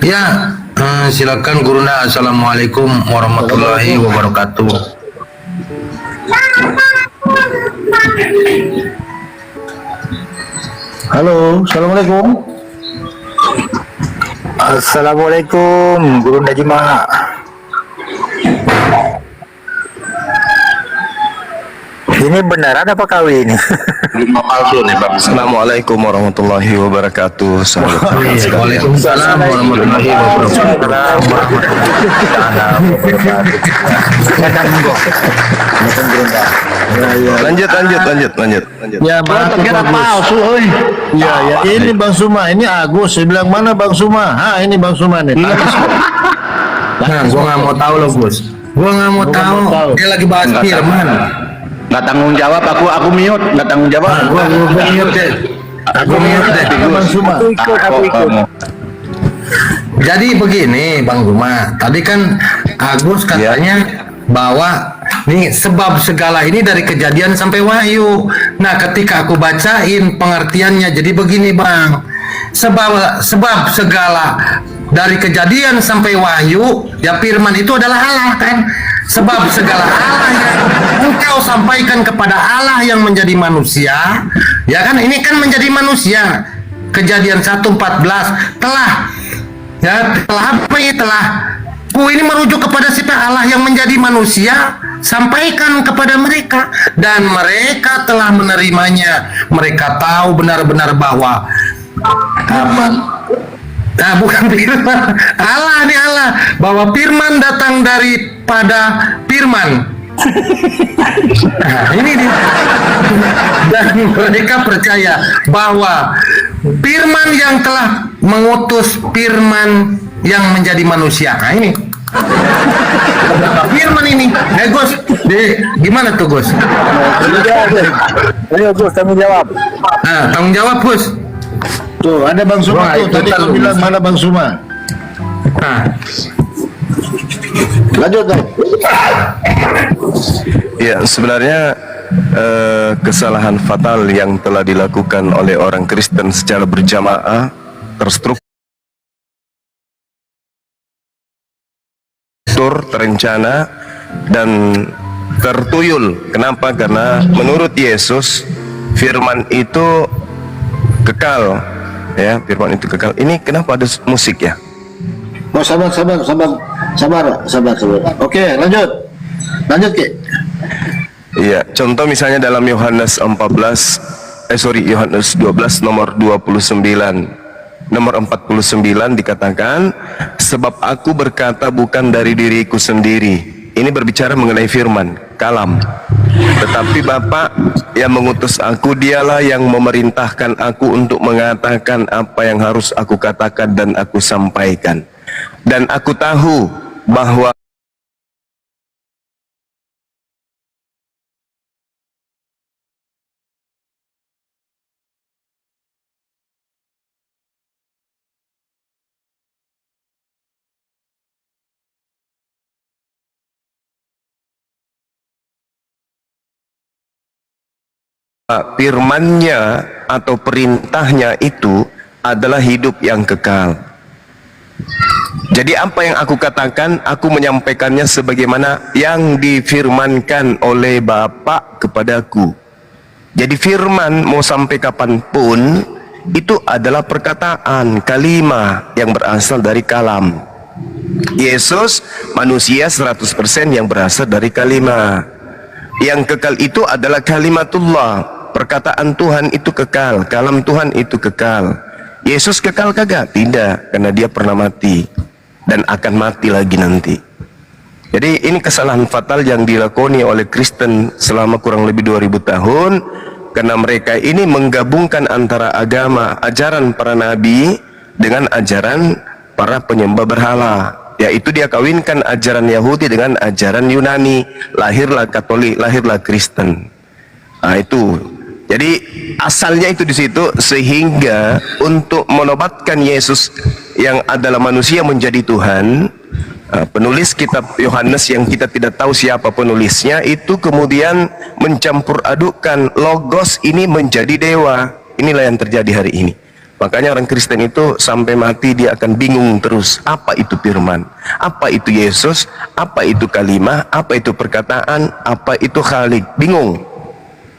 Ya, silakan Gurunda. Assalamualaikum warahmatullahi wabarakatuh. Halo, assalamualaikum. Assalamualaikum, Guru Najima. Ini beneran apa kawin? Lima palsu nih Bang. Assalamualaikum warahmatullahi wabarakatuh. Waalaikumsalam warahmatullahi wabarakatuh. Lanjut. Ya, maaf terkira palsu, oi. Ya, ini Bang Suma, ini Agus. Saya bilang mana Bang Suma? Ini Bang Suma nih. Nah, gua nggak mau tahu loh, Gus. Gua nggak mau tahu. Dia lagi bahas firman. Nggak tanggung jawab, aku mute, nggak tanggung jawab. Gua mute deh. Aku mute deh. Bang Suma. Aku ikut. Jadi begini, Bang Guma. Tadi kan Agus katanya bahwa nih sebab segala ini dari kejadian sampai wahyu. Nah, ketika aku bacain pengertiannya, jadi begini, Bang. Sebab segala dari kejadian sampai wahyu, ya firman itu adalah Allah kan. Sebab segala Allah yang engkau sampaikan kepada Allah yang menjadi manusia, ya kan, ini kan menjadi manusia. Kejadian 1:14 telah apa ini telah ini merujuk kepada sifat Allah yang menjadi manusia, sampaikan kepada mereka dan mereka telah menerimanya. Mereka tahu benar-benar bahwa bukan firman Allah, nih Allah, bahwa firman datang daripada firman. Nah, ini dia. Dan mereka percaya bahwa firman yang telah mengutus firman yang menjadi manusia. Nah, ini firman ini. Gus, gimana tuh Gus? Ayo Gus, tanggung jawab. Nah, tanggung jawab Gus. Tuh, ada Bang Suma tuh. Tadi aku bilang mana Bang Suma. Nah, Lanjut dong. Ya, sebenarnya kesalahan fatal yang telah dilakukan oleh orang Kristen secara berjamaah terstruktur, terencana, dan tertuyul. Kenapa? Karena menurut Yesus firman itu kekal, ya, firman itu kekal. Ini kenapa ada musik ya? Oh, sabar. Oke, lanjut Ki. Iya, contoh misalnya dalam Yohanes 12 nomor 49 dikatakan, sebab aku berkata bukan dari diriku sendiri. Ini berbicara mengenai firman, kalam. Tetapi Bapa yang mengutus aku, dialah yang memerintahkan aku untuk mengatakan apa yang harus aku katakan dan aku sampaikan. Dan aku tahu bahwa firman-Nya atau perintahnya itu adalah hidup yang kekal. Jadi apa yang aku katakan, aku menyampaikannya sebagaimana yang difirmankan oleh Bapa kepadaku. Jadi firman mau sampai kapanpun itu adalah perkataan, kalimah yang berasal dari kalam. Yesus manusia 100% yang berasal dari kalimah. Yang kekal itu adalah kalimatullah. Perkataan Tuhan itu kekal, kalam Tuhan itu kekal. Yesus kekal kagak? Tidak, karena dia pernah mati dan akan mati lagi nanti. Jadi ini kesalahan fatal yang dilakoni oleh Kristen selama kurang lebih 2000 tahun, karena mereka ini menggabungkan antara agama, ajaran para nabi dengan ajaran para penyembah berhala, yaitu dia kawinkan ajaran Yahudi dengan ajaran Yunani, lahirlah Katolik, lahirlah Kristen. Nah, itu. Jadi asalnya itu di situ, sehingga untuk menobatkan Yesus yang adalah manusia menjadi Tuhan, penulis kitab Yohanes yang kita tidak tahu siapa penulisnya itu kemudian mencampur adukkan logos ini menjadi dewa. Inilah yang terjadi hari ini. Makanya orang Kristen itu sampai mati dia akan bingung terus. Apa itu firman? Apa itu Yesus? Apa itu kalimah? Apa itu perkataan? Apa itu Khalik? Bingung.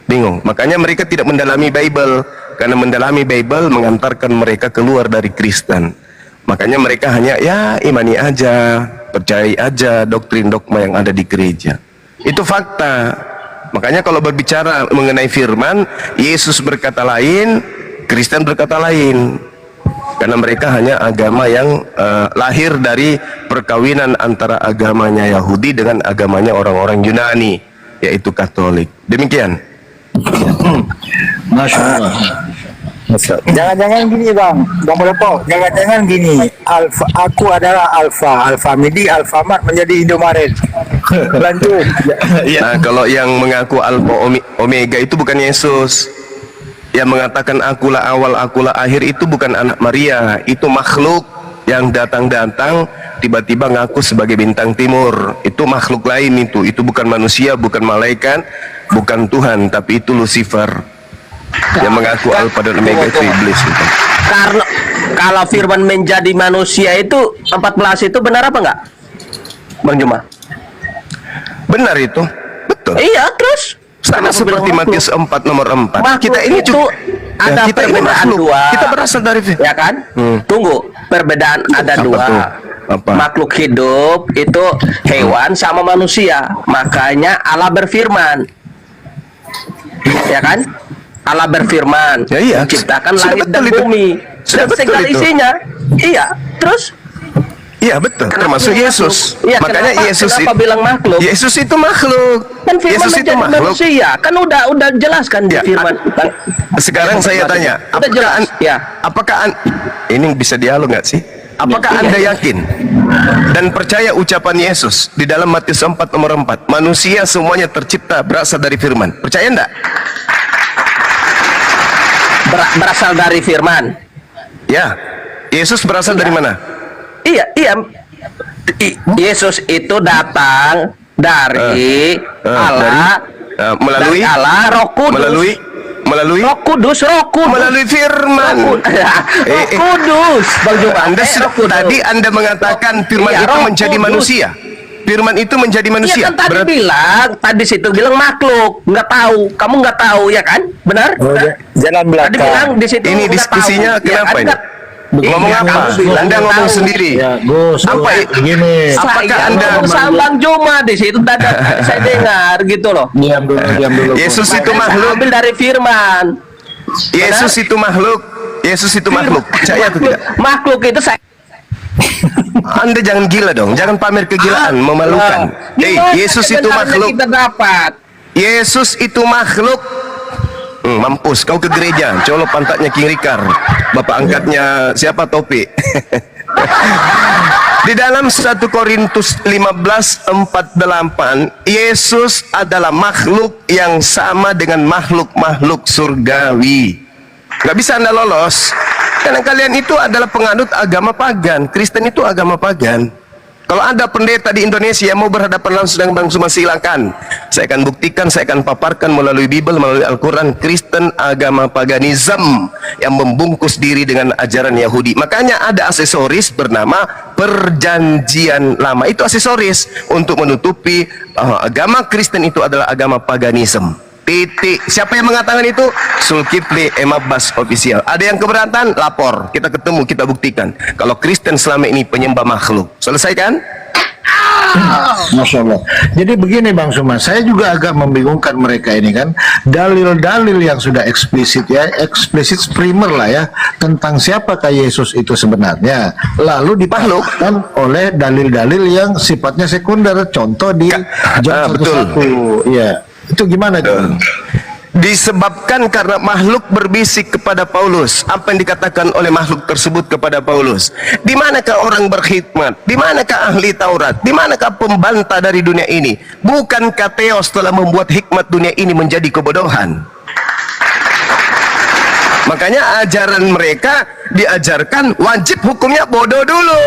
Bingung. Makanya mereka tidak mendalami Bible. Karena mendalami Bible mengantarkan mereka keluar dari Kristen. Makanya mereka hanya ya imani aja, percayai aja doktrin dogma yang ada di gereja. Itu fakta. Makanya kalau berbicara mengenai firman, Yesus berkata lain, Kristen berkata lain. Karena mereka hanya agama yang lahir dari perkawinan antara agamanya Yahudi dengan agamanya orang-orang Yunani, yaitu Katolik. Demikian. Masya Allah. Jangan-jangan gini Bang Mulepo, jangan-jangan gini, aku adalah Alfa Midi, Alfamart menjadi Indomaret. Lanjut. Nah, kalau yang mengaku Alfa Omega itu bukan Yesus. Yang mengatakan akulah awal, akulah akhir itu bukan anak Maria, itu makhluk yang datang-datang tiba-tiba ngaku sebagai bintang timur. Itu makhluk lain itu bukan manusia, bukan malaikat, bukan Tuhan, tapi itu Lucifer. Yang mengaku Alfa dan Omega itu iblis itu. Karena kalau firman menjadi manusia itu 14 itu benar apa enggak, Bang Juma? Benar itu, betul. Iya, terus Sama seperti Matius 4 nomor 4. Makhluk Kita ini itu juga ada kita ini perbedaan makhluk. dua. Kita berasal dari Ya kan? Tunggu, perbedaan ada Apa dua. tuh? Apa? Makhluk hidup itu hewan sama manusia. Makanya Allah berfirman. Ya kan? Allah berfirman, Ya, iya. menciptakan Sudah langit betul dan itu. bumi Sudah dan betul segala itu. isinya. Iya, terus Iya betul, termasuk Yesus. Iya, Makanya kenapa bilang makhluk? Yesus itu makhluk. Kan firman Yesus itu menjadi makhluk. manusia. Kan udah jelaskan di Ya, firman. Sekarang saya tanya, Udah jelas. Ya. Ini bisa dialog nggak sih? Apakah Iya. Anda yakin dan percaya ucapan Yesus di dalam Matius 4 nomor 4, manusia semuanya tercipta berasal dari firman? Percaya enggak? Berasal dari firman. Ya. Yesus berasal dari mana? Iya. Yesus itu datang dari Allah, melalui dari Allah, Roh Kudus. melalui Roh Kudus. melalui firman. Roh Kudus, Bang Juma. Anda Roh Kudus. tadi Anda mengatakan firman Iya, itu Roh menjadi Kudus. manusia. Firman itu menjadi manusia. Iya kan tadi situ bilang makhluk, nggak tahu. Kamu nggak tahu ya kan? Benar? Jalan Tadi bilang belakang. di situ Ini nggak diskusinya tahu. kenapa kan? ini? Ngomong Iya, apa? kamu bilang Anda nggak ngomong tahu. sendiri. Ya, Gus. Apa Begini. Apakah Saya Anda- ngomong sama Bang Juma di situ tadi saya dengar gitu loh. Diam dulu. Yesus Gus. itu Makanya saya makhluk. ambil dari firman. Yesus itu makhluk. Yesus itu makhluk. Percaya atau tidak? Makhluk itu saya Anda jangan gila dong. Jangan pamer kegilaan, memalukan. Gimana Yesus itu kebenarannya makhluk. kita dapat. Yesus itu makhluk. Mampus kau ke gereja, colok pantatnya King Rikar, bapak angkatnya siapa Topi. Di dalam 1 Korintus 15:48, Yesus adalah makhluk yang sama dengan makhluk-makhluk surgawi. Gak bisa Anda lolos karena kalian itu adalah penganut agama pagan. Kristen itu agama pagan. Kalau ada pendeta di Indonesia yang mau berhadapan langsung dengan Bang Suma, silakan. Saya akan buktikan, saya akan paparkan melalui Bible, melalui Al-Quran, Kristen agama paganisme yang membungkus diri dengan ajaran Yahudi. Makanya ada aksesoris bernama Perjanjian Lama. Itu aksesoris untuk menutupi bahwa agama Kristen itu adalah agama paganisme. Titik. Siapa yang mengatakan itu? Zulkifli Emabas Official. Ada yang keberatan? Lapor. Kita ketemu, kita buktikan. Kalau Kristen selama ini penyembah makhluk. Selesai kan? Masya Allah. Jadi begini Bang Suma, saya juga agak membingungkan mereka ini kan. Dalil-dalil yang sudah eksplisit ya, eksplisit primer lah ya, tentang siapakah Yesus itu sebenarnya. Lalu dipatahkan oleh dalil-dalil yang sifatnya sekunder. Contoh di John 1:1. Ya. Itu gimana tuh? Disebabkan karena makhluk berbisik kepada Paulus. Apa yang dikatakan oleh makhluk tersebut kepada Paulus? Di manakah orang berkhidmat? Di manakah ahli Taurat? Di manakah pembantah dari dunia ini? Bukankah Theos telah membuat hikmat dunia ini menjadi kebodohan? Makanya ajaran mereka diajarkan wajib hukumnya bodoh dulu.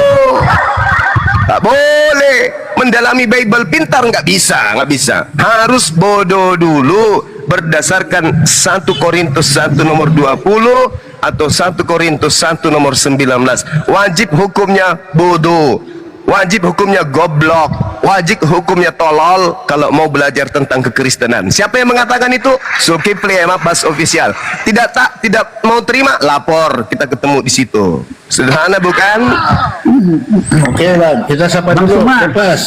Tak boleh mendalami Bible pintar, nggak bisa. Harus bodoh dulu berdasarkan 1 Korintus 1 nomor 20. atau 1 Korintus 1 nomor 19. Wajib hukumnya bodoh, wajib hukumnya goblok, wajib hukumnya tolol kalau mau belajar tentang kekristenan. Siapa yang mengatakan itu? Zulkifli Mapas Official. Tidak mau terima, lapor, kita ketemu di situ. Sederhana bukan? Oke Bang, kita sapa dulu Kepas.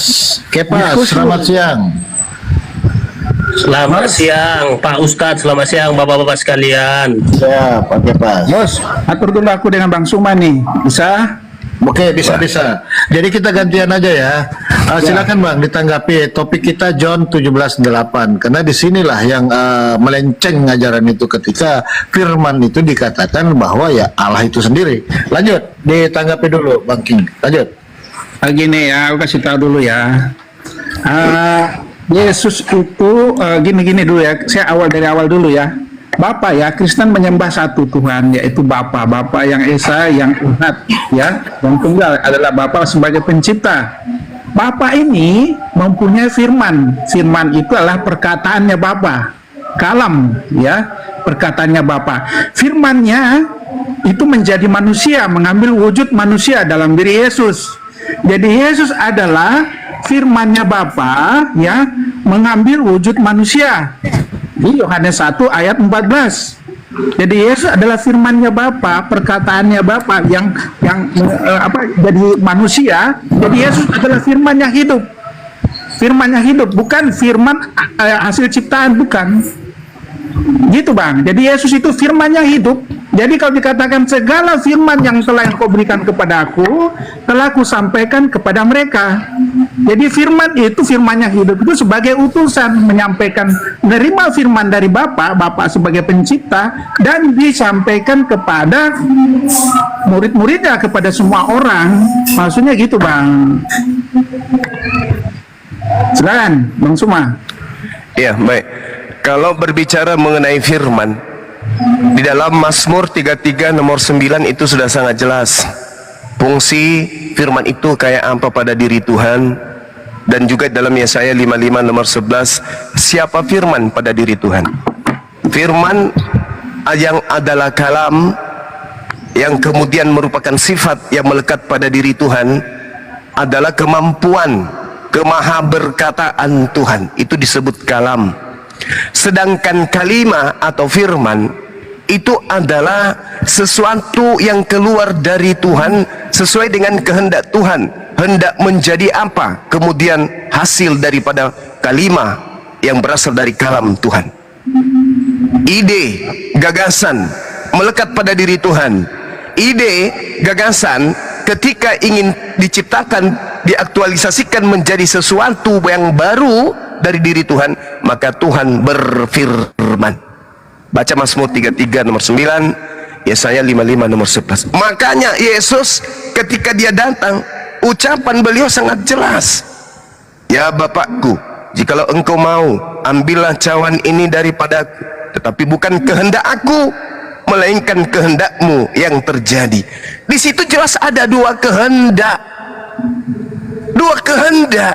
Kepas, selamat siang. Selamat siang Pak Ustadz, selamat siang Bapak-bapak sekalian. Ya, Pak Kepas. Bos, atur dulu aku dengan Bang Suma nih. Bisa? Oke, bisa. Jadi kita gantian aja ya. Silakan Bang ditanggapi topik kita John 17:8 karena disinilah yang melenceng ajaran itu ketika firman itu dikatakan bahwa ya Allah itu sendiri. Lanjut, ditanggapi dulu Bang King. Lanjut. Gini ya, aku kasih tahu dulu ya. Yesus itu gini dulu ya. Saya dari awal dulu ya. Bapa ya, Kristen menyembah satu Tuhan, yaitu Bapa yang Esa, yang Unat ya, yang tunggal adalah Bapa sebagai pencipta. Bapa ini mempunyai firman. Firman itu adalah perkataannya Bapa. Kalam ya, perkataannya Bapa. Firmannya itu menjadi manusia, mengambil wujud manusia dalam diri Yesus. Jadi Yesus adalah firmannya Bapa ya, mengambil wujud manusia. Di Yohanes 1 ayat 14. Jadi Yesus adalah firmannya Bapa, perkataannya Bapa yang jadi manusia. Jadi Yesus adalah firman yang hidup. Firman yang hidup, bukan firman hasil ciptaan, bukan. Gitu Bang. Jadi Yesus itu firman yang hidup. Jadi kalau dikatakan segala firman yang telah kau berikan kepada aku, telah aku sampaikan kepada mereka. Jadi firman itu, firman yang hidup itu sebagai utusan menyampaikan, menerima firman dari Bapa sebagai pencipta dan disampaikan kepada murid-muridnya, kepada semua orang. Maksudnya gitu Bang. Silakan Bang Suma. Ya, baik. Kalau berbicara mengenai firman, di dalam Mazmur 33 nomor 9 itu sudah sangat jelas. Fungsi firman itu kayak apa pada diri Tuhan. Dan juga dalam Yesaya 55 nomor 11, siapa firman pada diri Tuhan? Firman yang adalah kalam, yang kemudian merupakan sifat yang melekat pada diri Tuhan, adalah kemampuan, kemahaberkataan Tuhan. Itu disebut kalam. Sedangkan kalimah atau firman itu adalah sesuatu yang keluar dari Tuhan sesuai dengan kehendak Tuhan, hendak menjadi apa, kemudian hasil daripada kalimah yang berasal dari kalam Tuhan. Ide, gagasan melekat pada diri Tuhan. Ide, gagasan ketika ingin diciptakan, diaktualisasikan menjadi sesuatu yang baru dari diri Tuhan, maka Tuhan berfirman. Baca Mazmur 33 nomor 9, Yesaya 55 nomor 11. Makanya Yesus ketika dia datang, ucapan beliau sangat jelas. Ya Bapakku, jikalau engkau mau, ambillah cawan ini daripadaku, tetapi bukan kehendak aku, melainkan kehendakmu yang terjadi. Di situ jelas ada dua kehendak. Dua kehendak.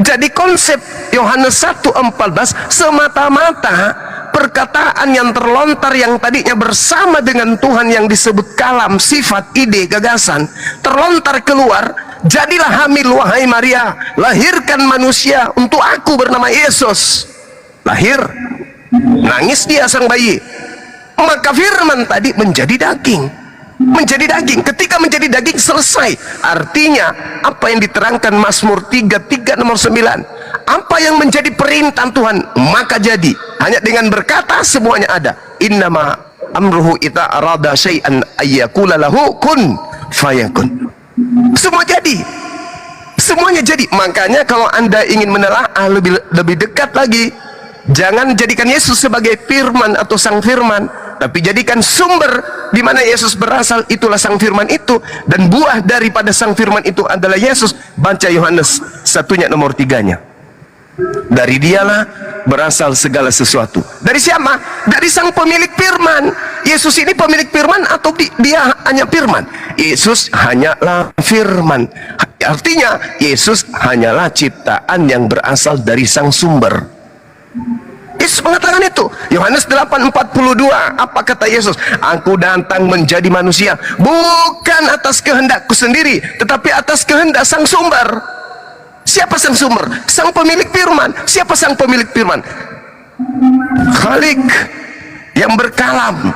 Jadi konsep Yohanes 1:14 semata-mata perkataan yang terlontar yang tadinya bersama dengan Tuhan yang disebut kalam, sifat, ide, gagasan, terlontar keluar. Jadilah hamil wahai Maria, lahirkan manusia untuk aku bernama Yesus. Lahir, nangis dia sang bayi. Maka firman tadi menjadi daging. Menjadi daging. Ketika menjadi daging selesai. Artinya apa yang diterangkan Mazmur 33 nomor 9, apa yang menjadi perintah Tuhan maka jadi. Hanya dengan berkata semuanya ada. Innama amruhu ita arada syai'an ayyakula lahu kun fayakun. Semua jadi. Semuanya jadi. Makanya kalau Anda ingin menelaah lebih dekat lagi, jangan jadikan Yesus sebagai firman atau sang firman, tapi jadikan sumber di mana Yesus berasal, itulah sang firman itu, dan buah daripada sang firman itu adalah Yesus. Baca Yohanes 1 nomor 3-nya. Dari dialah berasal segala sesuatu. Dari siapa? Dari sang pemilik firman. Yesus ini pemilik firman atau dia hanya firman? Yesus hanyalah firman. Artinya Yesus hanyalah ciptaan yang berasal dari sang sumber. Yesus mengatakan itu. Yohanes 8:42, apa kata Yesus? Aku datang menjadi manusia bukan atas kehendakku sendiri, tetapi atas kehendak sang sumber. Siapa sang sumber? Sang pemilik firman. Siapa sang pemilik firman? Khalik, yang berkalam,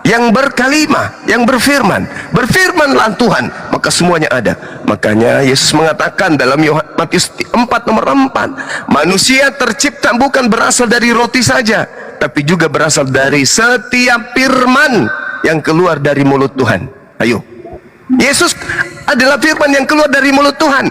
yang berkalimah, yang berfirman. Berfirmanlah Tuhan, maka semuanya ada. Makanya Yesus mengatakan dalam Matius 4 nomor 4, manusia tercipta bukan berasal dari roti saja, tapi juga berasal dari setiap firman yang keluar dari mulut Tuhan. Ayo, Yesus adalah firman yang keluar dari mulut Tuhan.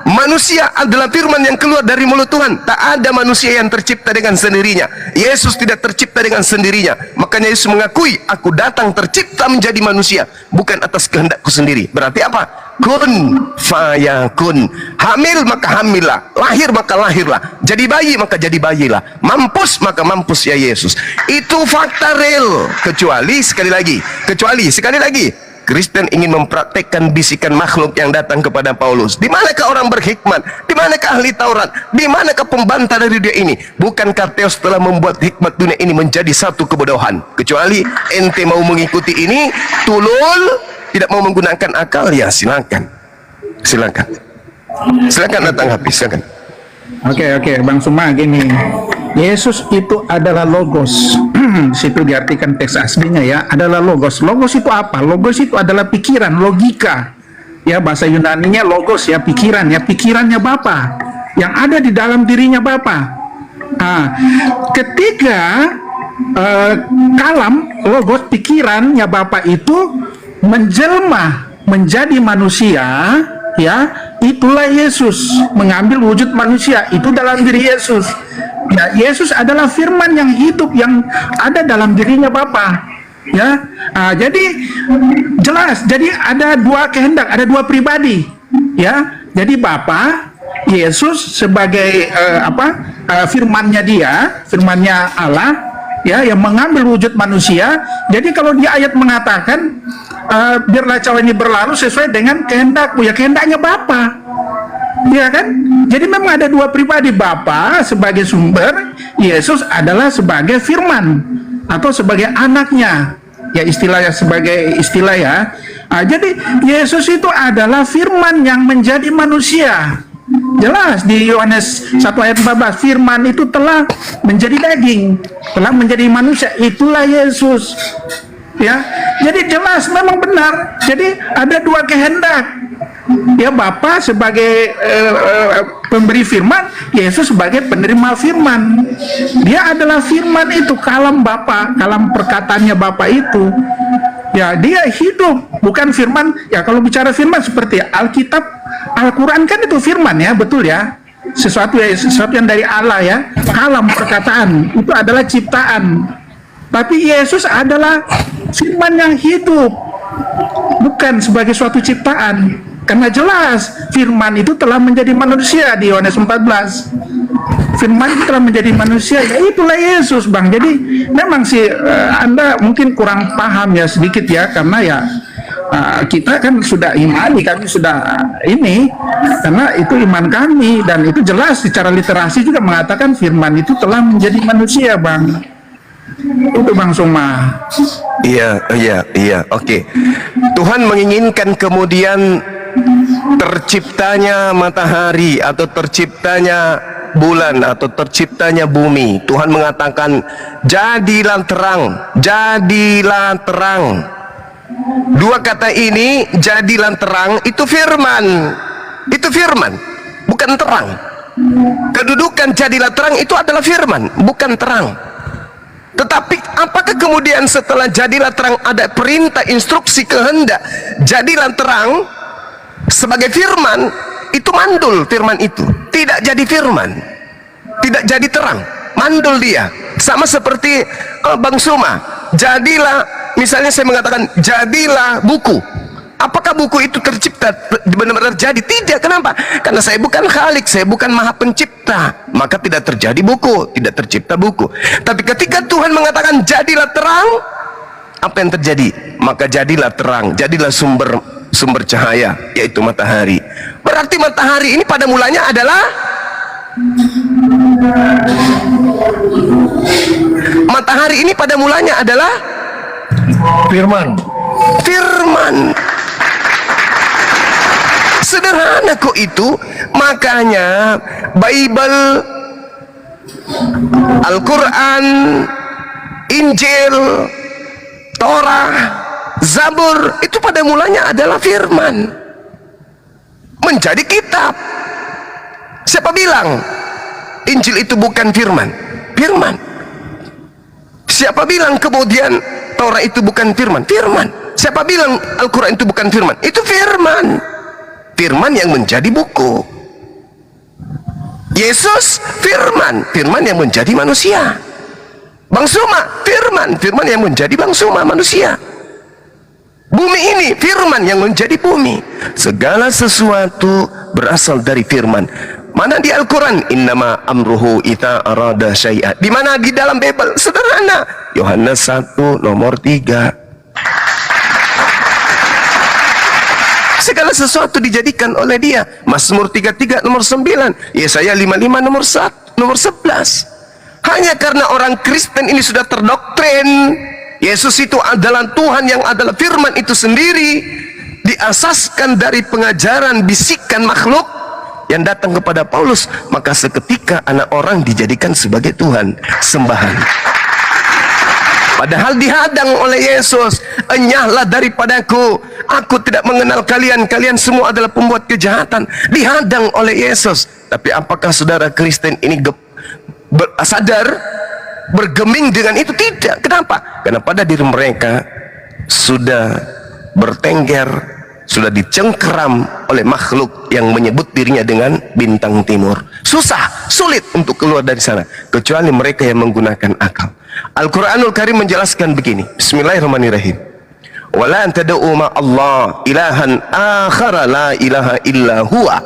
Manusia adalah firman yang keluar dari mulut Tuhan. Tak ada manusia yang tercipta dengan sendirinya. Yesus tidak tercipta dengan sendirinya. Makanya Yesus mengakui, aku datang tercipta menjadi manusia bukan atas kehendakku sendiri. Berarti apa? Kun fayakun. Hamil maka hamillah, lahir maka lahirlah, jadi bayi maka jadi bayilah, mampus maka mampus ya Yesus. Itu fakta real. Kecuali sekali lagi Kristen ingin mempraktekkan bisikan makhluk yang datang kepada Paulus. Di manakah orang berhikmat? Di manakah ahli Taurat? Di manakah pembantah dari dia ini? Bukankah Theos telah membuat hikmat dunia ini menjadi satu kebodohan? Kecuali ente mau mengikuti ini, tulul, tidak mau menggunakan akal, ya silakan. Silakan datang habis, silakan. Oke, Bang Suma, gini. Yesus itu adalah logos. Situ diartikan teks aslinya ya, adalah logos. Logos itu apa? Logos itu adalah pikiran, logika. Ya, bahasa Yunaninya logos ya, pikiran ya, pikirannya Bapa yang ada di dalam dirinya Bapa. Nah, ketika kalam, logos, pikirannya Bapa itu menjelma menjadi manusia, ya, itulah Yesus mengambil wujud manusia, itu dalam diri Yesus. Ya, Yesus adalah firman yang hidup yang ada dalam dirinya Bapa. Ya, jadi jelas. Jadi ada dua kehendak, ada dua pribadi. Ya, jadi Bapa, Yesus sebagai firmannya dia, firmannya Allah, ya, yang mengambil wujud manusia. Jadi kalau di ayat mengatakan biarlah cawan ini berlalu sesuai dengan kehendakmu, ya kehendaknya Bapa. Ya kan? Jadi memang ada dua pribadi, Bapa sebagai sumber, Yesus adalah sebagai firman atau sebagai anaknya. Ya, istilahnya sebagai istilah ya. Jadi Yesus itu adalah firman yang menjadi manusia. Jelas di Yohanes 1 ayat 14, firman itu telah menjadi daging, telah menjadi manusia, itulah Yesus. Ya, jadi jelas memang benar. Jadi ada dua kehendak. Ya, Bapa sebagai pemberi firman, Yesus sebagai penerima firman. Dia adalah firman itu, kalam Bapa, kalam perkataannya Bapa itu. Ya, dia hidup, bukan firman. Ya, kalau bicara firman seperti Alkitab, Al-Quran kan itu firman ya, betul ya. Sesuatu yang dari Allah ya. Kalam perkataan itu adalah ciptaan. Tapi Yesus adalah firman yang hidup, bukan sebagai suatu ciptaan. Karena jelas firman itu telah menjadi manusia di Yohanes 14. Firman itu telah menjadi manusia, ya itulah Yesus, Bang. Jadi memang sih Anda mungkin kurang paham ya sedikit ya, karena ya kita kan sudah imani, kami sudah ini, karena itu iman kami, dan itu jelas secara literasi juga mengatakan firman itu telah menjadi manusia, Bang. Itu Bang Suma. Iya, oke. Tuhan menginginkan kemudian terciptanya matahari atau terciptanya bulan atau terciptanya bumi. Tuhan mengatakan jadilah terang, jadilah terang. Dua kata ini, jadilah terang, itu firman. Itu firman, bukan terang. Kedudukan jadilah terang itu adalah firman, bukan terang. Tetapi apakah kemudian setelah jadilah terang ada perintah, instruksi, kehendak jadilah terang sebagai firman? Itu mandul firman itu, tidak jadi firman, tidak jadi terang, mandul dia. Sama seperti Bang Suma, jadilah, misalnya saya mengatakan jadilah buku. Apakah buku itu tercipta benar-benar jadi? Tidak. Kenapa? Karena saya bukan Khalik, saya bukan Maha Pencipta, maka tidak terjadi buku, tidak tercipta buku. Tapi ketika Tuhan mengatakan jadilah terang, apa yang terjadi? Maka jadilah terang, jadilah sumber cahaya, yaitu matahari. Berarti matahari ini pada mulanya adalah hari ini pada mulanya adalah Firman. firman. Sederhana kok itu. Makanya Bible, Al-Quran, Injil, Torah, Zabur itu pada mulanya adalah firman, menjadi kitab. Siapa bilang Injil itu bukan firman? Firman. Siapa bilang kemudian Torah itu bukan firman? Firman. Siapa bilang Al-Quran itu bukan firman? Itu firman. Firman yang menjadi buku. Yesus firman, firman yang menjadi manusia. Bang Suma firman, firman yang menjadi Bang Suma manusia. Bumi ini firman yang menjadi bumi. Segala sesuatu berasal dari firman. Mana di Al-Quran? Innama amruhu ita arada syai'at. Di mana di dalam Bible? Sederhana. Yohanes 1 nomor 3. Segala sesuatu dijadikan oleh dia. Mazmur 33 nomor 9. Yesaya 55 nomor 1, nomor 11. Hanya karena orang Kristen ini sudah terdoktrin Yesus itu adalah Tuhan yang adalah firman itu sendiri, diasaskan dari pengajaran bisikan makhluk yang datang kepada Paulus, maka seketika anak orang dijadikan sebagai Tuhan sembahan. Padahal dihadang oleh Yesus. Enyahlah daripadaku, aku tidak mengenal kalian, kalian semua adalah pembuat kejahatan. Dihadang oleh Yesus. Tapi apakah saudara Kristen ini sadar, bergeming dengan itu? Tidak. Kenapa? Karena pada diri mereka sudah bertengger, sudah dicengkeram oleh makhluk yang menyebut dirinya dengan bintang timur. Susah, sulit untuk keluar dari sana, kecuali mereka yang menggunakan akal. Al-Quranul Karim menjelaskan begini. Bismillahirrahmanirrahim. Wala tad'u ma Allah ilahan akhara la ilaha illa huwa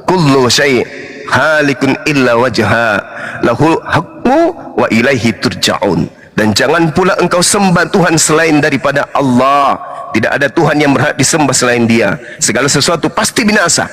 kullu syai' halikun illa wajha lahul hukmu wa ilaihi turja'un. Dan jangan pula engkau sembah Tuhan selain daripada Allah. Tidak ada Tuhan yang berhak disembah selain Dia. Segala sesuatu pasti binasa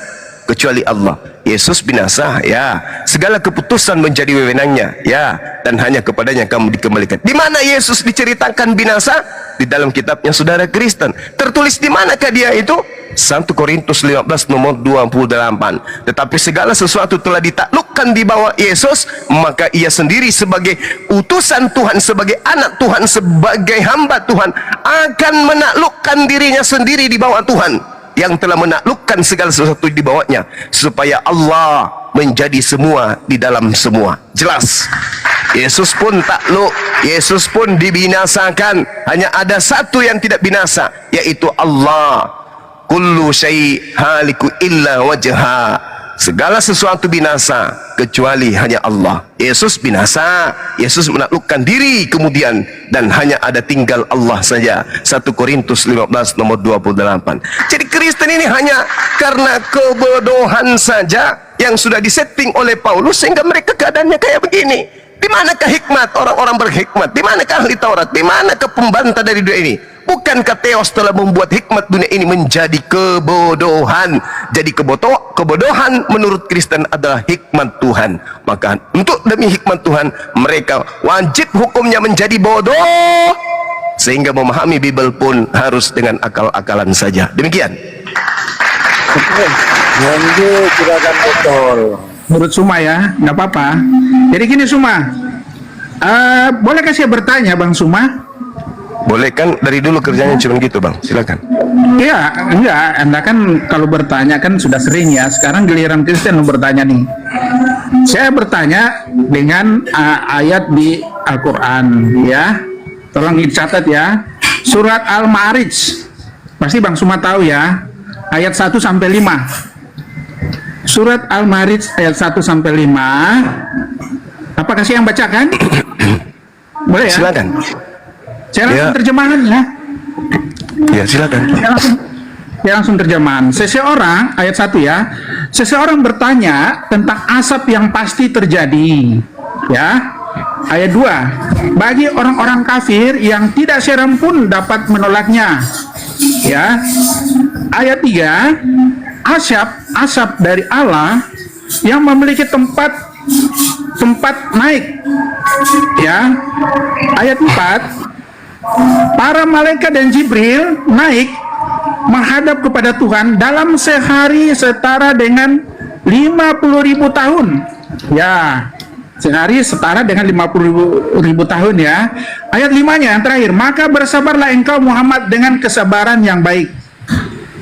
kecuali Allah. Yesus binasa, ya. Segala keputusan menjadi wewenangnya, ya. Dan hanya kepadanya kamu dikembalikan. Di mana Yesus diceritakan binasa? Di dalam kitabnya saudara Kristen. Tertulis di manakah dia itu? 1 Korintus 15 nomor 28. Tetapi segala sesuatu telah ditaklukkan di bawah Yesus, maka ia sendiri sebagai utusan Tuhan, sebagai anak Tuhan, sebagai hamba Tuhan, akan menaklukkan dirinya sendiri di bawah Tuhan yang telah menaklukkan segala sesuatu di bawahnya, supaya Allah menjadi semua di dalam semua. Jelas. Yesus pun takluk, Yesus pun dibinasakan. Hanya ada satu yang tidak binasa, yaitu Allah. Kullu syai' haliku illa wajha. Segala sesuatu binasa kecuali hanya Allah. Yesus binasa, Yesus menaklukkan diri kemudian, dan hanya ada tinggal Allah saja. 1 Korintus 15 nomor 28. Jadi Kristen ini hanya karena kebodohan saja yang sudah disetting oleh Paulus sehingga mereka keadaannya kayak begini. Di manakah hikmat orang-orang berhikmat? Di manakah ahli Taurat? Di manakah pembantah dari dunia ini? Bukankah Theos telah membuat hikmat dunia ini menjadi kebodohan? Jadi kebodohan menurut Kristen adalah hikmat Tuhan. Maka untuk demi hikmat Tuhan, mereka wajib hukumnya menjadi bodoh, sehingga memahami Bible pun harus dengan akal-akalan saja. Demikian. Lanjut, silakan betul. Menurut Suma ya, nggak apa-apa. Jadi gini Suma, bolehkah saya bertanya Bang Suma? Boleh kan, dari dulu kerjanya cuma gitu Bang, silakan. Iya, enggak, Anda kan kalau bertanya kan sudah sering ya. Sekarang giliran Kristen yang bertanya nih. Saya bertanya dengan ayat di Al-Quran ya. Tolong dicatat ya. Surat Al-Ma'arij. Pasti Bang Suma tahu ya. Ayat 1 sampai 5. Surat Al-Ma'arij ayat 1 sampai 5. Apakah saya yang bacakan? Boleh ya? Silakan. Saya langsung Ya. terjemahannya. Ya, silakan. Saya langsung terjemahan. Seseorang, ayat 1 ya. Seseorang bertanya tentang asap yang pasti terjadi. Ya. Ayat 2. Bagi orang-orang kafir yang tidak seram pun dapat menolaknya. Ya. Ayat 3. Asap dari Allah yang memiliki tempat naik. Ya. Ayat 4, para malaikat dan Jibril naik menghadap kepada Tuhan dalam sehari setara dengan 50.000 tahun. Ya, sehari setara dengan 50.000 tahun ya. Ayat 5-nya yang terakhir, maka bersabarlah engkau Muhammad dengan kesabaran yang baik.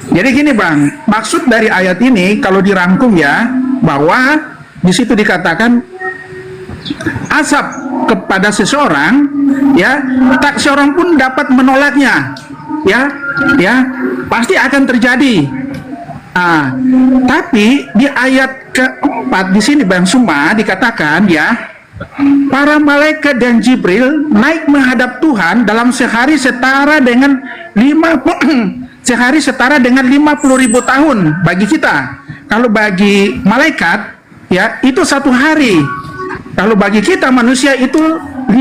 Jadi gini Bang, maksud dari ayat ini kalau dirangkum ya, bahwa di situ dikatakan azab kepada seseorang ya, tak seorang pun dapat menolaknya. Ya, pasti akan terjadi. Tapi di ayat keempat di sini Bang Suma dikatakan ya, para malaikat dan Jibril naik menghadap Tuhan dalam sehari setara dengan 50.000 tahun bagi kita. Kalau bagi malaikat ya itu 1 hari. Kalau bagi kita manusia itu 50.000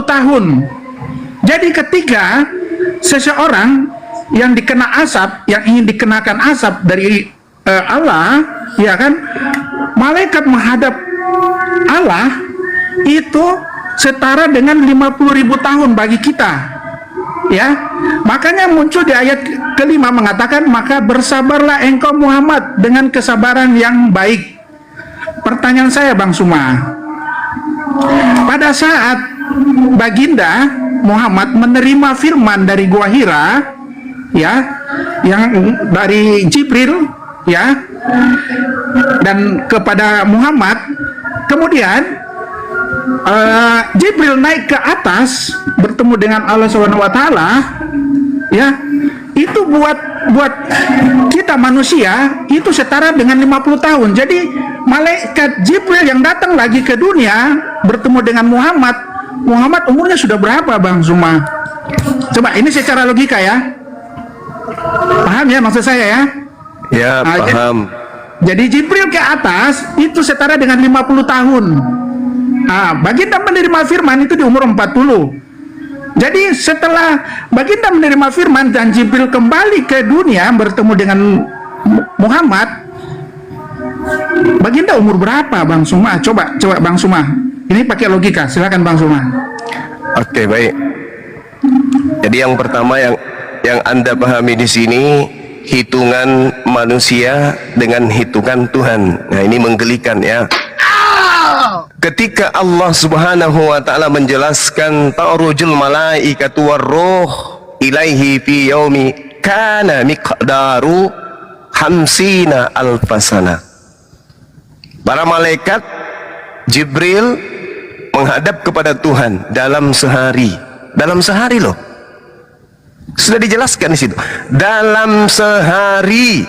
tahun. Jadi ketika seseorang yang dikena azab, yang ingin dikenakan azab dari Allah, ya kan, malaikat menghadap Allah itu setara dengan 50.000 tahun bagi kita. Ya, makanya muncul di ayat kelima mengatakan, maka bersabarlah engkau Muhammad dengan kesabaran yang baik. Pertanyaan saya Bang Suma, pada saat Baginda Muhammad menerima firman dari Gua Hira, ya, yang dari Jibril, ya, dan kepada Muhammad, kemudian Jibril naik ke atas bertemu dengan Allah SWT, ya, itu buat kita manusia itu setara dengan 50 tahun. Jadi malaikat Jibril yang datang lagi ke dunia bertemu dengan Muhammad umurnya sudah berapa Bang Zuma? Coba ini secara logika ya, paham ya maksud saya ya? Ya, paham. Jadi Jibril ke atas itu setara dengan 50 tahun. Baginda menerima firman itu di umur 40. Jadi setelah Baginda menerima firman dan Jibril kembali ke dunia bertemu dengan Muhammad, Baginda umur berapa Bang Suma? Coba Bang Suma. Ini pakai logika, silakan Bang Suma. Oke, baik. Jadi yang pertama yang Anda pahami di sini, hitungan manusia dengan hitungan Tuhan. Nah, ini menggelikan ya. Ketika Allah Subhanahu wa taala menjelaskan ta'rujul malaikatu warruh ilaihi fi yaumi kana miqdaru hamsina alfasana. Para malaikat Jibril menghadap kepada Tuhan dalam sehari. Dalam sehari loh. Sudah dijelaskan di situ. Dalam sehari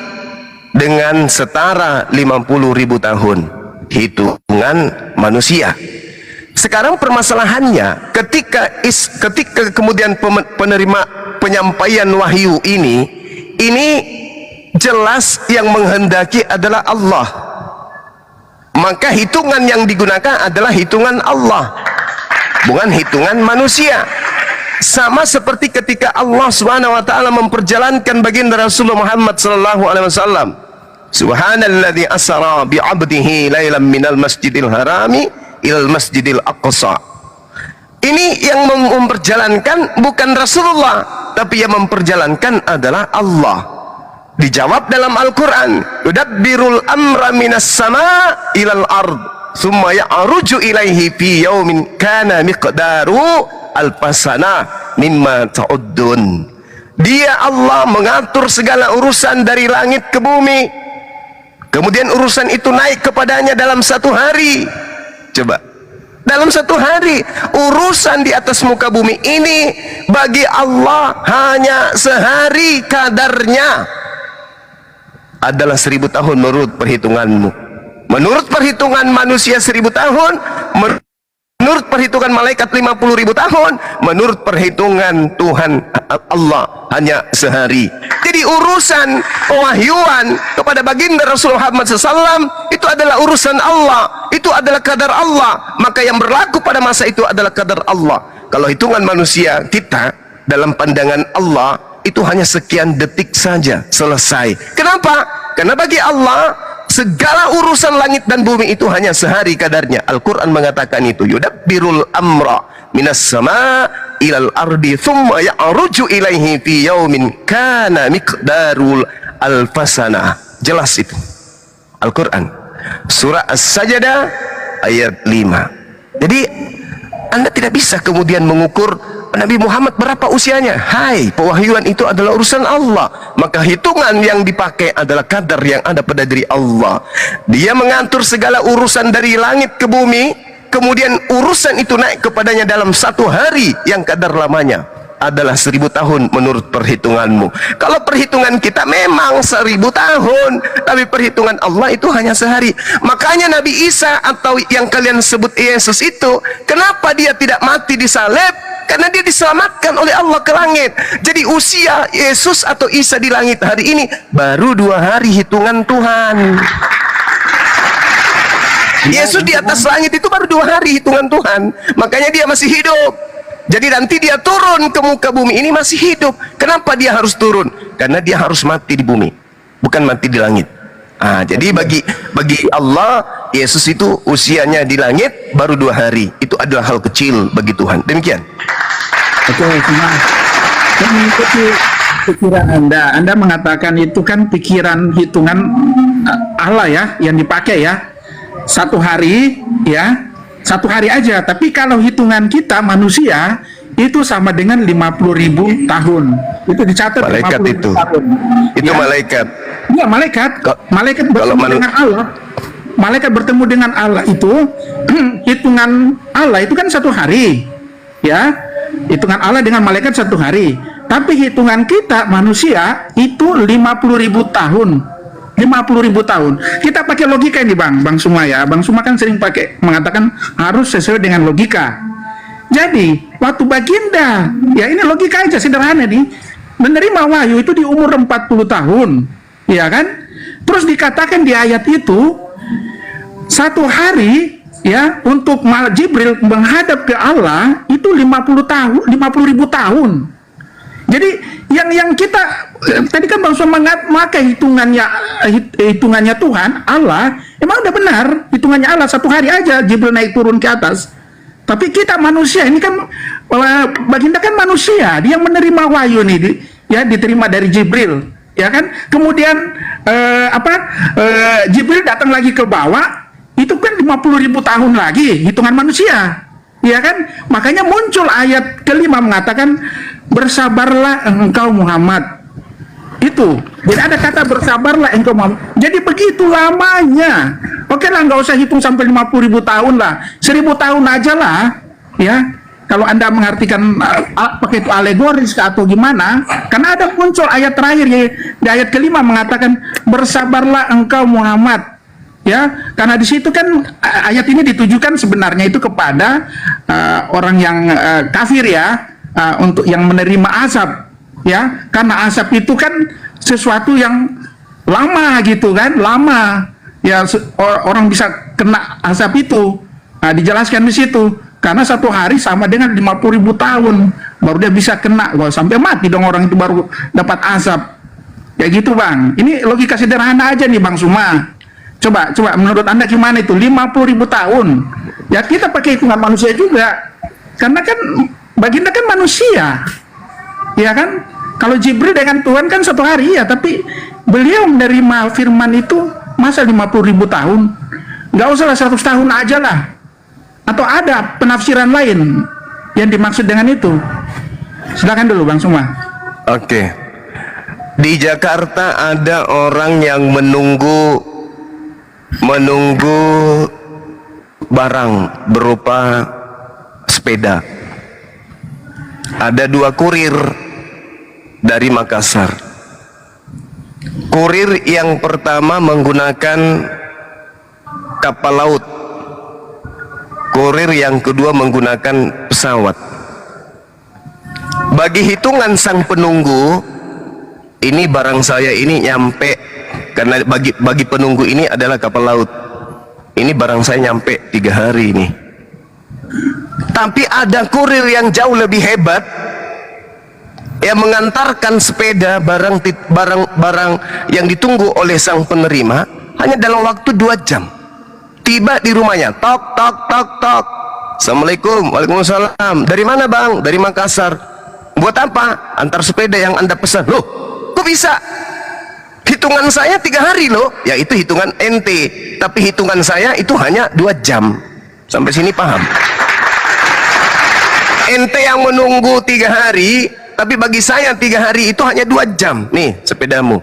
dengan setara 50.000 tahun. Hitungan manusia. Sekarang permasalahannya ketika kemudian penerima penyampaian wahyu ini jelas yang menghendaki adalah Allah. Maka hitungan yang digunakan adalah hitungan Allah, bukan hitungan manusia. Sama seperti ketika Allah Subhanahu wa taala memperjalankan baginda Rasulullah Muhammad sallallahu alaihi wasallam. Subhanalladzi asra bi 'abdihi lailan minal masjidil harami ilal masjidil aqsa. Ini yang memperjalankan bukan Rasulullah, tapi yang memperjalankan adalah Allah. Dijawab dalam Al-Quran, yudabbirul amra minas sama ilal ard summa ya'ruju ilaihi fi yaumin kana miqdaru alfasana mimma ta'uddun. Dia Allah mengatur segala urusan dari langit ke bumi, kemudian urusan itu naik kepadanya dalam 1 hari. Coba, dalam 1 hari urusan di atas muka bumi ini bagi Allah hanya sehari kadarnya adalah 1000 tahun menurut perhitunganmu. Menurut perhitungan manusia 1000 tahun, menurut perhitungan malaikat 50.000 tahun, menurut perhitungan Tuhan Allah hanya sehari. Jadi urusan pewahyuan kepada baginda Rasulullah Muhammad SAW itu adalah urusan Allah, itu adalah kadar Allah. Maka yang berlaku pada masa itu adalah kadar Allah. Kalau hitungan manusia kita dalam pandangan Allah itu hanya sekian detik saja selesai. Kenapa? Karena bagi Allah segala urusan langit dan bumi itu hanya sehari kadarnya. Al-Quran mengatakan itu, yudabbirul amra minas sama ilal ardi thumma ya'ruju ilaihi fi yaumin kana miqdarul alfasana. Jelas itu Al-Quran, surah As-Sajdah ayat 5. Jadi Anda tidak bisa kemudian mengukur Nabi Muhammad berapa usianya. Hai, pewahyuan itu adalah urusan Allah, maka hitungan yang dipakai adalah kadar yang ada pada diri Allah. Dia mengatur segala urusan dari langit ke bumi, kemudian urusan itu naik kepadanya dalam satu hari yang kadar lamanya adalah 1000 tahun menurut perhitunganmu. Kalau perhitungan kita memang 1000 tahun, tapi perhitungan Allah itu hanya sehari. Makanya Nabi Isa atau yang kalian sebut Yesus itu, kenapa dia tidak mati disalib? Karena dia diselamatkan oleh Allah ke langit. Jadi usia Yesus atau Isa di langit hari ini baru 2 hari hitungan Tuhan. Yesus di atas langit itu baru 2 hari hitungan Tuhan. Makanya dia masih hidup. Jadi nanti dia turun ke muka bumi ini masih hidup. Kenapa dia harus turun? Karena dia harus mati di bumi, bukan mati di langit. Jadi bagi Allah, Yesus itu usianya di langit baru 2 hari. Itu adalah hal kecil bagi Tuhan. Demikian. Oke, cuma mengikuti pikiran Anda mengatakan itu kan pikiran hitungan Allah ya, yang dipakai ya. 1 hari ya, 1 hari aja. Tapi kalau hitungan kita manusia itu sama dengan 50.000 tahun. Itu dicatat Malaikat 50.000 itu. tahun. Itu Ya. malaikat. Ya, malaikat. Malaikat kalau bertemu dengan Allah. Malaikat bertemu dengan Allah itu hitungan Allah itu kan 1 hari. Ya. Hitungan Allah dengan malaikat 1 hari. Tapi hitungan kita manusia itu 50.000 tahun. 50.000 tahun. Kita pakai logika ini Bang Suma ya. Bang Suma kan sering pakai mengatakan harus sesuai dengan logika. Jadi waktu baginda, ya ini logika aja sederhana nih, menerima wahyu itu di umur 40 tahun, ya kan? Terus dikatakan di ayat itu 1 hari ya untuk Jibril menghadap ke Allah itu 50.000 tahun. Jadi yang kita tadi kan Bang Suma memakai hitungannya Tuhan Allah, emang udah benar hitungannya Allah 1 hari aja Jibril naik turun ke atas. Tapi kita manusia ini kan baginda kan manusia, dia menerima wahyu nih ya diterima dari Jibril, ya kan? Kemudian Jibril datang lagi ke bawah, itu kan 50.000 tahun lagi hitungan manusia. Ya kan? Makanya muncul ayat kelima mengatakan bersabarlah engkau Muhammad. Itu. Jadi ada kata bersabarlah engkau Muhammad. Jadi begitu lamanya. Oke lah, nggak usah hitung sampai 50.000 tahun lah. 1000 tahun aja lah. Ya. Kalau Anda mengartikan pakai itu alegoris atau gimana, karena ada muncul ayat terakhir ya, di ayat kelima mengatakan bersabarlah engkau Muhammad. Ya, karena di situ kan ayat ini ditujukan sebenarnya itu kepada orang yang kafir ya, untuk yang menerima azab ya, karena azab itu kan sesuatu yang lama gitu kan, lama ya, orang bisa kena azab itu. Dijelaskan di situ karena 1 hari sama dengan 50.000 tahun baru dia bisa kena. Wah, sampai mati dong orang itu baru dapat azab. Ya gitu Bang, ini logika sederhana aja nih Bang Suma. Coba menurut Anda gimana itu 50.000 tahun? Ya kita pakai hitungan manusia juga. Karena kan baginda kan manusia. Ya kan? Kalau Jibril dengan Tuhan kan 1 hari ya, tapi beliau menerima firman itu masa 50.000 tahun? Nggak usah lah 100 tahun aja lah. Atau ada penafsiran lain yang dimaksud dengan itu? Silakan dulu Bang Suma. Oke. Di Jakarta ada orang yang menunggu barang berupa sepeda. Ada 2 kurir dari Makassar. Kurir yang pertama menggunakan kapal laut. Kurir yang kedua menggunakan pesawat. Bagi hitungan sang penunggu, ini barang saya ini nyampe, karena bagi penunggu ini adalah kapal laut. Ini barang saya nyampe 3 hari ini. Tapi ada kurir yang jauh lebih hebat yang mengantarkan sepeda barang yang ditunggu oleh sang penerima hanya dalam waktu 2 jam. Tiba di rumahnya, tok tok tok tok. Assalamualaikum, waalaikumsalam. Dari mana bang? Dari Makassar. Buat apa? Antar sepeda yang anda pesan. Loh, kok bisa? Hitungan saya 3 hari loh. Ya itu hitungan ente. Tapi hitungan saya itu hanya 2 jam. Sampai sini paham? Ente yang menunggu 3 hari, tapi bagi saya 3 hari itu hanya 2 jam. Nih sepedamu.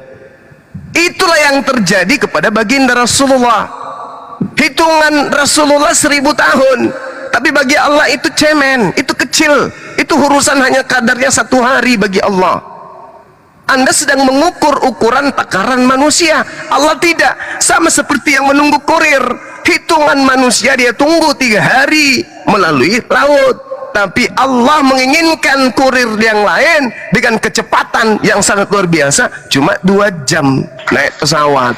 Itulah yang terjadi kepada baginda Rasulullah. Hitungan Rasulullah 1000 tahun, tapi bagi Allah itu cemen, itu kecil, itu urusan hanya kadarnya 1 hari bagi Allah. Anda sedang mengukur ukuran takaran manusia. Allah tidak. Sama seperti yang menunggu kurir. Hitungan manusia dia tunggu 3 hari melalui laut. Tapi Allah menginginkan kurir yang lain dengan kecepatan yang sangat luar biasa, cuma 2 jam naik pesawat.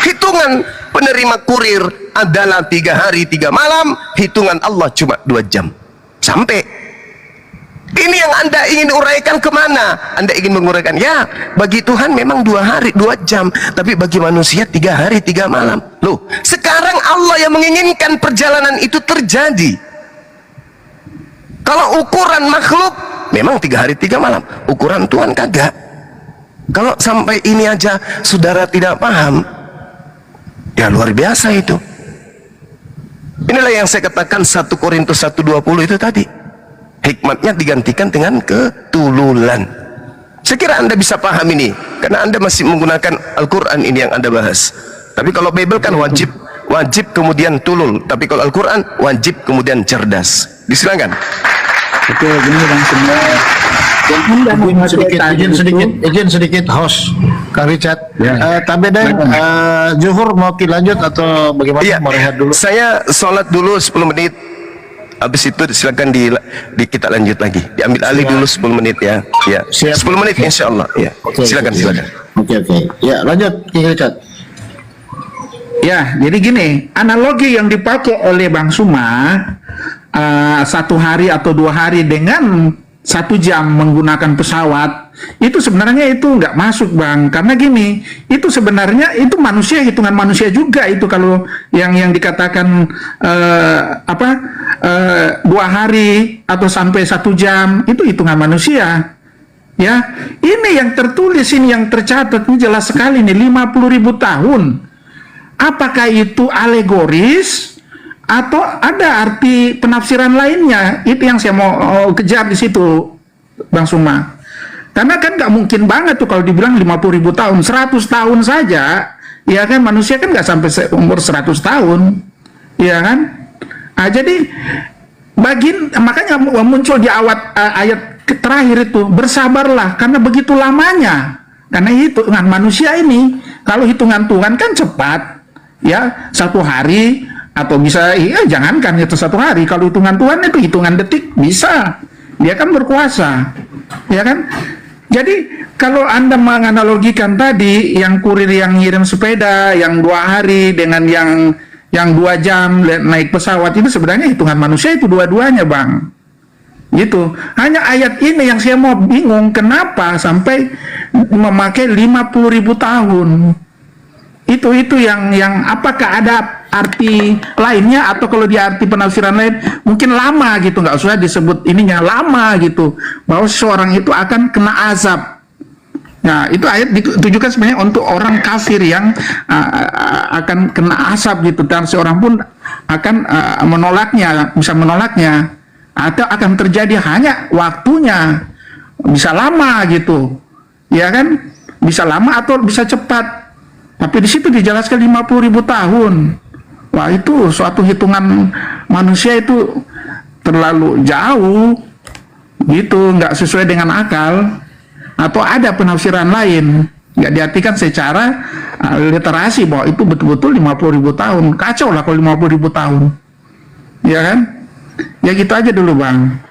Hitungan penerima kurir adalah 3 hari 3 malam, hitungan Allah cuma 2 jam sampai. Ini yang Anda ingin uraikan kemana? Anda ingin menguraikan, ya bagi Tuhan memang 2 hari 2 jam, tapi bagi manusia 3 hari 3 malam. Loh, sekarang Allah yang menginginkan perjalanan itu terjadi. Kalau ukuran makhluk memang 3 hari 3 malam, ukuran Tuhan kagak. Kalau sampai ini aja saudara tidak paham, ya luar biasa itu. Inilah yang saya katakan 1 Korintus 1:20 itu tadi. Hikmatnya digantikan dengan ketululan. Saya kira Anda bisa paham ini, karena Anda masih menggunakan Al-Quran ini yang Anda bahas. Tapi kalau Bible kan wajib kemudian tulul. Tapi kalau Al-Quran wajib kemudian cerdas. Disilakan. Oke, gini bang semua. Izin sedikit host Kang Richard. Ya. Tapi deh, Zuhur mau lanjut atau bagaimana? Iya, Mau rehat dulu? saya sholat dulu 10 menit. Habis itu silakan kita lanjut lagi. Diambil alih dulu 10 menit ya. Ya, Siap. 10 menit insya Allah. Ya, silakan. Oke. Ya, lanjut Kang Richard. Ya, jadi gini, analogi yang dipakai oleh Bang Suma 1 hari atau 2 hari dengan 1 jam menggunakan pesawat, itu sebenarnya itu nggak masuk bang, karena gini, itu sebenarnya itu manusia, hitungan manusia juga itu. Kalau yang dikatakan 2 hari atau sampai 1 jam itu hitungan manusia. Ya, ini yang tertulis, ini yang tercatat, ini jelas sekali nih, 50.000 tahun. Apakah itu alegoris atau ada arti penafsiran lainnya? Itu yang saya mau kejar di situ, Bang Suma. Karena kan nggak mungkin banget tuh kalau dibilang 50.000 tahun, 100 tahun saja, ya kan, manusia kan nggak sampai umur 100 tahun, ya kan? Nah, jadi makanya muncul di ayat terakhir itu, bersabarlah karena begitu lamanya. Karena hitungan manusia ini, kalau hitungan Tuhan kan cepat, ya 1 hari atau bisa, ya jangankan itu 1 hari, kalau hitungan Tuhan itu hitungan detik bisa, dia kan berkuasa, ya kan. Jadi kalau Anda menganalogikan tadi yang kurir yang ngirim sepeda yang 2 hari dengan yang 2 jam naik pesawat, itu sebenarnya hitungan manusia itu dua-duanya bang. Gitu. Hanya ayat ini yang saya mau bingung, kenapa sampai memakai 50.000 tahun. Itu yang apakah ada arti lainnya, atau kalau di arti penafsiran lain mungkin lama gitu, nggak usah disebut ininya, lama gitu, bahwa seseorang itu akan kena azab. Nah, itu ayat ditujukan sebenarnya untuk orang kafir yang akan kena azab gitu, dan seorang pun akan menolaknya, bisa menolaknya, atau akan terjadi hanya waktunya, bisa lama gitu, ya kan, bisa lama atau bisa cepat. Tapi di situ dijelaskan 50.000 tahun. Wah, itu suatu hitungan manusia itu terlalu jauh gitu, nggak sesuai dengan akal, atau ada penafsiran lain, nggak diartikan secara literasi bahwa itu betul-betul 50.000 tahun. Kacau lah kalau 50.000 tahun, ya kan? Ya gitu aja dulu bang.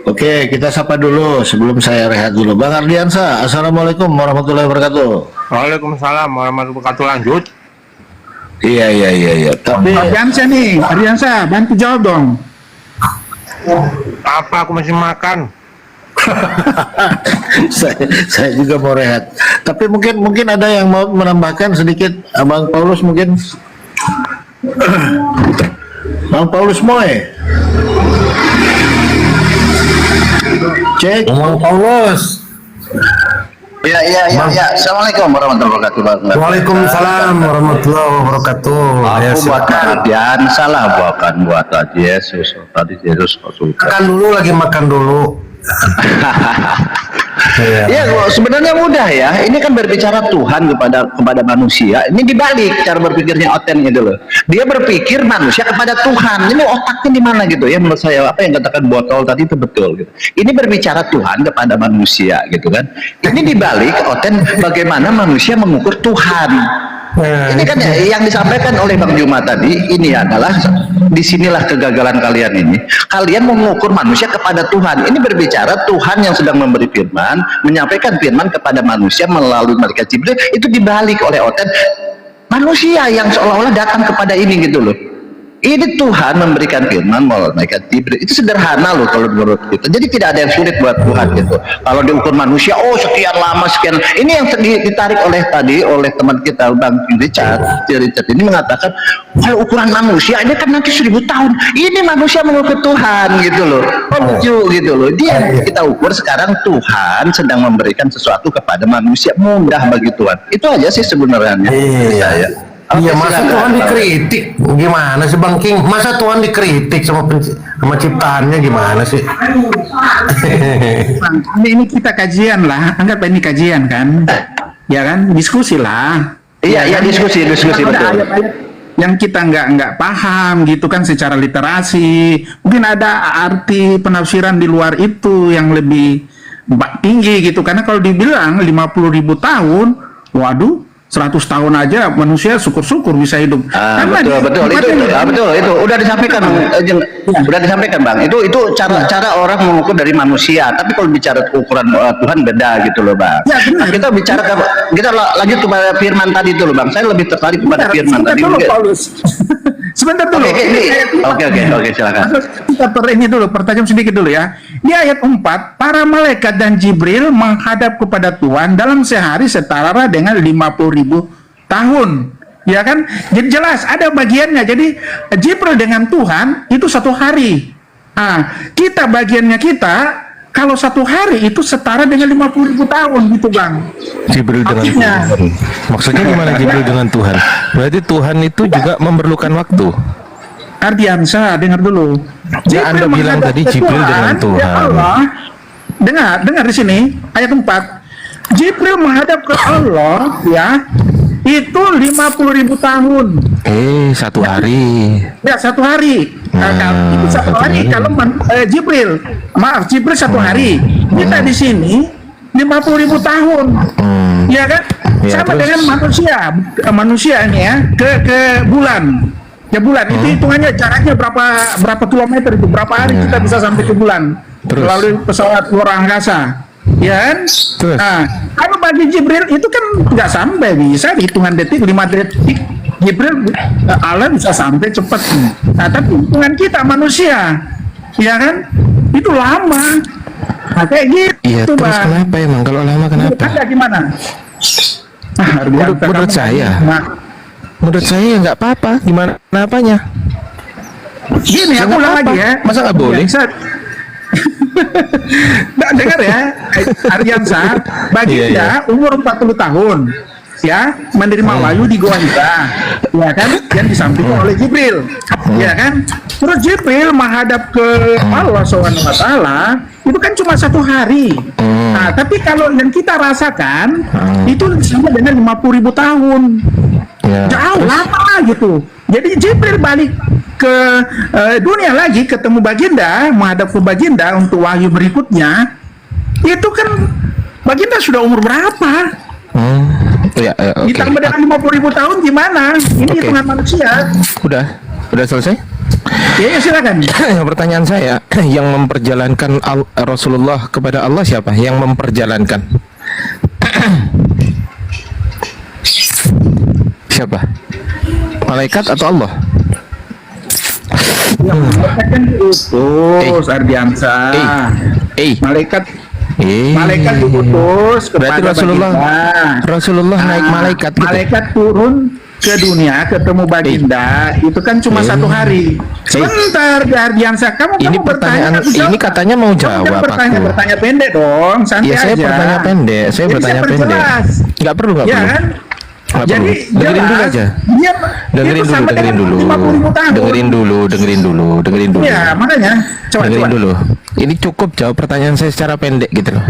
Oke, kita sapa dulu sebelum saya rehat dulu. Bang Ardiansa, Assalamualaikum warahmatullahi wabarakatuh. Waalaikumsalam warahmatullahi wabarakatuh. Lanjut. Iya. Tapi Ardiansa, bantu jawab dong. Apa aku masih makan? saya juga mau rehat. Tapi mungkin ada yang mau menambahkan sedikit, Bang Paulus mungkin. Bang Paulus Moe. Cek. Bang Paulus. Ya. Assalamualaikum warahmatullahi wabarakatuh, Bang. Waalaikumsalam warahmatullahi wabarakatuh. Ya, Aku buat silakan. kalian salah buat tadi Yesus. Tadi Yesus Makan dulu lagi, makan dulu. Ya, sebenarnya mudah ya. Ini kan berbicara Tuhan kepada manusia. Ini dibalik cara berpikirnya Oten itu loh. Dia berpikir manusia kepada Tuhan. Ini otaknya di mana gitu ya? Menurut saya apa yang katakan botol tadi itu betul gitu. Ini berbicara Tuhan kepada manusia gitu kan. Ini dibalik Oten bagaimana manusia mengukur Tuhan. Ini kan yang disampaikan oleh Bang Juma tadi, ini adalah disinilah kegagalan kalian ini. Kalian mengukur manusia kepada Tuhan. Ini berbicara Tuhan yang sedang memberi firman, menyampaikan firman kepada manusia melalui malaikat Jibril, itu dibalik oleh Oten. Manusia yang seolah-olah datang kepada ini gitu loh. Ini Tuhan memberikan firman melalui malaikat Jibril. Itu sederhana loh kalau menurut kita. Jadi tidak ada yang sulit buat Tuhan gitu. Kalau diukur manusia, oh sekian lama sekian. Ini yang ditarik oleh teman kita Bang Richard ini mengatakan kalau ukuran manusia ini kan nanti 1000 tahun. Ini manusia mengukur Tuhan gitu loh. Oh lucu gitu loh. Dia kita ukur sekarang Tuhan sedang memberikan sesuatu kepada manusia, mudah bagi Tuhan. Itu aja sih sebenarnya. Iya. Iya, masa silakan. Tuhan dikritik? Gimana sih Bang King? Masa Tuhan dikritik sama ciptaannya gimana sih? Ini kita kajian lah, anggap ini kajian kan, ya kan, diskusi lah. Iya, diskusi Ada betul. ayat-ayat yang kita nggak paham gitu kan secara literasi, mungkin ada arti penafsiran di luar itu yang lebih tinggi gitu, karena kalau dibilang 50.000 tahun, waduh, 100 tahun aja manusia syukur-syukur bisa hidup. Betul itu udah disampaikan udah disampaikan Bang. Itu cara orang mengukur dari manusia, tapi kalau bicara ukuran Tuhan beda gitu loh Bang. Ya, benar. Kita lanjut kepada firman tadi itu loh Bang. Saya lebih tertarik kepada firman tadi. Sebentar dulu. Oke, silakan. Kita ini dulu, pertajam sedikit dulu ya. Di ayat 4, para malaikat dan Jibril menghadap kepada Tuhan dalam sehari setara dengan 50.000 tahun. Ya kan? Jadi jelas ada bagiannya. Jadi Jibril dengan Tuhan itu 1 hari. Nah, kita bagiannya kita kalau 1 hari itu setara dengan 50.000 tahun gitu Bang. Jibril dengan Artinya, Tuhan. Maksudnya gimana Jibril dengan Tuhan? Berarti Tuhan itu juga memerlukan waktu. Ardiansa, dengar dulu. Ya, Anda bilang menghadap tadi ke Jibril dengan Ya Tuhan. Allah, dengar di sini ayat 4. Jibril menghadap ke Allah ya, itu 50.000 tahun. 1 hari. Ya 1 hari. Itu 1 hari kalau Jibril 1 hari. Kita di sini 50.000 tahun. Ya kan? Ya, Sama terus? dengan manusia ini ya ke bulan. Ya bulan itu hitungannya jaraknya berapa kilometer itu, berapa hari kita bisa sampai ke bulan melalui pesawat luar angkasa. Ya kan? Terus? Nah, kalau bagi Jibril itu kan nggak sampai, bisa hitungan detik, 5 detik. Jibril Allah bisa sampai cepat. Nah, tapi hitungan kita manusia, ya kan? Itu lama. Nah, kayak gitu. Iya, terus Bang. kenapa emang? Kalau lama kenapa? Anda gimana? Menurut saya. Nah, Menurut saya ya nggak apa-apa. Gimana apanya? gini, aku ulang lagi ya. Masa nggak boleh? Nah, dengar ya, Aryansa, Baginda umur 40 tahun, ya, menerima wahyu di Goa Hira, ya kan, yang disampaikan oleh Jibril, ya kan. Terus Jibril menghadap ke Allah SWT, itu kan cuma 1 hari. Nah, tapi kalau yang kita rasakan, itu sama dengan 50.000 tahun. Ya, Jauh lama gitu. Jadi Jibril balik ke dunia lagi, ketemu Baginda, menghadap ke Baginda untuk wahyu berikutnya. Itu kan Baginda sudah umur berapa? Ya, oke. Ditambah dengan 50.000 tahun gimana? Ini Oke. hitungan manusia. Udah selesai? Ya, silakan. Yang pertanyaan saya, yang memperjalankan Rasulullah kepada Allah siapa? Yang memperjalankan? Siapa? Malaikat atau Allah? Yang mengatakan itu Ardiansa. Malaikat Malaikat diutus Berarti kepada Rasulullah naik malaikat gitu. Malaikat turun ke dunia ketemu baginda itu kan cuma 1 hari. Sebentar Ardiansa, kamu Ini bertanya, pertanyaan, aku jawab. ini katanya mau Kamu jangan jawab aku. bertanya pendek dong, santai Ya saya aja. bertanya pendek, saya Jadi bertanya pendek. perjelas. Nggak perlu, nggak Ya perlu. kan? Nggak Jadi perlu. Dengerin dulu jelas, aja. dia Dengerin itu dulu, sama dengerin dengan dulu. 50.000 tahun. Dengerin dulu. Ya, makanya Dengerin coba. dulu. Ini cukup jawab pertanyaan saya secara pendek gitu loh.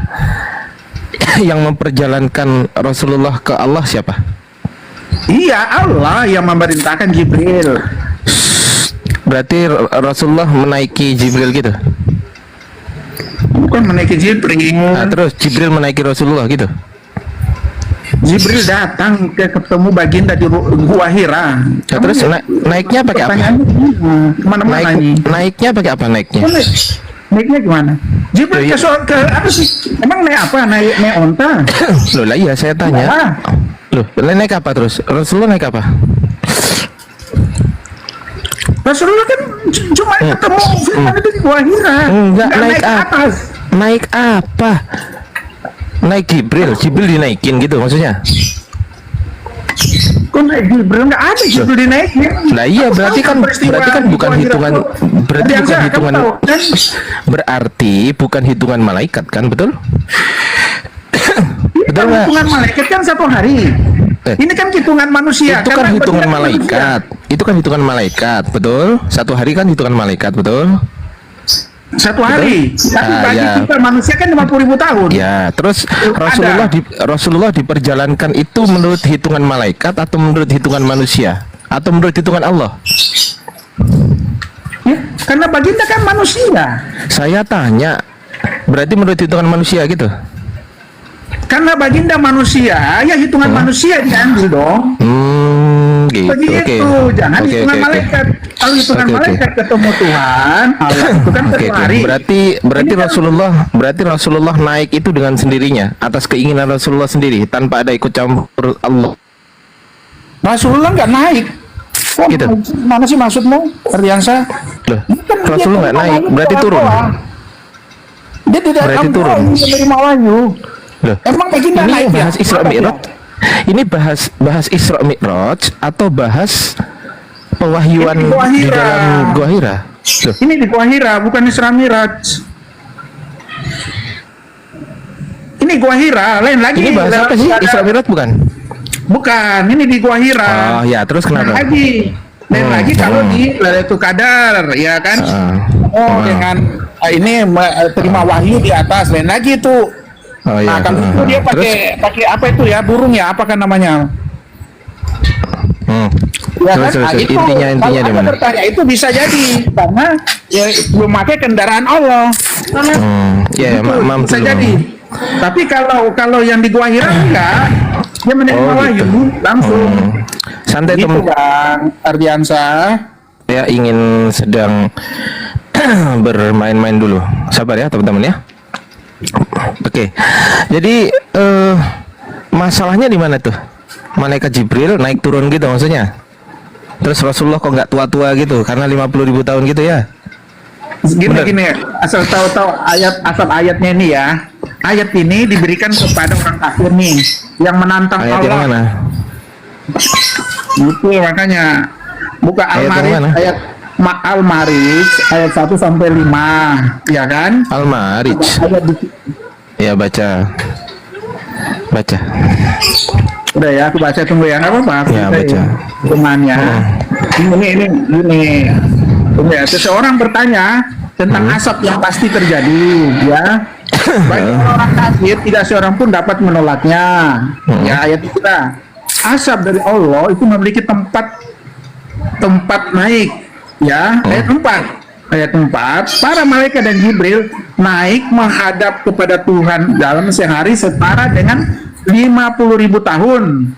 Yang memperjalankan Rasulullah ke Allah siapa? Iya, Allah yang memerintahkan Jibril. Berarti Rasulullah menaiki Jibril gitu. Bukan menaiki Jibril. Nah, terus Jibril menaiki Rasulullah gitu. Jibril datang ketemu baginda di Gua Hira. Nah, terus naiknya pakai apa? Pertanyaannya kemana-mana ini. Naiknya pakai apa naiknya? Naiknya gimana? Jibril Loh, ke apa sih? Emang naik apa? Naik onta? Loh lah iya saya tanya. Ya. Loh, naik apa terus? Rasulullah naik apa? Rasulullah kan cuma ketemu firman itu di Gua Hira. Enggak, Nggak naik ke apa? atas. Naik apa? Naik Jibril dinaikin gitu maksudnya. Kok naik Jibril? Nggak ada Jibril dinaikin. Lah iya Aku berarti tahu kan peristiwa bukan di hitungan Gua Hira. berarti Ardiansa, bukan kamu hitungan tahu, kan? berarti bukan hitungan malaikat kan betul? Ini Betul kan nggak? hitungan malaikat kan 1 hari. Ini kan hitungan manusia. Itu kan karena hitungan baginda manusia. malaikat. Itu kan hitungan malaikat, betul? 1 hari kan hitungan malaikat, betul? 1 hari. Tapi Ah, bagi ya. kita manusia kan 50.000 tahun. Ya, terus Ada. Rasulullah diperjalankan itu menurut hitungan malaikat atau menurut hitungan manusia atau menurut hitungan Allah? Ya, karena baginda kan manusia. Saya tanya, berarti menurut hitungan manusia gitu? Karena baginda manusia, ya hitungan manusia diambil dong. Gitu. Begitu, Oke. jangan Oke, hitungan oke, oke. malaikat. Kalau hitungan Oke, oke. malaikat ketemu Tuhan, Allah itu kan Oke, 1 oke. hari. Berarti Ini kan- Rasulullah naik itu dengan sendirinya atas keinginan Rasulullah sendiri tanpa ada ikut campur Allah. Rasulullah nggak naik. Kok Gitu. mana sih maksudmu, Ardiansa? Loh, Ini kan dia Rasulullah nggak naik, berarti turun. Dia tidak Berarti turun. menerima wahyu. Loh, Emang baginda ini naik bahas ya? Isra Apa Mi'raj. Ini bahas Isra Mi'raj atau bahas pewahyuan Ini Gua di Hira. dalam Gua Hira? Loh, Ini di Gua Hira, bukan Isra Miraj. Ini Gua Hira, lain lagi. ini bahas apa sih? Ada- Isra Mi'raj bukan? Bukan, ini di Gua Hira. Oh ya, terus Lain kenapa? lagi. Lain lagi kalau di Lailatul Qadar, ya kan? Dengan ini terima wahyu di atas, lain lagi itu. Oh ya. Nah, kalau itu dia pakai apa itu ya? Burung ya, apa kan namanya? Ya Terus, kan? terus, Nah, terus. itu, Intinya kalau di Anda mana? bertanya itu bisa jadi karena ya memakai kendaraan Allah. Karena Ya, itu maaf bisa dulu. jadi. Tapi kalau yang di Gua Hira enggak, dia menerima Oh, wahyu gitu. langsung. Santai Gitu teman. Bang Ardiansa. Saya ingin sedang bermain-main dulu. Sabar ya teman-teman ya. Oke. Jadi masalahnya di mana tuh? Malaikat Jibril naik turun gitu maksudnya. Terus Rasulullah kok nggak tua-tua gitu karena 50.000 tahun gitu ya? Gini asal tahu asal ayatnya ini ya. Ayat ini diberikan kepada orang kafir nih yang menantang Ayat yang Allah. mana? Itu makanya buka Ayat yang Al-Ma'arij mana? ayat Al-Ma'arij ayat 1 sampai 5, ya kan? Al-Ma'arij. Ayat di, Ya baca. udah ya, aku baca tunggu ya, nggak apa-apa. Ya, baca. Hitungannya. Ini. Tunggu ya. Seseorang bertanya tentang asap yang pasti terjadi, ya. Bagi orang kafir tidak seorang pun dapat menolaknya. Ya ayat itu lah. Asap dari Allah itu memiliki tempat naik, ya. Ayat 4, para malaikat dan Jibril naik menghadap kepada Tuhan dalam sehari setara dengan 50.000 tahun.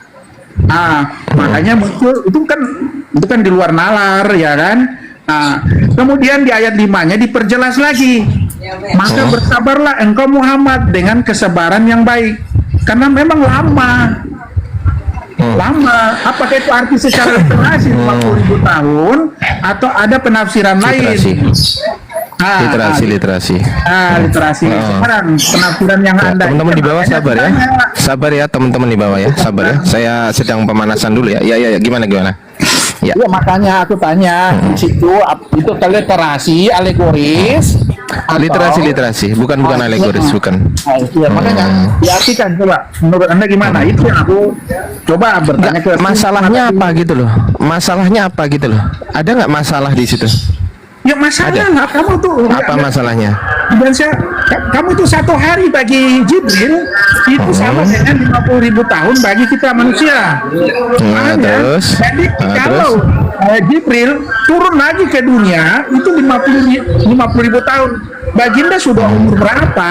Makanya muncul itu kan di luar nalar, ya kan? Nah, kemudian di ayat 5-nya diperjelas lagi. Maka bersabarlah engkau Muhammad dengan kesabaran yang baik, karena memang lama. Apakah itu arti secara literasi 50.000 tahun atau ada penafsiran lain? Literasi. Literasi, literasi. Literasi. Sekarang penafsiran yang Ya, Anda teman-teman di bawah makanya sabar ya. tanya. Sabar ya teman-teman di bawah ya. Sabar ya. Saya sedang pemanasan dulu ya. Ya, gimana? Ya. Ya makanya aku tanya di situ itu literasi alegoris atau- Literasi, bukan alegoris, bukan. Iya, makanya diartikan coba. Menurut Anda gimana? Itu yang aku coba bertanya ke Masalahnya apa gitu loh? Masalahnya apa gitu loh? Ada nggak masalah di situ? Ya masalah kamu tuh Apa masalahnya? dan kamu tuh 1 hari bagi Jibril itu sama dengan 50.000 tahun bagi kita manusia. Paham ya? Terus? Jadi Nah, kalau Jibril turun lagi ke dunia itu 50.000 tahun. Baginda sudah umur berapa?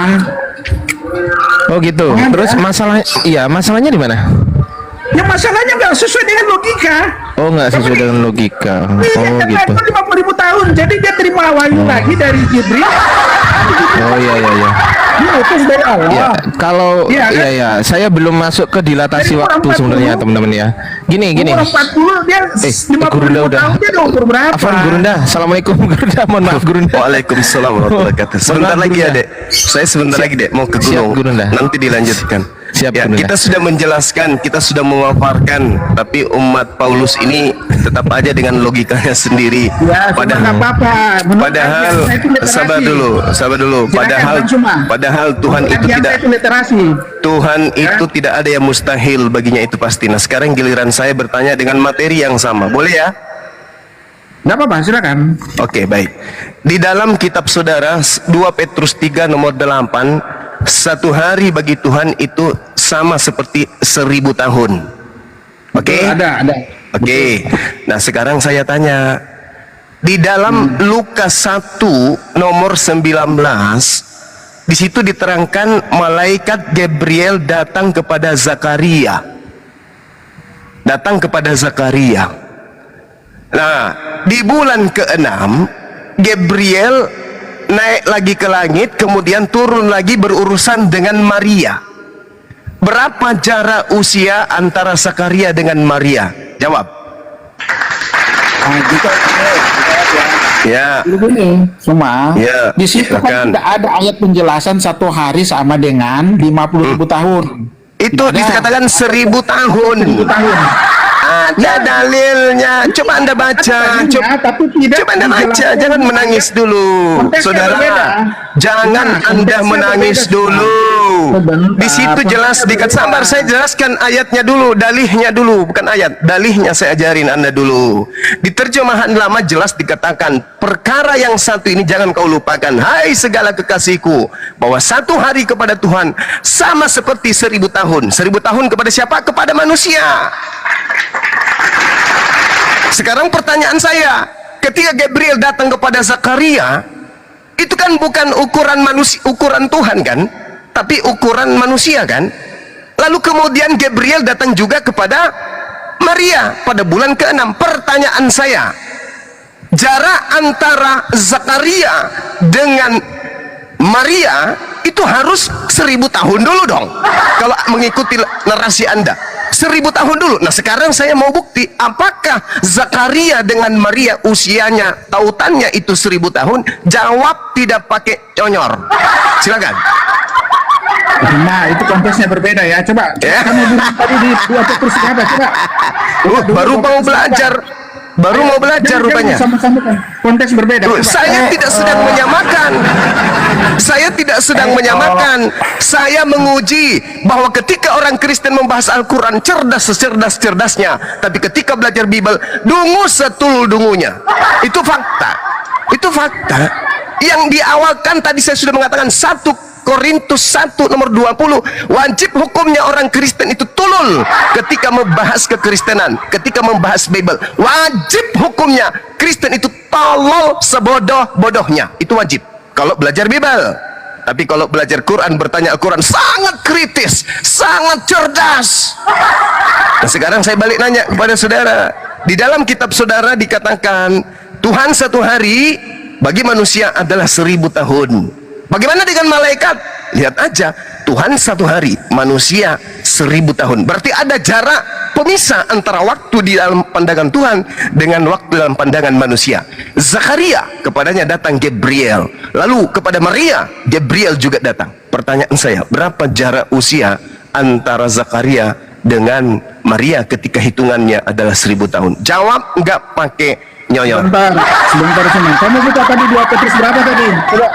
Oh gitu. Paham Terus ya? masalahnya di mana? Ya masalahnya nggak sesuai dengan logika. Oh, nggak sesuai dengan logika. Iya, Oh kan gitu. 50.000 tahun. Jadi dia terima wahyu lagi dari Jibril. Oh iya. Dia utus dari Allah. Ya, kalau Iya, kan? ya, saya belum masuk ke dilatasi Dari waktu 40. sebenarnya teman-teman ya. Gini. Umur 40 dia 50.000 Gurunda udah. tahun dia udah umur berapa? Afan Gurunda, assalamualaikum Gurunda, mohon maaf Gurunda. Waalaikumsalam warahmatullahi wabarakatuh. Sebentar Mohon maaf, lagi ya, Gurunda. Dek. Saya sebentar lagi, Dek, mau ke Siap, gunung. Gurunda. Nanti dilanjutkan. Siap, Ya, Gurunda. kita sudah menjelaskan, kita sudah memaparkan, tapi umat Paulus ini tetap aja dengan logikanya sendiri. Ya, cuma nggak apa-apa. Menurut Padahal saya itu literasi. sabar dulu. Silakan, Padahal Bang Suma. Tuhan Menurut itu Anda tidak itu literasi. Tuhan itu tidak ada yang mustahil baginya, itu pasti. Nah, sekarang giliran saya bertanya dengan materi yang sama. Boleh ya? Nggak apa-apa, silakan. Oke, baik. Di dalam kitab saudara 2 Petrus 3 nomor 8, 1 hari bagi Tuhan itu sama seperti 1000 tahun. Oke? Ada. Oke. Nah, sekarang saya tanya. Di dalam Lukas 1 nomor 19, di situ diterangkan malaikat Gabriel datang kepada Zakaria. Nah, di bulan ke-6 Gabriel naik lagi ke langit, kemudian turun lagi berurusan dengan Maria. Berapa jarak usia antara Zakaria dengan Maria? Jawab. Nah, gitu. Ya. Begini, Suma. Ya, Di situ silakan. kan tidak ada ayat penjelasan 1 hari sama dengan 50.000 tahun. Itu Tidak ada. dikatakan 1000 tahun. 1000 tahun. Ada dalilnya. Coba Anda baca. Tapi tidak Coba Anda baca. dijelaskan. Jangan menangis dulu, Konteksnya saudara. berbeda. Jangan Nah, Anda konteksnya menangis berbeda, dulu. Sebentar, Di situ jelas konteksnya dikatakan. berbeda. Sabar, saya jelaskan ayatnya dulu, dalihnya dulu, bukan ayat. Dalihnya saya ajarin Anda dulu. Di terjemahan lama jelas dikatakan, perkara yang satu ini jangan kau lupakan, hai segala kekasihku, bahwa 1 hari kepada Tuhan sama seperti 1000 tahun. 1000 tahun kepada siapa? Kepada manusia. Sekarang pertanyaan saya, ketika Gabriel datang kepada Zakaria, itu kan bukan ukuran manusia, ukuran Tuhan kan, tapi ukuran manusia kan. Lalu kemudian Gabriel datang juga kepada Maria pada bulan ke-6. Pertanyaan saya, jarak antara Zakaria dengan Maria itu harus 1000 tahun dulu dong, kalau mengikuti narasi Anda. 1000 tahun dulu. Nah, sekarang saya mau bukti apakah Zakaria dengan Maria usianya, tautannya itu 1000 tahun. Jawab tidak pakai conyor. Silakan. Nah, itu konteksnya berbeda ya. Coba Ya. kamu bilang tadi di 2 Petrus apa? Coba. Baru mau belajar. Baru mau belajar rupanya. Sama-sama konteks berbeda. Loh, Coba. saya tidak sedang menyamakan. Saya tidak sedang menyamakan. Saya menguji bahwa ketika orang Kristen membahas Al-Quran cerdas secerdas-cerdasnya, tapi ketika belajar Bible dungu setul dungunya. Itu fakta. Itu fakta. Yang diawalkan tadi saya sudah mengatakan 1 Korintus 1 nomor 20, wajib hukumnya orang Kristen itu tulul ketika membahas kekristenan, ketika membahas Bible. Wajib hukumnya Kristen itu tolol sebodoh-bodohnya. Itu wajib kalau belajar Bible. Tapi kalau belajar Quran, bertanya Al-Quran, sangat kritis, sangat cerdas. Nah, sekarang saya balik nanya kepada saudara. Di dalam kitab saudara dikatakan Tuhan 1 hari bagi manusia adalah 1000 tahun. Bagaimana dengan malaikat? Lihat aja, Tuhan 1 hari, manusia 1000 tahun. Berarti ada jarak pemisah antara waktu di dalam pandangan Tuhan dengan waktu dalam pandangan manusia. Zakaria, kepadanya datang Gabriel. Lalu kepada Maria, Gabriel juga datang. Pertanyaan saya, berapa jarak usia antara Zakaria dengan Maria ketika hitungannya adalah 1000 tahun? Jawab nggak pakai nyonya. Sebentar cuma. Kamu buka tadi 2 Petrus berapa tadi? Coba.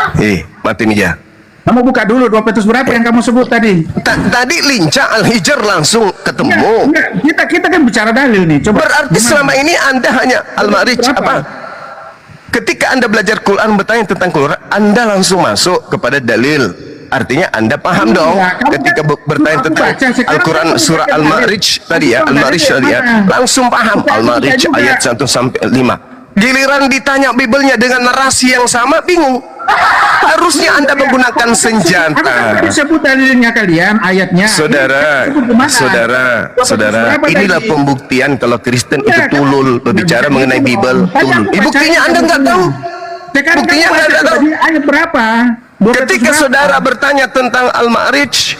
Mati Mija. Kamu buka dulu 2 Petrus berapa yang kamu sebut tadi? Tadi lincah Al-Hijr langsung ketemu. Enggak, kita kan bicara dalil nih. Coba. Berarti selama ini Anda hanya Al-Ma'rij apa? Ketika Anda belajar Quran bertanya tentang Quran, Anda langsung masuk kepada dalil. Artinya Anda paham dong ketika bertanya tentang Al-Quran surah Al-Ma'rij tadi ya, Al-Ma'rij tadi ya, langsung paham Al-Ma'rij ayat 1 sampai 5. Giliran ditanya Bibelnya dengan narasi yang sama, bingung. Harusnya Anda menggunakan senjata. Aku sebut dalilnya kalian, ayatnya. Saudara, inilah pembuktian kalau Kristen itu tulul berbicara mengenai Bibel, tulul. Buktinya Anda nggak tahu. Buktinya Anda nggak tahu. Ayat berapa? Ketika saudara bertanya tentang Al-Ma'rij,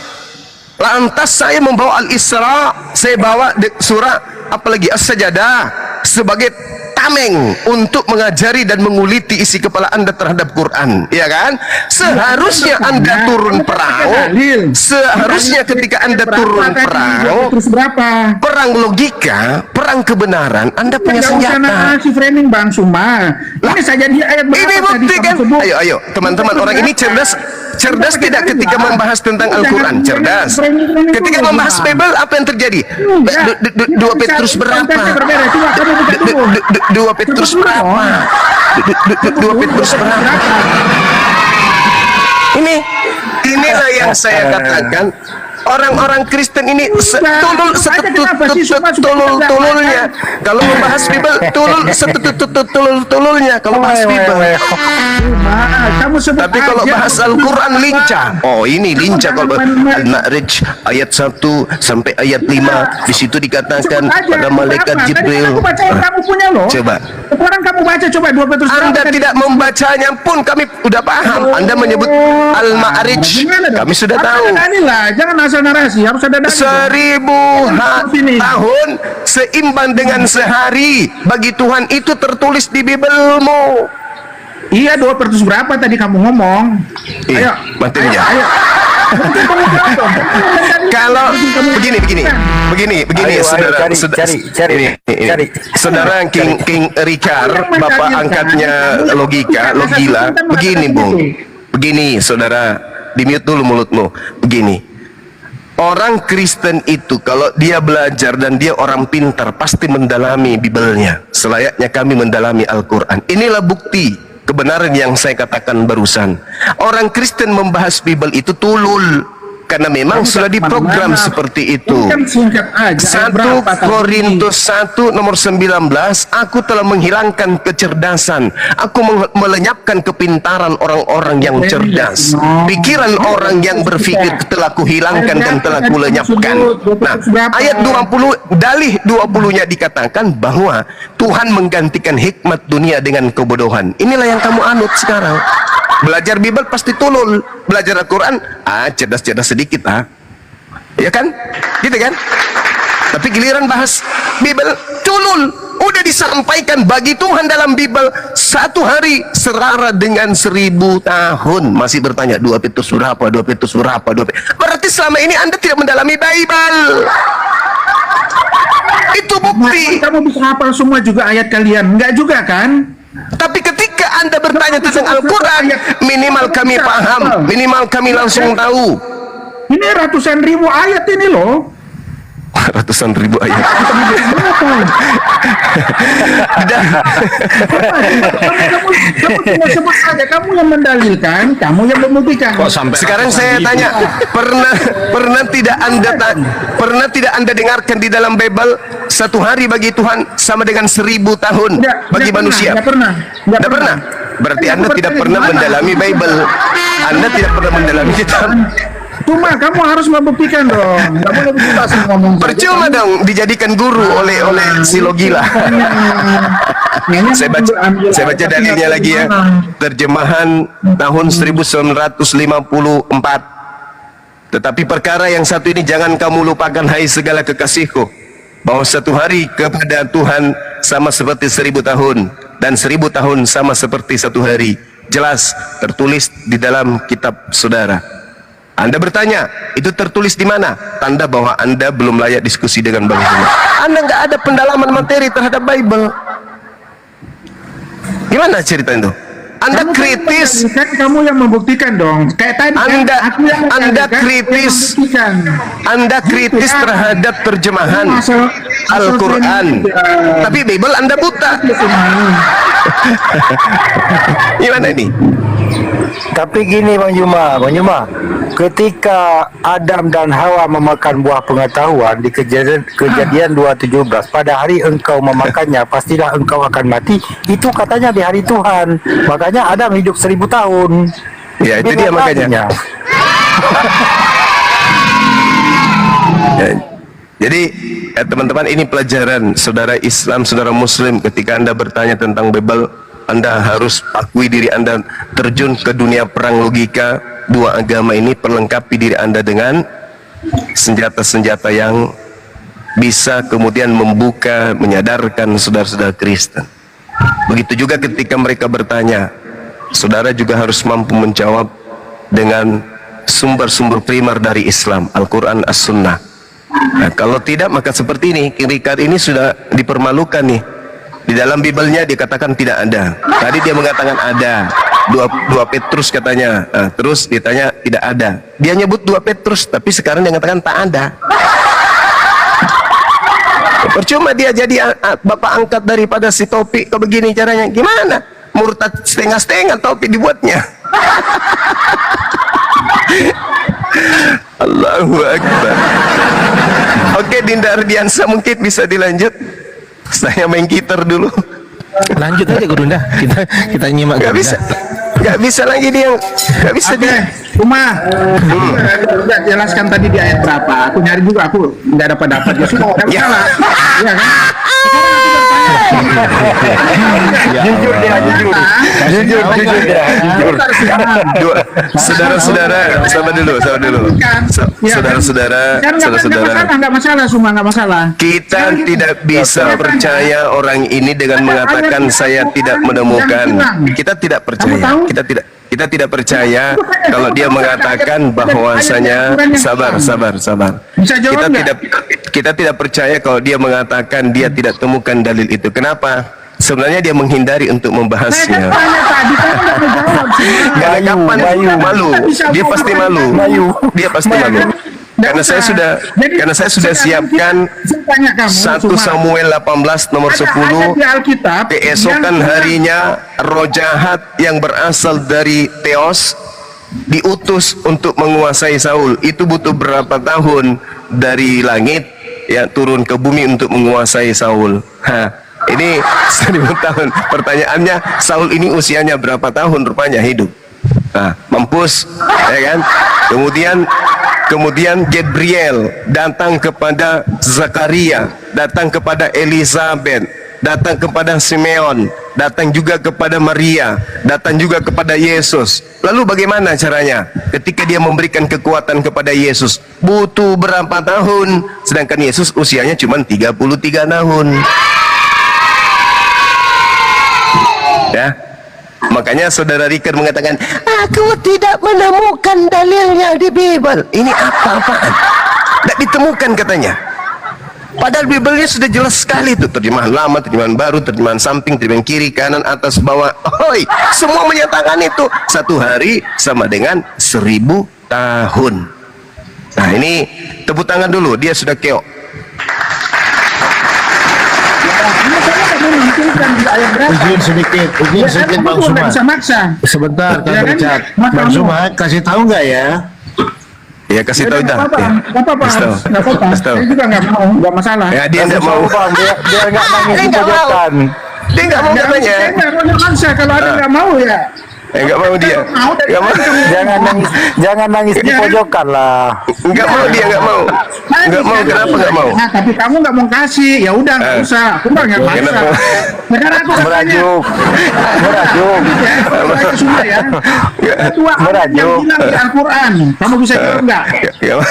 lantas saya membawa Al-Isra, saya bawa surah apalagi As-Sajadah sebagai tameng untuk mengajari dan menguliti isi kepala Anda terhadap Quran, ya kan? Seharusnya Anda turun perang. Seharusnya ketika Anda turun perang, perang logika, perang kebenaran, Anda punya senjata. Si framing Bang Suma. Ini saja dia ayat berapa ini bukti kan? Ayo, teman-teman, orang ini cerdas tidak ketika membahas tentang Al-Quran? Cerdas. Ketika membahas Bible, apa yang terjadi? 2 Petrus berapa? 2 Petrus berapa? 2 Petrus berapa? Inilah yang saya katakan. Orang-orang Kristen ini tululnya. Kalau membahas Bible, tululnya. Kalau bahas Bible. Tapi kalau bahas Al-Quran lincah. Oh, ini lincah kalau Al-Ma'rij ayat 1 sampai ayat 5. Di situ dikatakan pada malaikat Jibril. Coba. Sekarang kamu baca coba 2 Petrus. Anda tidak membacanya pun kami udah paham. Anda menyebut Al-Ma'rij, kami sudah tahu. Jangan asal narasi, harus ada dalil. 1000 tahun seimbang dengan sehari bagi Tuhan itu tertulis di Bibelmu. Iya, 2 Petrus berapa tadi kamu ngomong? Ayo, bantuin ya. Kalau begini, saudara King Richard, bapak angkatnya Logila, begini Bung, begini saudara, di mute dulu mulutmu, begini. Orang Kristen itu kalau dia belajar dan dia orang pintar pasti mendalami Bibelnya selayaknya kami mendalami Al-Quran. Inilah bukti kebenaran yang saya katakan barusan. Orang Kristen membahas Bibel itu tulul karena memang sudah diprogram seperti itu. 1 Korintus 1 nomor 19, aku telah menghilangkan kecerdasan, aku melenyapkan kepintaran orang-orang yang cerdas, pikiran orang yang berpikir telah kuhilangkan dan telah kulenyapkan. Nah, ayat 20, dalih 20-nya dikatakan bahwa Tuhan menggantikan hikmat dunia dengan kebodohan. Inilah yang kamu anut sekarang. Belajar Bible pasti tulul, belajar Al-Quran cerdas-cerdas sedikit ya kan, gitu kan. Tapi giliran bahas Bible tulul. Udah disampaikan bagi Tuhan dalam Bible 1 hari serara dengan 1000 tahun. Masih bertanya 2 Petrus berapa, 2 Petrus berapa, 2 Petrus. Berarti selama ini Anda tidak mendalami Bible. Itu bukti. Kamu bisa hafal semua juga ayat kalian? Enggak juga kan? Tapi ketika Anda bertanya tentang Al-Quran, minimal kami paham, minimal kami langsung tahu. Ini ratusan ribu ayat ini loh. Ratusan ribu ayat. Kamu sebut saja, kamu yang mendalilkan, kamu yang membuktikan. Sekarang saya tanya, pernah tidak Anda dengarkan di dalam Bible 1 hari bagi Tuhan sama dengan 1000 tahun bagi manusia? Tidak pernah. Berarti Anda tidak pernah mendalami Bible. Anda tidak pernah mendalami kitab. Cuma kamu harus membuktikan dong. Nggak boleh begitu ngomong. Percuma dong dijadikan guru oleh si Logila. Saya baca dalilnya lagi ya. Terjemahan tahun 1954. Tetapi perkara yang satu ini jangan kamu lupakan, hai segala kekasihku. bahwa satu hari kepada Tuhan sama seperti 1000 tahun dan 1000 tahun sama seperti satu hari. Jelas tertulis di dalam kitab saudara. Anda bertanya, itu tertulis di mana? Tanda bahwa Anda belum layak diskusi dengan Bang Zuma. Anda nggak ada pendalaman materi terhadap Bible. Gimana cerita itu? Anda Kamu kritis. kan kamu yang membuktikan dong. Kayak tadi Anda- kan, aku yang Anda mengajarkan, kritis. yang membuktikan. Anda kritis Itu ya. terhadap terjemahan Masuk- Al-Quran, masuk ini. tapi Bible Anda buta. Gimana ini? Tapi gini Bang Juma, ketika Adam dan Hawa memakan buah pengetahuan di kejadian 2:17, pada hari engkau memakannya pastilah engkau akan mati. Itu katanya di hari Tuhan. Makanya Adam hidup 1000 tahun. Ya, itu dia makanya. Ya, jadi ya, teman-teman, ini pelajaran saudara Islam, saudara Muslim. Ketika Anda bertanya tentang Bible, Anda harus akui diri Anda terjun ke dunia perang logika. Dua agama ini perlengkapi diri Anda dengan senjata-senjata yang bisa kemudian membuka, menyadarkan saudara-saudara Kristen. Begitu juga ketika mereka bertanya, saudara juga harus mampu menjawab dengan sumber-sumber primer dari Islam, Al-Quran, As-Sunnah. Nah, kalau tidak, maka seperti ini, kiri-kiri ini sudah dipermalukan nih. Di dalam Bible-nya dikatakan tidak ada. Tadi dia mengatakan ada. 2 Petrus katanya. Nah, terus ditanya tidak ada. Dia nyebut 2 Petrus, tapi sekarang dia mengatakan tak ada. Percuma dia jadi bapak angkat daripada si Topi ke begini caranya. Gimana? Murtad setengah-setengah Topi dibuatnya. Allahu Akbar. Oke, Dinda Ardiansa mungkin bisa dilanjut. Saya main gitar dulu. Lanjut aja Gurunda. Kita nyimak Gak Gurunda. bisa. Gak bisa lagi dia. Gak bisa Oke, dia. Cuma udah jelaskan tadi di ayat berapa. Aku nyari juga, aku nggak dapat ya. Semua orang Ya. salah. Iya kan? Sekarang aku bertanya. Jujur dia, jujur dia. Saudara-saudara, sabar dulu. Saudara-saudara, Nggak masalah, semua nggak masalah. kita tidak bisa percaya orang ini dengan mengatakan saya tidak menemukan. Kita tidak percaya. Kita tidak percaya kalau dia mengatakan bahwasanya sabar. Bisa jawab Kita tidak percaya kalau dia mengatakan dia tidak temukan dalil itu. Kenapa? Sebenarnya dia menghindari untuk membahasnya. Karena kapan malu? Dia pasti malu. Dia pasti malu. Karena saya sudah siapkan 1 Samuel 18 nomor 10. Keesokan harinya roh jahat yang berasal dari Theos diutus untuk menguasai Saul. Itu butuh berapa tahun dari langit ya turun ke bumi untuk menguasai Saul. Ini 1000 tahun. Pertanyaannya, Saul ini usianya berapa tahun rupanya hidup? Mampus, ya kan? Kemudian Gabriel datang kepada Zakaria, datang kepada Elizabeth, datang kepada Simeon, datang juga kepada Maria, datang juga kepada Yesus. Lalu bagaimana caranya? Ketika dia memberikan kekuatan kepada Yesus, butuh berapa tahun? Sedangkan Yesus usianya cuma 33 tahun. Ya. Makanya saudara Rikard mengatakan, aku tidak menemukan dalilnya di Bible. Ini apa-apaan? Tidak ditemukan katanya. Padahal Bible-nya sudah jelas sekali itu. Terjemahan lama, terjemahan baru, terjemahan samping, terjemahan kiri, kanan, atas, bawah. Hoi, semua menyatakan itu. 1 hari sama dengan 1000 tahun. Nah ini tepuk tangan dulu, dia sudah keok. Izin sedikit Bang Suma. Bisa maksa. Sebentar, Ya Kang kan? Richard. Maka Bang kamu- Suma, kasih tahu nggak ya? Ya kasih tahu dah. Nggak Ya. apa-apa. Kasih tahu. Nggak apa-apa. Kasih tahu. Saya juga nggak mau, nggak masalah. Ya dia tidak mau. Bang, biar nggak nangis Dia di nggak mau. pojokan. Dia nggak mau katanya. Saya nggak mau maksa, kalau ada nggak mau ya. Enggak mau dia. Enggak mau. Jangan nangis di pojokan lah. Enggak mau dia, enggak mau. Enggak mau, kenapa enggak mau? Nah, tapi kamu nggak mau kasih, ya udah nggak usah. Aku nggak maksa. Kenapa? Sekarang aku katanya. Merajuk. Itu semua ya. Dua ayat yang bilang di Al-Quran. Kamu bisa jawab nggak? Enggak mau.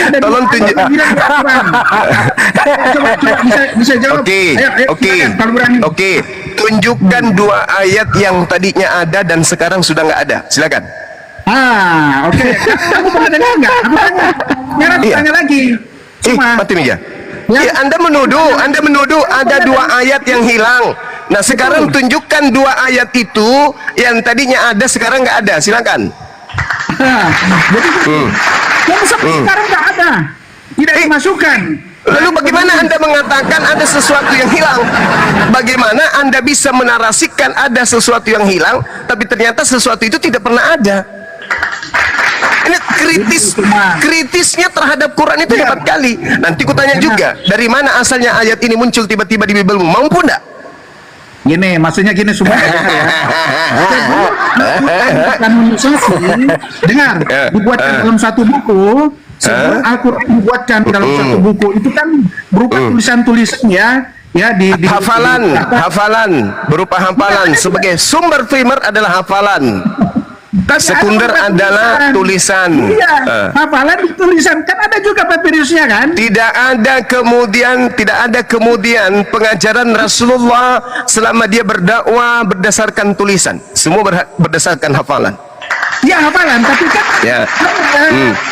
Ada Tolong dua ayat tunjuk. yang bilang di Al-Quran. Coba bisa jawab. Oke, Ayo, oke, silakan, kalau berani. oke. Tunjukkan dua ayat yang tadinya ada dan sekarang sudah nggak ada. Silakan. Oke. Kamu pernah dengar nggak? Aku tanya. Sekarang aku Iya. tanya lagi. Cuma, Mati meja. Ya. Ya, Anda menuduh ada dua ayat yang hilang. Nah, sekarang tunjukkan dua ayat itu yang tadinya ada sekarang nggak ada. Silakan. jadi yang sekarang nggak ada. Tidak dimasukkan. Lalu bagaimana Anda mengatakan ada sesuatu yang hilang? Bagaimana Anda bisa menarasikan ada sesuatu yang hilang, tapi ternyata sesuatu itu tidak pernah ada? Ini kritisnya terhadap Quran itu hebat kali. Nanti ku tanya juga, dari mana asalnya ayat ini muncul tiba-tiba di Bibelmu? Mampu enggak? Gini, maksudnya gini semua ya. Kanonisasi, dengar, dibuatkan dalam satu buku. Sebelum Al-Quran dibuatkan dalam satu buku itu kan berupa tulisan-tulisan ya di hafalan berupa hafalan sebagai sumber primer adalah hafalan. Sekunder adalah tulisan. Iya, hafalan di tulisan kan ada juga papirusnya kan? Tidak ada kemudian pengajaran Rasulullah selama dia berdakwah berdasarkan tulisan. Semua berdasarkan hafalan. Ya hafalan, tapi kan Ya.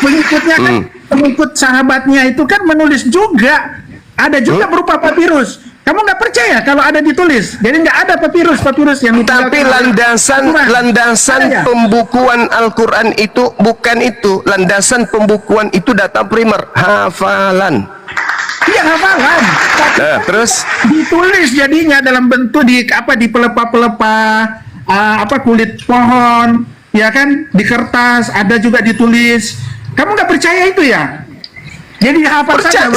pengikutnya kan pengikut sahabatnya itu kan menulis juga. Ada juga berupa papirus. Kamu nggak percaya kalau ada ditulis? Jadi nggak ada papirus yang Tapi landasan pembukuan Al-Quran itu bukan itu. Landasan pembukuan itu data primer, hafalan. Iya hafalan. Tapi Nah, terus ditulis jadinya dalam bentuk di pelepah-pelepah kulit pohon, ya kan, di kertas ada juga ditulis. Kamu nggak percaya itu ya? Jadi hafal saja.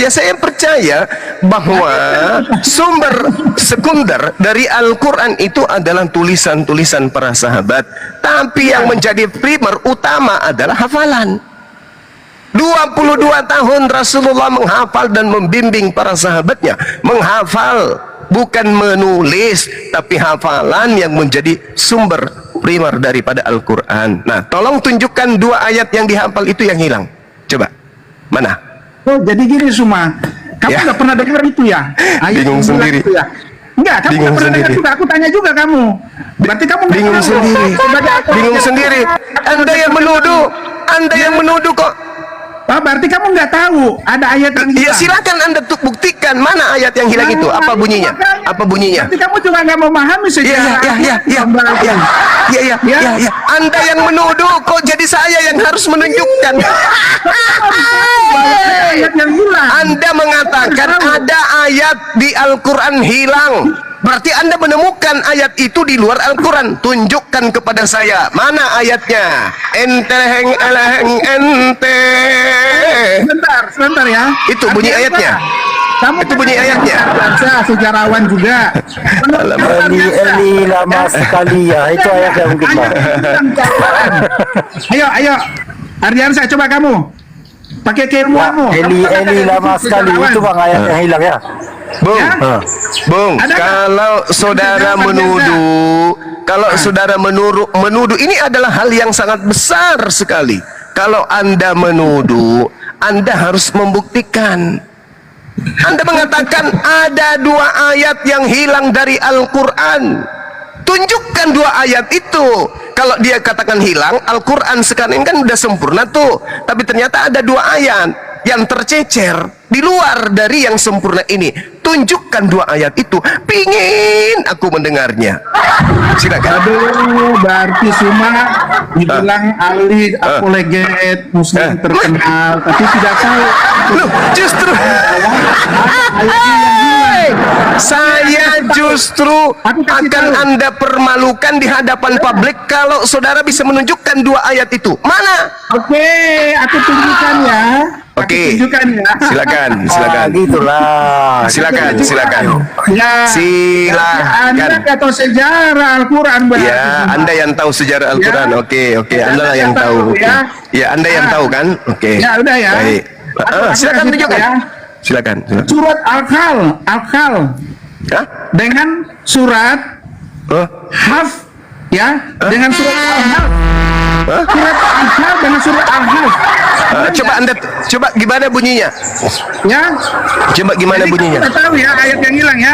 Saya percaya bahwa sumber sekunder dari Al-Quran itu adalah tulisan-tulisan para sahabat. Tapi yang menjadi primer utama adalah hafalan. 22 tahun Rasulullah menghafal dan membimbing para sahabatnya menghafal, bukan menulis, tapi hafalan yang menjadi sumber primer daripada Al-Quran. Nah, tolong tunjukkan dua ayat yang dihafal itu yang hilang. Coba. Mana? Oh, jadi gini Suma, kamu nggak pernah dengar itu ya? Bingung sendiri. Itu ya? Enggak, kamu nggak pernah dengar juga. Aku tanya juga kamu. Berarti kamu nggak Bingung tahu. sendiri. Bingung sendiri. Anda yang menuduh kok. Berarti kamu nggak tahu ada ayat yang Ya hilang. silakan Anda buktikan mana ayat yang hilang itu. Apa bunyinya? Apa bunyinya? Berarti kamu juga nggak memahami sejarah. Ya. Anda yang menuduh kok jadi saya yang harus menunjukkan. Ayat yang hilang. Anda mengatakan ada ayat di Al-Quran hilang. Berarti Anda menemukan ayat itu di luar Al-Quran. Tunjukkan kepada saya mana ayatnya. Ente. Sebentar ya. Itu bunyi ayatnya. Kamu Itu bunyi ayatnya. Bangsa sejarawan juga. Eli lama sekali ya. Itu ayat yang mungkin Bang. Ayo, Ardiansa, coba kamu pakai keilmuanmu. Eli lama sekali. Itu Bang ayat yang hilang ya. Bung, Ada kalau saudara menuduh, ini adalah hal yang sangat besar sekali. Kalau Anda menuduh, Anda harus membuktikan. Anda mengatakan ada dua ayat yang hilang dari Al-Quran. Tunjukkan dua ayat itu. Kalau dia katakan hilang, Al-Quran sekarang ini kan udah sempurna tuh. Tapi ternyata ada dua ayat yang tercecer di luar dari yang sempurna ini. Tunjukkan dua ayat itu. Pingin aku mendengarnya. Silakan. Aduh, berarti Suma dibilang ahli apologet muslim terkenal, tapi tidak tahu. Loh, justru Ayatnya yang hilang. Saya justru Aku kasih akan tahu. Anda permalukan di hadapan publik kalau saudara bisa menunjukkan 2 ayat itu. Mana? Oke, aku tunjukkan ya. Oke. Aku tunjukkan ya. Silakan, Ah, silakan. gitulah. Silakan, silakan. Ya. Silakan. Anda kata sejarah Al-Quran berarti. Ya, Anda yang tahu sejarah Al-Quran. Ya. Oke, Ya, Anda lah Anda yang tahu. tahu, ya. Ya, Anda yang Ah. tahu kan? Oke. Ya, udah ya. Baik. Aku Silakan kasih tunjukkan. tahu ya. Silakan. Silakan. Surat Al-Kal Hah? dengan surat Oh. Haf ya, dengan surat Al-Haf. Hah? Surat Al-Kal dengan surat Al-Haf. Coba Anda coba gimana bunyinya? Ya. Coba gimana Jadi bunyinya? kita tahu ya ayat yang hilang ya.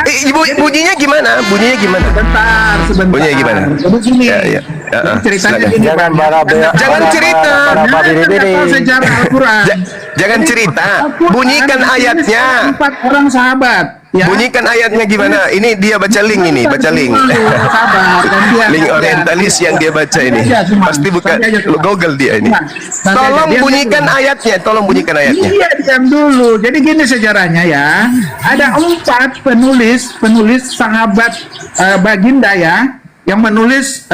Bunyinya gimana? Bunyinya gimana? Sebentar. Bunyinya gimana? Jadi gini. Ya, ya. Jadi ceritanya Silakan. gini. Jangan Pak. bara-bara. cerita. Anda tidak tahu sejarah Al-Quran. Jangan cerita. Al-Quran Bunyikan ditulis ayatnya. 4 orang sahabat. Ya. Bunyikan ayatnya gimana? Ini dia baca link ini, baca link. Sabar, gantian. Link orientalis yang dia baca ini. Santai aja, Suman. Pasti bukan Santai aja, Suman. Google dia ini. Suman. Santai Tolong aja. Diam bunyikan dulu. ayatnya, tolong bunyikan ayatnya. Iya, diam dulu. Jadi gini sejarahnya ya. Ada 4 penulis sahabat baginda ya, yang menulis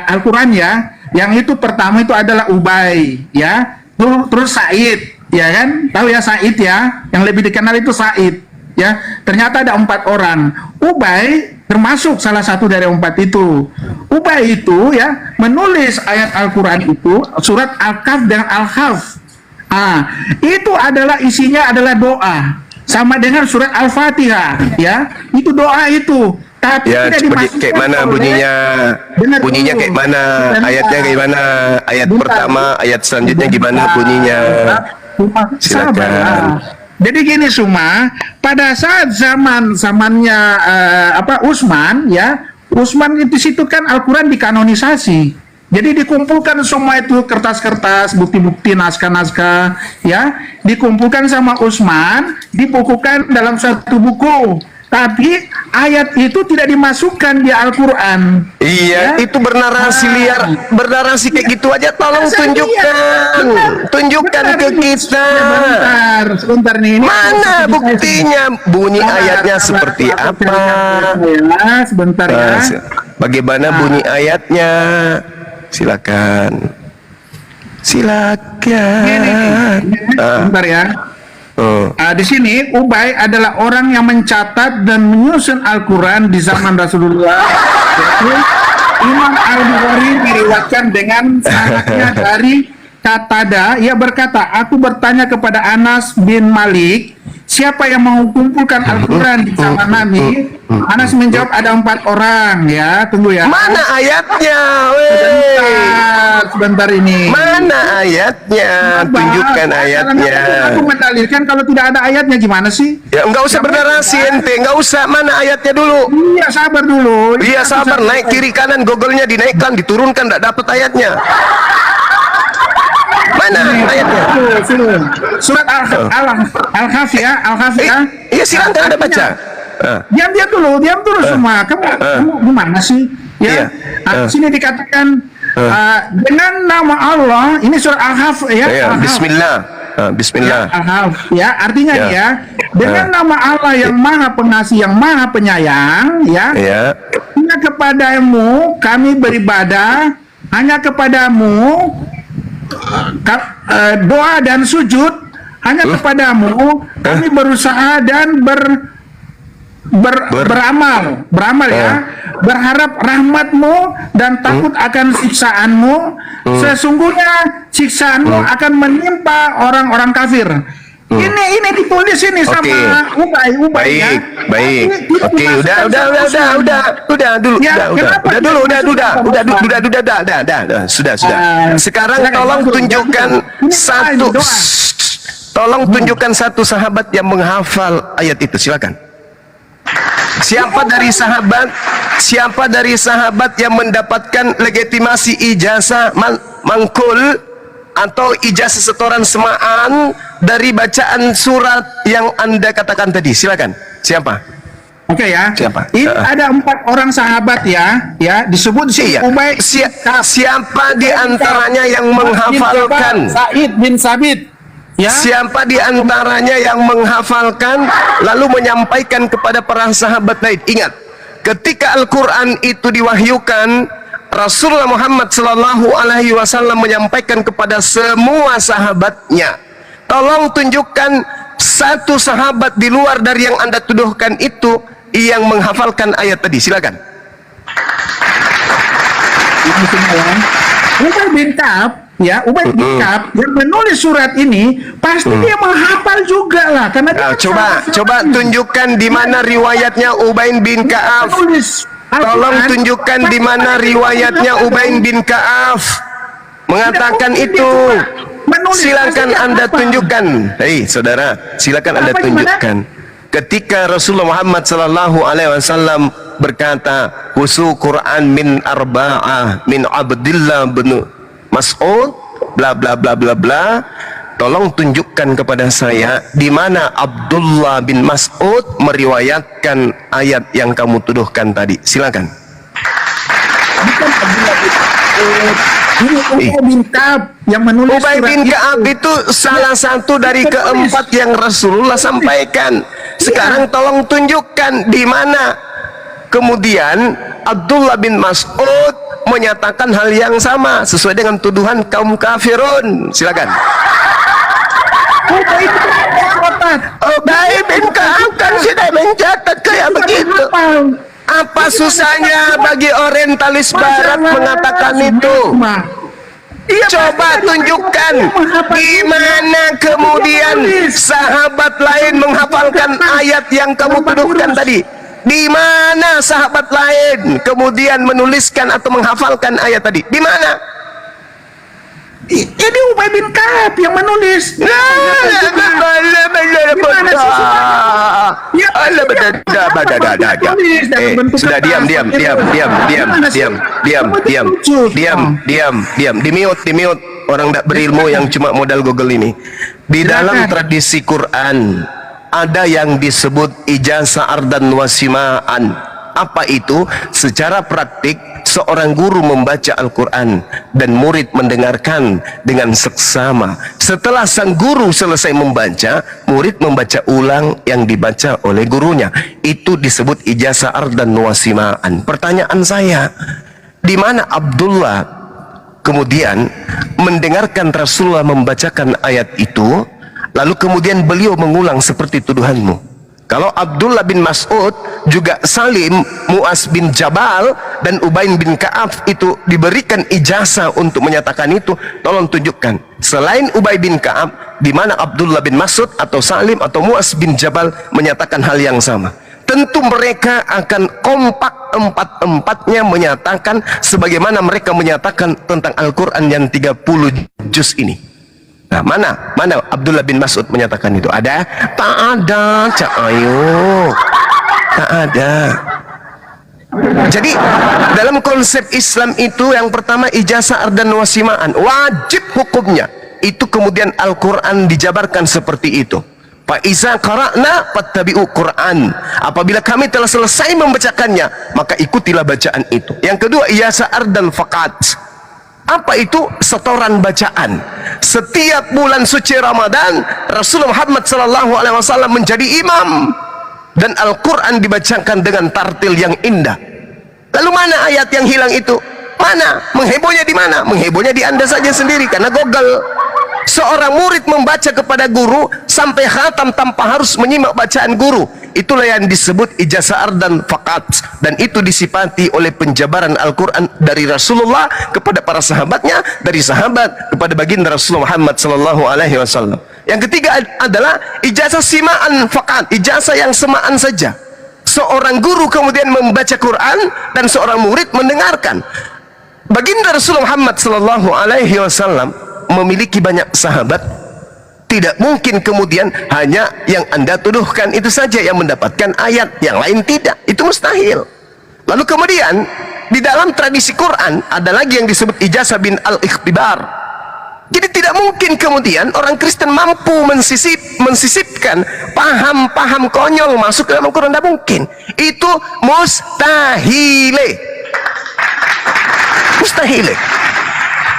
Al-Quran ya. Yang itu pertama itu adalah Ubay ya. Terus Said ya kan? Tahu ya Said ya? Yang lebih dikenal itu Said ya. Ternyata ada 4 orang. Ubay termasuk salah satu dari 4 itu. Ubay itu ya menulis ayat Al-Quran itu surat Al-Kahf dan Al-Haf. Itu adalah isinya adalah doa sama dengan surat Al-Fatihah ya. Itu doa itu. Tapi Ya, tidak dimasukkan kayak mana oleh- bunyinya? Dengar Bunyinya dulu. kayak mana? Bentar. Ayatnya kayak mana? Ayat Bentar. pertama, ayat selanjutnya gimana Bentar. bunyinya? Sabar. Silakan. Jadi gini Suma, pada saat zamannya Utsman ya, Utsman di situ kan Al-Quran dikanonisasi. Jadi dikumpulkan semua itu kertas-kertas, bukti-bukti, naskah-naskah ya, dikumpulkan sama Utsman, dibukukan dalam satu buku. Tapi ayat itu tidak dimasukkan di Al-Quran. Iya, Ya. itu bernarasi liar, bernarasi kayak gitu aja. Tolong Saya tunjukkan, lihat. tunjukkan Bentar, ke ini. kita. Sebentar nih. Ini Mana saya buktinya? Bunyi Sabar, ayatnya sabar, seperti sabar, apa? ya, sebentar ya. Bagaimana bunyi ayatnya? Silakan. Silakan. Ini, sebentar ya. Oh. Di sini Ubay adalah orang yang mencatat dan menyusun Al-Quran di zaman Rasulullah. Yaitu Imam Al-Bukhari diriwayatkan dengan sanadnya dari Qatada. Ia berkata, aku bertanya kepada Anas bin Malik, siapa yang mengumpulkan Al-Quran di zaman Nabi? Anas menjawab ada 4 orang ya. Tunggu ya. Mana ayatnya? Wey? Sebentar ini. Mana ayatnya? Tunjukkan ayatnya. Aku mendalilkan kalau tidak ada ayatnya gimana sih? Ya enggak usah bernarasi ente, enggak usah. Mana ayatnya dulu? Iya sabar dulu. Iya sabar, naik kiri kanan Google-nya dinaikkan, diturunkan, enggak dapat ayatnya. Mana ayatnya? Surat Al-Kahf ya, Al-Kahf ya. Iya silakan Anda baca. Diam dulu semua. Kamu gimana sih? Iya. Ya. Sini dikatakan dengan nama Allah. Ini surat Al-Kahf ya. Ya, Al-Kahf. bismillah. Bismillah. Al-Kahf ya. Artinya Ya. ya, dengan nama Allah yang Maha Pengasih, yang Maha Penyayang ya. Ya. Hanya kepadamu kami beribadah, hanya kepadamu doa dan sujud, hanya kepadamu kami berusaha dan beramal ya, berharap rahmatmu dan takut akan siksaanmu. Sesungguhnya siksaanmu akan menimpa orang-orang kafir. Ini ditulis ini Oke. sama Ubay ya. Baik. Tapi Oke, itu udah masuk dalam dulu, Ya, kenapa udah, sudah. Sekarang silakan, tolong masuk. tunjukkan Ini satu, doa. tolong tunjukkan satu sahabat yang menghafal ayat itu, silakan. Siapa dari sahabat yang mendapatkan legitimasi ijazah mangkul atau ijazah setoran semaan dari bacaan surat yang Anda katakan tadi? Silakan. Siapa? Oke ya. Siapa? Ini ada 4 orang sahabat ya disebut di sini Iya. Ubay. Siapa di antaranya yang menghafalkan? Said bin Sabit Ya. Siapa di antaranya yang menghafalkan lalu menyampaikan kepada para sahabat lain? Ingat, ketika Al-Quran itu diwahyukan, Rasulullah Muhammad Sallallahu Alaihi Wasallam menyampaikan kepada semua sahabatnya, tolong tunjukkan satu sahabat di luar dari yang Anda tuduhkan itu yang menghafalkan ayat tadi. Silakan. Ubay bin Ka'ab, ya, Ubay bin Ka'ab yang menulis surat ini pasti dia menghafal juga lah, karena dia Coba tunjukkan di mana riwayatnya Ubay bin Ka'ab. Tolong tunjukkan di mana riwayatnya Ubay bin Ka'ab mengatakan itu. Silakan Anda tunjukkan. Hei saudara, silakan Anda tunjukkan. Ketika Rasulullah Muhammad Sallallahu Alaihi Wasallam berkata, "Usul Quran min arba'ah min Abdullah bin Mas'ud bla bla bla bla bla." Tolong tunjukkan kepada saya di mana Abdullah bin Mas'ud meriwayatkan ayat yang kamu tuduhkan tadi. Silakan. Bukan Abdullah bin Mas'ud. Ini Ubay bin Ka'ab yang menulis Ubay surat bin Ka'ab itu salah satu dari keempat yang Rasulullah sampaikan. Sekarang tolong tunjukkan di mana kemudian Abdullah bin Mas'ud menyatakan hal yang sama sesuai dengan tuduhan kaum kafirun. Silakan. Ubay bin Ka'ab kan sudah mencatat kayak begitu. Apa susahnya bagi orientalis barat mengatakan itu? Coba tunjukkan di mana kemudian sahabat lain menghafalkan ayat yang kamu tuduhkan tadi. Di mana sahabat lain kemudian menuliskan atau menghafalkan ayat tadi? Di mana? Ini Ubay bin Ka'ab yang menulis. Sudah diam. Di mute orang tidak berilmu yang cuma modal Google ini. Di dalam tradisi Quran ada yang disebut ijazah ardan wasimaan. Apa itu? Secara praktik seorang guru membaca Al-Quran dan murid mendengarkan dengan seksama. Setelah sang guru selesai membaca, murid membaca ulang yang dibaca oleh gurunya. Itu disebut ijazah ardan wasimaan. Pertanyaan saya, di mana Abdullah kemudian mendengarkan Rasulullah membacakan ayat itu, lalu kemudian beliau mengulang seperti tuduhanmu? Kalau Abdullah bin Mas'ud, juga Salim, Mu'az bin Jabal, dan Ubay bin Ka'ab itu diberikan ijazah untuk menyatakan itu, tolong tunjukkan. Selain Ubay bin Ka'ab, di mana Abdullah bin Mas'ud atau Salim atau Mu'az bin Jabal menyatakan hal yang sama? Tentu mereka akan kompak empat-empatnya menyatakan sebagaimana mereka menyatakan tentang Al-Quran yang 30 juz ini. Nah, mana Abdullah bin Mas'ud menyatakan itu? Ada? Tak ada, Cak Ayu. Tak ada. Jadi dalam konsep Islam itu yang pertama ijazah ardan wasimaan, wajib hukumnya. Itu kemudian Al-Quran dijabarkan seperti itu. Fa iza qara'na fattabi'u Qur'an. Apabila kami telah selesai membacakannya, maka ikutilah bacaan itu. Yang kedua ijazah ardan faqat. Apa itu? Setoran bacaan. Setiap bulan suci Ramadan, Rasulullah Muhammad SAW menjadi imam dan Al-Quran dibacakan dengan tartil yang indah. Lalu mana ayat yang hilang itu? Mana? Menghebohnya di mana? Menghebohnya di Anda saja sendiri karena Google. Seorang murid membaca kepada guru sampai khatam tanpa harus menyimak bacaan guru. Itulah yang disebut ijazah ardan faqat, dan itu disifati oleh penjabaran Al-Quran dari Rasulullah kepada para sahabatnya, dari sahabat kepada baginda Rasulullah Muhammad sallallahu alaihi wasallam. Yang ketiga adalah ijazah simaan faqat, ijazah yang semaan saja. Seorang guru kemudian membaca Quran dan seorang murid mendengarkan. Baginda Rasulullah Muhammad sallallahu alaihi wasallam memiliki banyak sahabat. Tidak mungkin kemudian hanya yang Anda tuduhkan itu saja yang mendapatkan ayat, yang lain tidak. Itu mustahil. Lalu kemudian di dalam tradisi Quran ada lagi yang disebut ijazah bin al-ikhtibar. Jadi tidak mungkin kemudian orang Kristen mampu mensisipkan paham-paham konyol masuk ke dalam Quran. Tidak mungkin. Itu mustahil. Mustahil.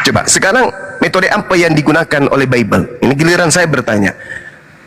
Coba sekarang metode apa yang digunakan oleh Bible? Ini giliran saya bertanya.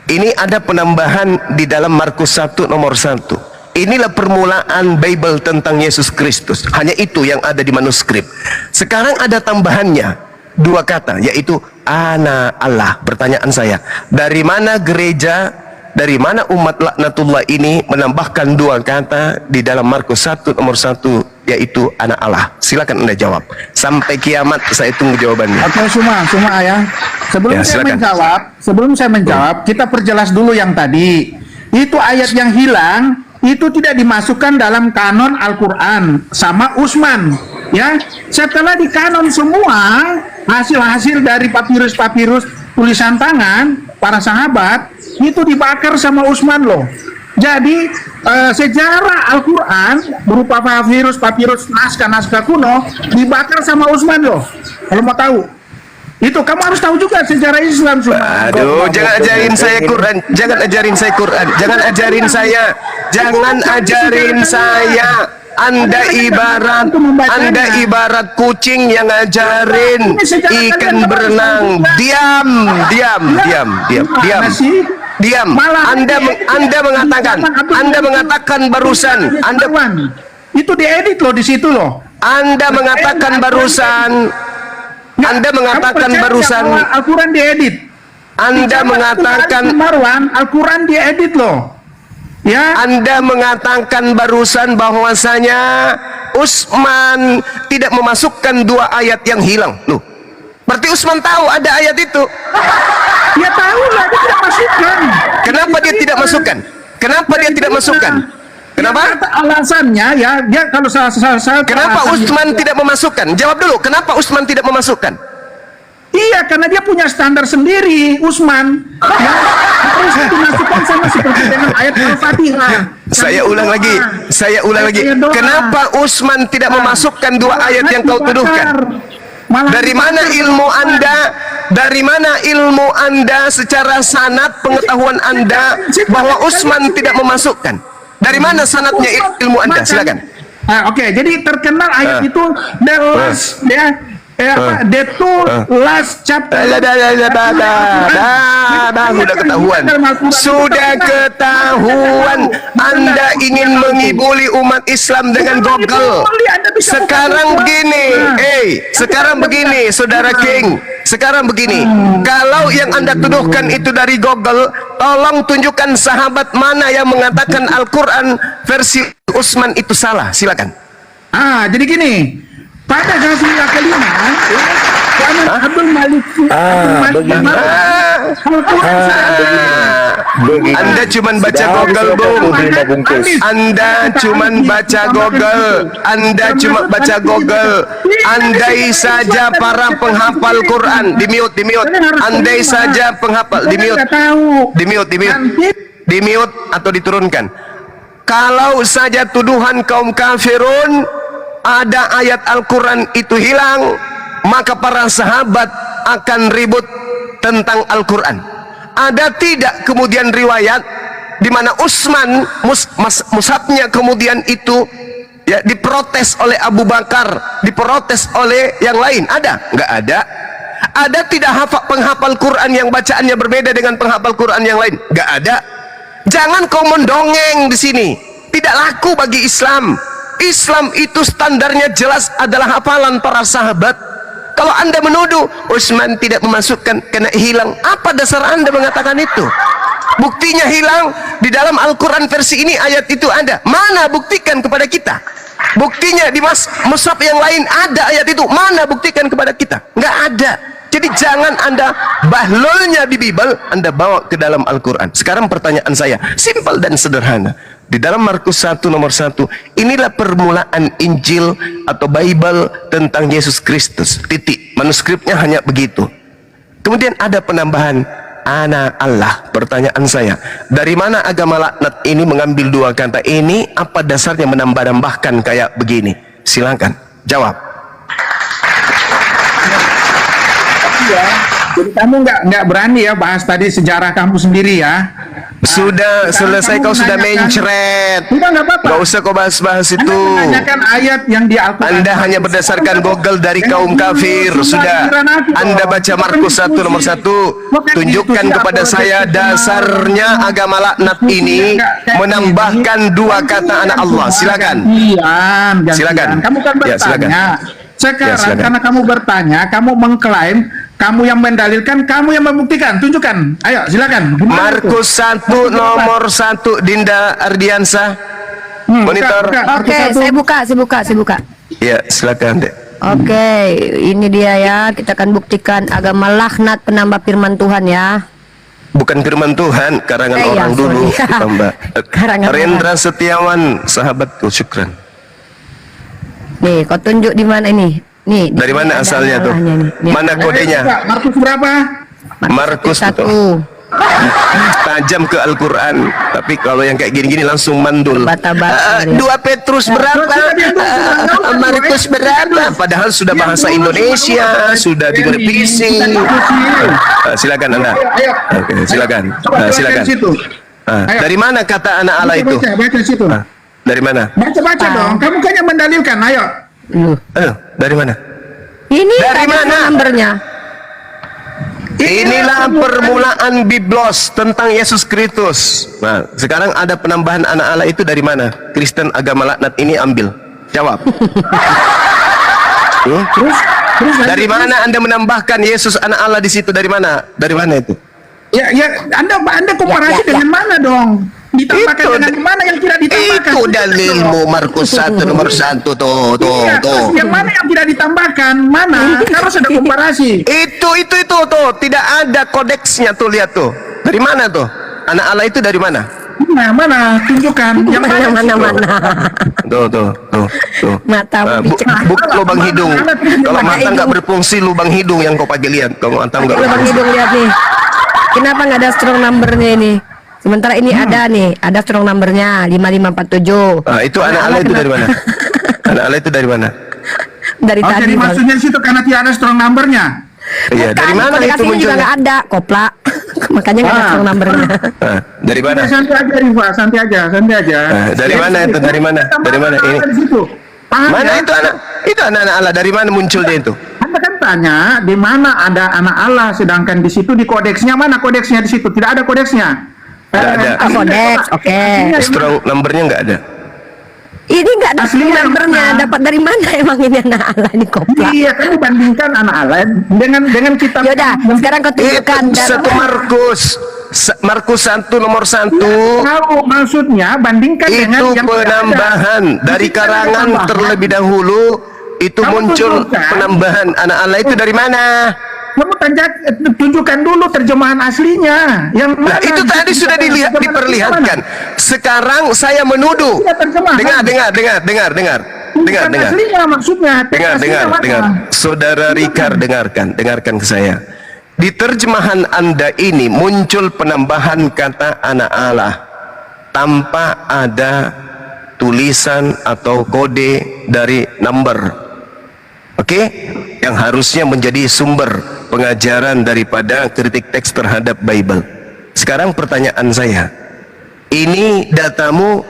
Ini ada penambahan di dalam Markus 1 nomor 1. Inilah permulaan Bible tentang Yesus Kristus. Hanya itu yang ada di manuskrip. Sekarang ada tambahannya, 2 kata, yaitu Ana Allah. Pertanyaan saya, dari mana gereja, dari mana umat laknatullah ini menambahkan 2 kata di dalam Markus 1 nomor 1, yaitu Anak Allah? Silakan Anda jawab. Sampai kiamat saya tunggu jawabannya. Oke, semua ya. Ya, silakan. Sebelum saya menjawab, kita perjelas dulu yang tadi. Itu ayat yang hilang, itu tidak dimasukkan dalam kanon Al-Quran sama Utsman. Ya, setelah di kanon semua hasil-hasil dari papirus-papirus tulisan tangan para sahabat itu dibakar sama Utsman loh. Jadi sejarah Al-Quran berupa papirus, naskah-naskah kuno dibakar sama Utsman loh. Kalau mau tahu, itu kamu harus tahu juga sejarah Islam. Aduh, jangan ajarin saya Quran, jangan ajarin saya Quran, jangan ajarin saya. Anda ibarat kucing yang ngajarin ikan berenang. Diam. Anda mengatakan barusan, itu diedit loh di situ loh. Anda mengatakan barusan Al-Quran diedit. Anda mengatakan Marwan, Al-Quran diedit loh. Ya. Anda mengatakan barusan bahwasanya Utsman tidak memasukkan 2 ayat yang hilang. Loh, berarti Utsman tahu ada ayat itu. Dia tahu lah, dia tidak masukkan. Kenapa dia tidak masukkan? Kenapa? Alasannya ya, dia kalau saya kenapa Utsman tidak memasukkan? Jawab dulu, kenapa Utsman tidak memasukkan? Iya, karena dia punya standar sendiri, Utsman. Ya, harus dimasukkan sama seperti dengan ayat Al-Fatihah. Saya ulang lagi. Kenapa Utsman tidak memasukkan 2 ayat yang kau tuduhkan? Dari mana ilmu Anda secara sanad pengetahuan Anda bahwa Utsman tidak memasukkan? Dari mana sanadnya ilmu Anda? Silakan. Oke, jadi terkenal ayat itu the last the two last chapter. Sudah ketahuan Anda ingin mengibuli umat Islam dengan Google. Sekarang begini, Saudara King. Sekarang begini, kalau yang Anda tuduhkan itu dari Google, tolong tunjukkan sahabat mana yang mengatakan Al-Quran versi Utsman itu salah. Silakan. Jadi gini, pada Ghazwiyah kelima, Abdul Malik Anda cuma baca Google, Bung. Anda cuma baca Google. Andai saja para penghafal Quran, di mute. Andai saja penghafal, di mute atau diturunkan. Kalau saja tuduhan kaum kafirun ada ayat Al-Quran itu hilang, maka para sahabat akan ribut tentang Al-Quran. Ada tidak kemudian riwayat di mana Utsman mushafnya kemudian itu ya diprotes oleh Abu Bakar, diprotes oleh yang lain? Ada? Enggak ada. Ada tidak penghafal Quran yang bacaannya berbeda dengan penghafal Quran yang lain? Enggak ada. Jangan kau mendongeng di sini. Tidak laku bagi Islam. Islam itu standarnya jelas adalah hafalan para sahabat. Kalau Anda menuduh Utsman tidak memasukkan karena hilang, apa dasar Anda mengatakan itu? Buktinya hilang. Di dalam Al-Quran versi ini ayat itu ada. Mana? Buktikan kepada kita. Buktinya di mushaf yang lain ada ayat itu. Mana? Buktikan kepada kita. Nggak ada. Jadi jangan Anda bahlulnya di Bible Anda bawa ke dalam Al-Quran. Sekarang pertanyaan saya simpel dan sederhana. Di dalam Markus 1 nomor 1, inilah permulaan Injil atau Bible tentang Yesus Kristus. Titik. Manuskripnya hanya begitu. Kemudian ada penambahan Anak Allah. Pertanyaan saya, dari mana agama laknat ini mengambil 2 kata ini? Apa dasarnya menambah-nambahkan kayak begini? Silakan jawab. Jadi kamu nggak berani ya bahas tadi sejarah kamu sendiri ya. Sudah selesai, kau sudah mencret. Sudah, nggak apa-apa. Gak usah kau bahas-bahas Anda itu. menanyakan ayat yang di Al-Quran. Anda hanya berdasarkan Google dari kaum kafir. Sudah, Anda baca Markus 1 nomor 1. Tunjukkan kepada saya dasarnya agama laknat ini menambahkan dua kata anak Allah. Silakan. Gantian. Silakan. Kamu kan Ya, silakan. bertanya. Sekarang Ya, silakan. karena kamu bertanya, kamu mengklaim, kamu yang mendalilkan, kamu yang membuktikan. Tunjukkan. Ayo, silakan. Gimana itu? Markus 1 nomor 1, Dinda Ardiansa. Monitor. Oke, saya buka. Ya, silakan, Dek. Oke, ini dia ya. Kita akan buktikan agama laknat penambah firman Tuhan ya. Bukan firman Tuhan, karangan Iya, orang dulu, sorry. Mbak. Karangan Rendra Setiawan, sahabatku, syukran. Nih, kau tunjuk di mana ini? Nih. Dari mana ada asalnya tuh? masalahnya nih. Nih, Mana ada. kodenya? Markus berapa? Markus Satu. tajam ke Al-Quran, tapi kalau yang kayak gini-gini langsung mandul. Bata-bata, ya. 2 Petrus berapa? Markus berapa? Padahal sudah bahasa Indonesia, sudah direvisi. Silakan Anda. Oke, silakan. Silakan. Dari mana kata anak Allah itu? Baca situ. Dari mana? Baca dong. Kamu kan yang mendalilkan. Ayo. Dari mana? Ini Dari ada mana? Nomornya. Inilah permulaan Biblos tentang Yesus Kristus. Nah, sekarang ada penambahan anak Allah itu dari mana? Kristen agama laknat ini ambil. Jawab. Terus Dari mana Anda menambahkan Yesus anak Allah di situ? Dari mana? Dari mana itu? Ya, Anda komparasi dengan mana dong? Ditambahkan Itu dengan mana yang tidak ditambahkan? Itu dalilmu Markus 1 nomor 1 tuh. Iya, terus yang mana yang tidak ditambahkan? Mana? Harus ada komparasi. Itu tuh. Tidak ada kodeksnya tuh, lihat tuh. Dari mana tuh? Anak Allah itu dari mana? Mana? Tunjukkan. Yang Mana. Tuh. Mata Buk lubang hidung. Kalau mata nggak berfungsi, lubang hidung yang kau pakai lihat. Kalau mata nggak Lubang berfungsi. hidung lihat nih. Kenapa nggak ada strong numbernya ini? Sementara ini ada strong numbernya 5547. Itu anak Allah itu dari mana? Anak Allah itu dari mana? Dari Oh, tadi. jadi Bang. maksudnya di situ karena tidak ada strong numbernya. Iya, Bukan, dari mana kode itu aslinya juga munculnya? nggak ada, koplak. Makanya nggak ada strong numbernya. Dari mana? Santai aja, Rifa. Santai aja. Dari mana itu? Dari mana? Dari mana ini? Di situ. Paham Mana ya? itu anak? Itu anak-anak Allah dari mana munculnya itu? Anda kan tanya di mana ada anak Allah, sedangkan di situ di kodeksnya mana kodeksnya di situ? Tidak ada kodeksnya. Tidak ada. Kodeks, oke. Strong numbernya nggak ada. Ini nggak ada strong Aslinya numbernya. mana? Dapat dari mana emang ini anak Allah ini koplak? Iya, kamu bandingkan anak Allah dengan kitab. Yaudah, sekarang kau tunjukkan. Itu satu Markus 1 nomor 1. Tahu maksudnya bandingkan dengan Itu yang tidak ada. penambahan dari Di situ ada karangan tambahan. terlebih dahulu. Itu Kamu muncul tunjukkan. penambahan anak Allah itu dari mana? Kamu tunjukkan dulu terjemahan aslinya. Yang Nah, mana? itu tadi sudah Terjemahan diperlihatkan. Sekarang saya menuduh. Tidak terjemahan. Dengar. Bukan aslinya maksudnya. Teks aslinya mana? Dengar. Saudara Rikar, dengarkan ke saya. Di terjemahan Anda ini muncul penambahan kata anak Allah tanpa ada tulisan atau kode dari number. Oke, yang harusnya menjadi sumber pengajaran daripada kritik teks terhadap Bible. Sekarang pertanyaan saya, ini datamu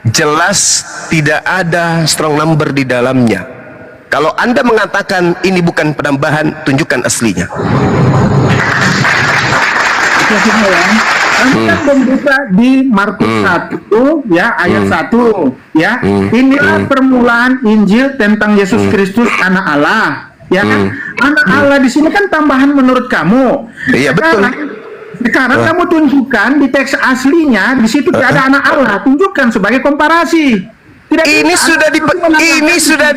jelas tidak ada strong number di dalamnya. Kalau Anda mengatakan ini bukan penambahan, tunjukkan aslinya. Kami kan membuka di Markus 1 ya ayat 1 ya. Inilah permulaan Injil tentang Yesus Kristus anak Allah. Ya kan? Anak Allah di sini kan tambahan menurut kamu. Iya, betul. Sekarang kamu tunjukkan di teks aslinya di situ tidak ada anak Allah. Tunjukkan sebagai komparasi. Tidak Ini bisa. sudah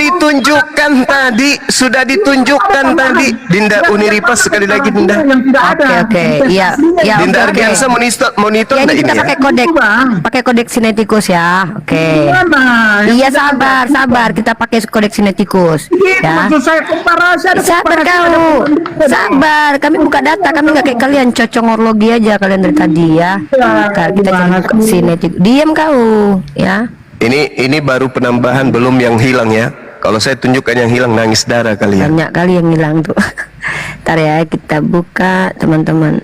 ditunjukkan tadi. Dinda Uniripas sekali lagi, Dinda. Yang tidak ada. Oke. Iya. Dinda oke. Ardiansa monitor Ya, enggak ini kita ini ya? pakai kodek, Bang. pakai kodek sinetikus ya. Oke. Gimana? Yang Iya, tidak ada. sabar. Kita pakai kodek sinetikus. Ini Ya. maksud saya komparasi ada Sabar komparasi, kau. ada perbandingan. Sabar. Kami buka data. Kami nggak kayak kalian cocongorlogi aja kalian dari tadi ya. Kita gimana cari sih? sinetikus. Diam kau. Ya. Ini baru penambahan, belum yang hilang ya. Kalau saya tunjukkan yang hilang, nangis darah kalian. Banyak kali yang hilang tuh. Ntar ya kita buka teman-teman.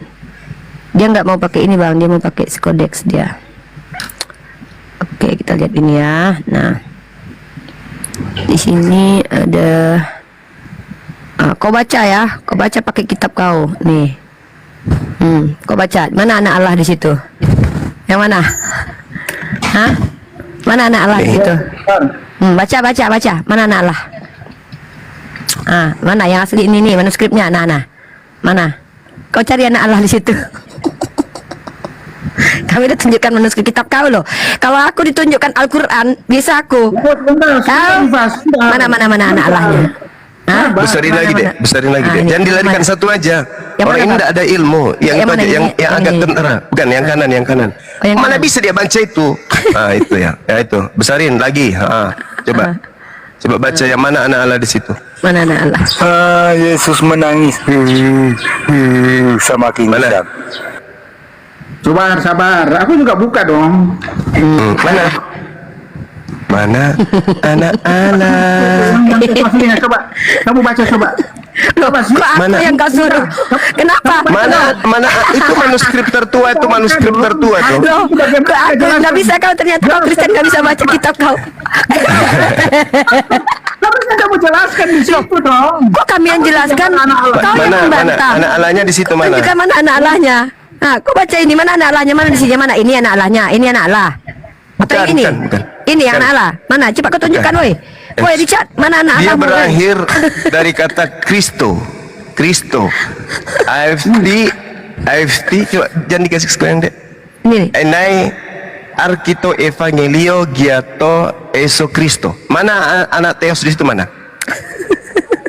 Dia nggak mau pakai ini bang, dia mau pakai Codex dia. Oke, kita lihat ini ya. Nah, di sini ada. Kau baca ya, kau baca pakai kitab kau nih. Kau baca. Mana anak Allah di situ? Yang mana? Hah? Mana anak Allah di situ? Baca. Mana anak Allah? Mana yang asli ini nih manuskripnya, anak-anak? Mana? Kau cari anak Allah di situ. Kami udah tunjukkan manuskrip kitab kau loh. Kalau aku ditunjukkan Al-Quran, bisa aku. Kau mana anak Allahnya? Besarin lagi deh. Ini. Jangan dilarikan satu aja. Yang Orang mana, ini Bang? tidak ada ilmu. Yang itu Yang mana aja, ini? yang agak Ini. kentara. Bukan yang kanan. yang Mana kanan. bisa dia baca itu? Itu ya. Ya itu. Besarin lagi. Coba. Coba baca yang mana anak Allah di situ. Mana anak Allah? Yesus menangis sama King Mana? Sam. Sabar. Aku juga buka dong. Mana anak Allah? Aslinya, coba. Kamu baca coba. Loh, kok aku Mana? yang kau suruh? Kenapa? Mana itu manuskrip tertua tuh. Loh, kok aku nggak bisa kau, ternyata kau Kristen nggak bisa baca kitab kau. Tapi kan kamu jelaskan di situ dong. Kok kami yang jelaskan? Kau yang Mana membantah. anak Allahnya di situ mana? Tunjukkan mana anak Allahnya. Nah, kau baca ini, mana anak Allahnya, mana di sini, mana ini anak Allahnya, ini anak Allah. Atau yang ini? Bukan. Ini yang anak Allah. Mana? Cepat kau tunjukkan, woi. Woi, Richard, mana anak Dia Allah? berakhir dari kata Kristo. AFT coba jangan dikasih sekolah dek. Ini. Enai Arkito Evangelio Giato Eso Kristo. Mana anak Theos di situ mana?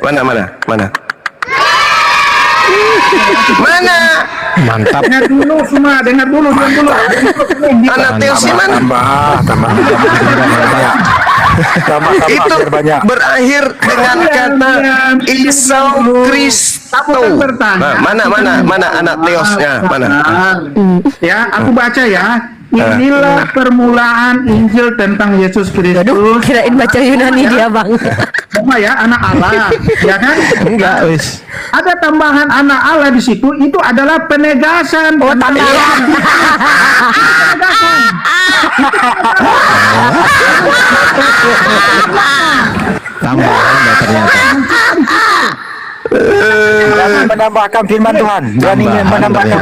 Mana? Mana? Mantap. Dengar dulu semua, dengar dulu. Anak Theosnya mana? Tambah Itu banyak. berakhir dengan kata Iso Kristo. Nah, mana anak Theosnya? Mana? Ya, aku baca ya. Inilah permulaan Injil tentang Yesus Kristus. Aduh, kirain baca Yunani dia, Bang. Semua ya, anak Allah, ya kan? Enggak, wis. Ada tambahan anak Allah di situ, itu adalah penegasan. Oh, tambahan. Tambahan dah ternyata. Jangan menambahkan firman Tuhan. Berani menambahkan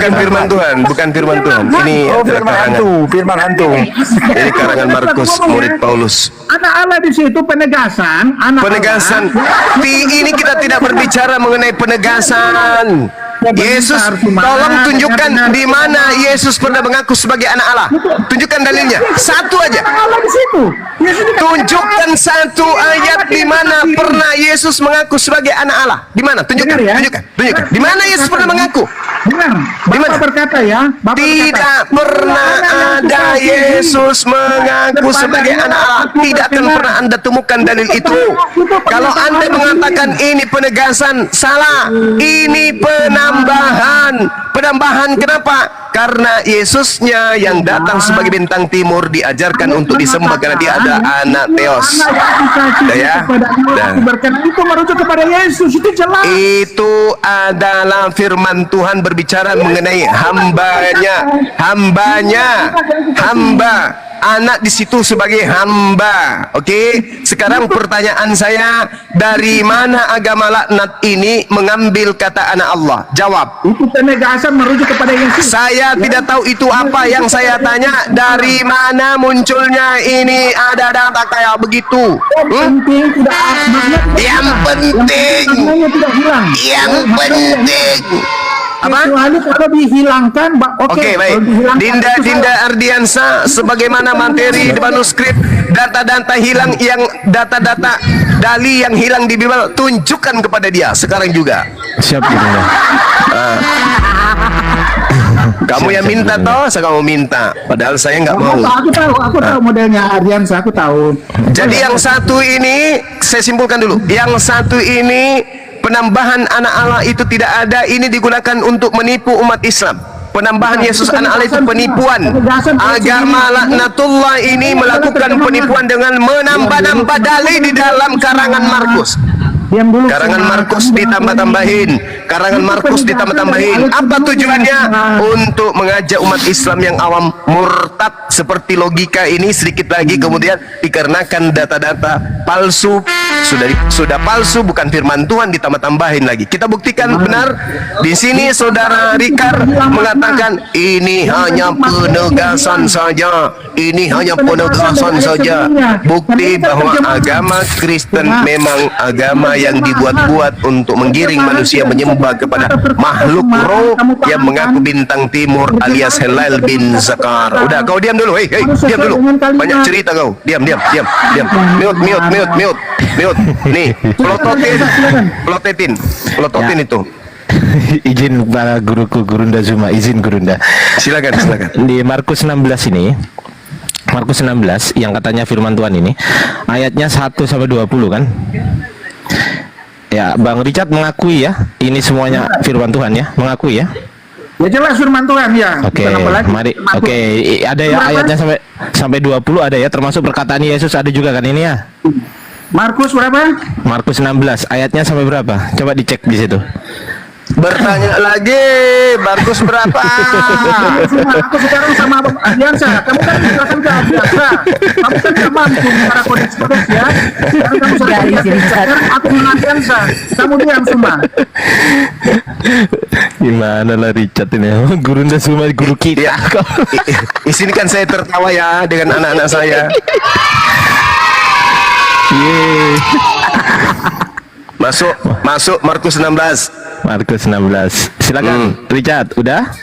Bukan firman Tuhan. Ini adalah firman hantu. Ini karangan Markus, murid Paulus. Anak Allah di situ penegasan. Penegasan. Ini kita tidak berbicara mengenai penegasan. Yesus, tolong tunjukkan di mana Yesus pernah mengaku sebagai anak Allah. Tunjukkan dalilnya. Satu aja. Allah di situ. Tunjukkan satu ayat di mana pernah Yesus mengaku sebagai anak Allah. Di mana? Tunjukkan. Dengar ya. Tunjukkan. Di mana Yesus pernah mengaku? Dengar. Di mana? Bapak berkata ya. Bapak Tidak berkata, pernah ada Yesus mengaku sebagai anak Allah. Tidak akan pernah Anda temukan dalil itu. Kalau Anda mengatakan ini penegasan, salah. Ini penambahan kenapa? Karena Yesusnya yang datang sebagai bintang timur diajarkan untuk disembah karena dia ada anak Theos. Ya. Berkenan itu merujuk kepada Yesus, itu jelas. Itu adalah firman Tuhan berbicara mengenai hamba. Anak di situ sebagai hamba. Oke. Sekarang pertanyaan saya, dari mana agama laknat ini mengambil kata anak Allah? Jawab. Itu penegasan merujuk kepada Yesus. Saya tidak tahu itu apa. Yang saya tanya, dari mana munculnya ini ada data kayak begitu? Penting tidak Yang penting tidak hilang. Apa? Kecuali kalau dihilangkan, Oke, baik. Dinda Ardiansa, sebagaimana materi di manuskrip, data-data hilang, yang data-data dalil yang hilang di Bible, tunjukkan kepada dia sekarang juga. Siap gitu ya. Kamu yang minta toh, saya kamu minta. Padahal saya nggak mau. Aku tahu modelnya Ardiansa, aku tahu. Jadi yang satu ini, saya simpulkan dulu. Yang satu ini, penambahan anak Allah itu tidak ada. Ini digunakan untuk menipu umat Islam. Penambahan Yesus anak Allah itu penipuan. Agama laknatullah ini melakukan penipuan dengan menambah-nambah dalil di dalam karangan Markus. Diam dulu. Karangan Suma. Markus Kamu ditambah-tambahin. Karangan Markus ditambah-tambahin. Apa tujuannya? Untuk mengajak umat Islam yang awam murtad seperti logika ini sedikit lagi, kemudian dikarenakan data-data palsu, sudah palsu, bukan firman Tuhan, ditambah-tambahin lagi. Kita buktikan benar. Di sini saudara Rikar mengatakan ini hanya penegasan saja. Ini hanya penegasan saja. Bukti bahwa agama Kristen memang agama yang dibuat-buat untuk menggiring manusia menyembah kepada makhluk roh yang mengaku bintang timur alias Helal bin Zakar. Udah, kau diam dulu. Hei, diam dulu. Banyak cerita kau. Diam. Mute. Nih, pelototin itu. Izin para guruku Gurunda Zuma, izin Gurunda. Silakan. Di Markus 16 ini, Markus 16 yang katanya firman Tuhan ini, ayatnya 1 sampai 20 kan? Ya, Bang Richard mengakui ya, ini semuanya firman Tuhan ya, mengakui ya. Ya jelas firman Tuhan ya. Oke, mari. Oke, ada ya ayatnya sampai 20 ada ya, termasuk perkataan Yesus ada juga kan ini ya. Markus berapa? Markus 16 ayatnya sampai berapa? Coba dicek di situ. Bertanya lagi, Markus berapa? Aku sekarang sama Adiansa. Kamu kan menjelaskan ke Adiansa. Kamu kan gak mampu bicara kodeks ya. Sekarang kamu sekarang aku dengan Adiansa. Kamu diam semua. Gimana lah Richard ini? Gurunda Zuma guru kita. Ya, izinkan saya tertawa ya dengan anak-anak saya. Yeay. Masuk Markus 16. Markus 16. Silakan Richard, udah?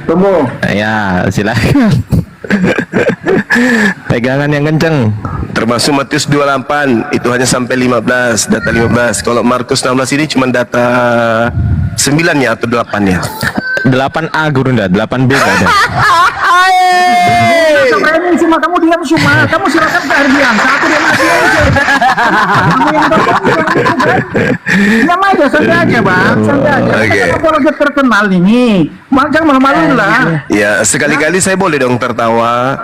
Tunggu. Ya, silakan. Pegangan yang kenceng. Termasuk Matius 28 itu hanya sampai 15, data 15. Kalau Markus 16 ini cuma data 9 ya atau 8 ya? 8A Gurunda, 8B enggak ada. Ini cuma kamu diam semua. Kamu silakan ke Adiansa. Aku diam aja. Kamu yang diam aja, santai aja bang. Santai aja. Oke. Kamu lagi terkenal ini. Jangan malu-malu lah. Ya, sekali-kali saya boleh dong tertawa.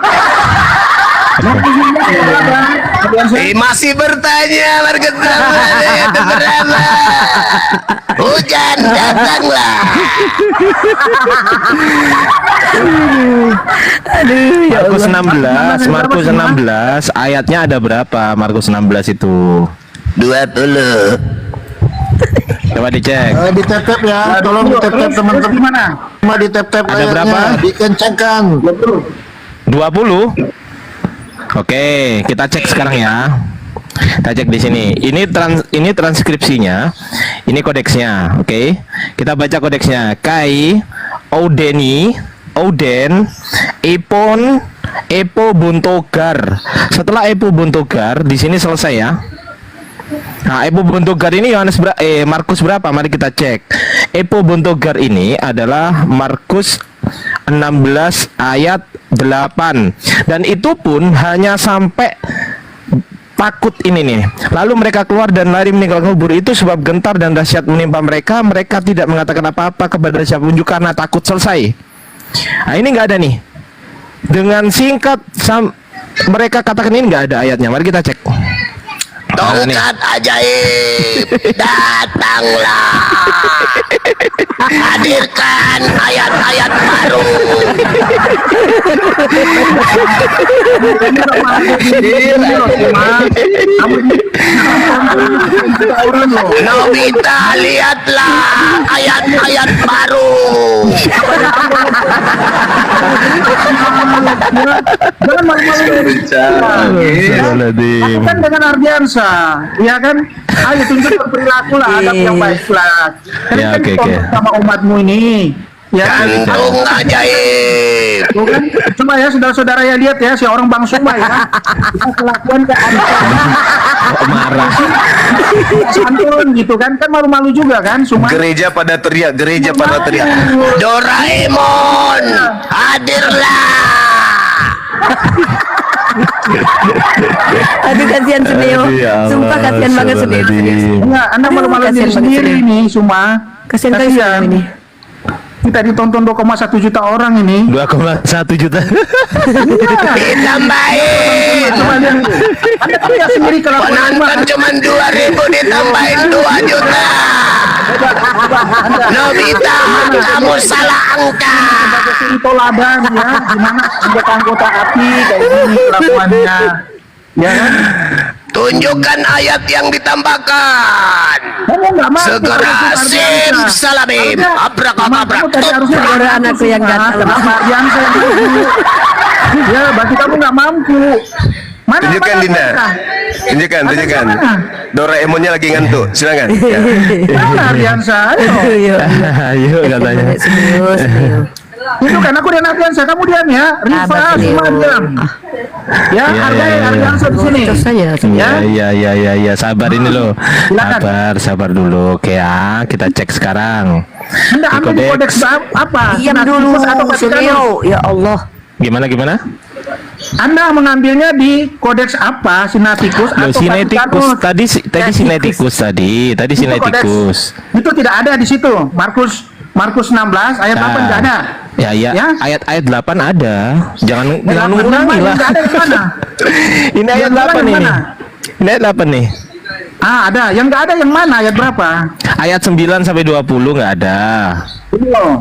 Masih bertanya Markus 16 berapa? Hujan datanglah. Markus 16 ayatnya ada berapa? Markus 16 itu 20. coba dicek. Di tap ya, tolong di tap teman-teman. Gimana? Cuma di tap Ada layarnya, berapa? dikencangkan. 20. Oke, kita cek sekarang ya. Kita cek di sini. Ini transkripsinya. Ini kodeksnya. Oke. Kita baca kodeksnya. Kai Oden Epon Epo Buntogar. Setelah Epo Buntogar di sini selesai ya. Nah, Epo Buntogar ini Markus berapa? Mari kita cek. Epo Buntogar ini adalah Markus 16 ayat 8. Dan itu pun hanya sampai takut ini nih. Lalu mereka keluar dan lari meninggalkan kubur itu sebab gentar dan dahsyat menimpa mereka. Mereka tidak mengatakan apa-apa kepada siapapun juga karena takut. Selesai. Nah, ini nggak ada nih. Dengan singkat mereka katakan ini nggak ada ayatnya. Mari kita cek. Tongkat ajaib datanglah. Hadirkan ayat-ayat baru. Nobita, lihatlah ayat-ayat baru. Jangan malu-malu. Kan dengan Ardiansa, ya kan? Ayo tunjuk perilaku lah, adab yang baik lah. Ya, oke. Sama umatmu ini, ya. Kantung ajaib. Tuh kan, coba ya saudara-saudara ya lihat ya si orang Bang Sumba ya. Kita kelakuan ke Marah. santun gitu kan malu-malu juga kan Sumba. Gereja pada teriak. Doraemon, hadirlah. Aduh kasihan Suneo. Sumpah kasihan banget Suneo. Enggak, Anda malu-malu diri sendiri nih Suma. Kasihan kali Suneo ini. Kita ditonton 2,1 juta orang ini. 2,1 juta. Ditambahin. Coba lihat itu. Anda lihat sendiri kalau Penonton cuma 2.000 ditambahin 2 juta. Nobita, kamu salah angka. sebagai toladan ya, gimana anggota anggota API kayak gini kelakuannya. Ya kan? Tunjukkan ayat yang ditambahkan. Kamu nggak mampu. Segera sim salamim. Abrakadabrak. Kamu tadi harusnya Ada anakku yang gatal. Yang saya ya, berarti kamu nggak mampu. Mana, Tunjukkan mana, Dinda. mana? Tunjukkan, Ada tunjukkan. di mana? Doraemonnya lagi ngantuk. Silakan. Ya. Mana Ardiansa? Ayo. Ayo katanya. Serius, serius. Tunjukkan aku dan Ardiansa, kamu diam ya. Rifa semua diam. Ya, Iya, hargai iya, iya. Ardiansa di sini. Terus saja. Ya, sabar ini loh. Silakan. Sabar dulu. Oke ya, kita cek sekarang. Anda ambil di kodeks apa? Diam Sinatikus dulu, atau Vatikanus? Suryo. Ya Allah. Gimana? Anda mengambilnya di kodeks apa? Sinatikus Loh, atau sinetikus Vatikanus? tadi sinetikus tadi Itu sinetikus. kodeks. Itu tidak ada di situ. Markus 16 ayat 8 tidak ada. Ya, Ya? ayat 8 ada. Jangan Yang ngulangi lah. Yang ada yang mana? Ini ayat Yang 8 yang ini. mana? Ini ayat 8 nih. Ada. Yang nggak ada yang mana? Ayat berapa? Ayat 9 sampai 20 nggak ada. Belum.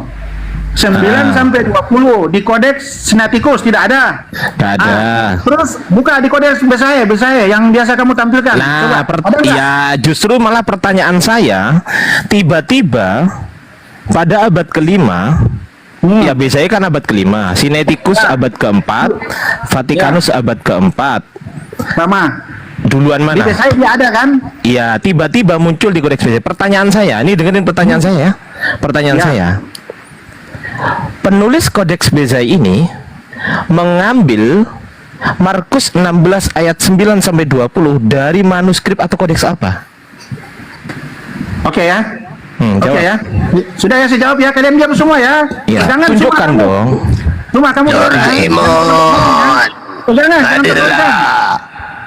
9 sampai 20 di kodeks Sinatikus tidak ada. Nggak ada. Terus buka di kodeks Besaya yang biasa kamu tampilkan. Nah, Coba. Ada nggak? ya justru malah pertanyaan saya tiba-tiba pada abad kelima, ya biasanya kan abad kelima, Sinetikus abad keempat, Vatikanus abad keempat. Sama. Duluan Di mana? Besaya dia ada kan? Iya, tiba-tiba muncul di kodeks BC. Pertanyaan saya, ini dengerin pertanyaan saya. Pertanyaan Ya. saya. Penulis kodeks Bezai ini mengambil Markus 16 ayat 9 sampai 20 dari manuskrip atau kodeks apa? Oke ya. Oke Jawab. ya. Sudah ya, saya jawab ya. Kalian diam semua ya. Ya, Jangan tunjukkan cuma kamu. dong. Cuma kamu Doraemon. Jangan Hadirlah.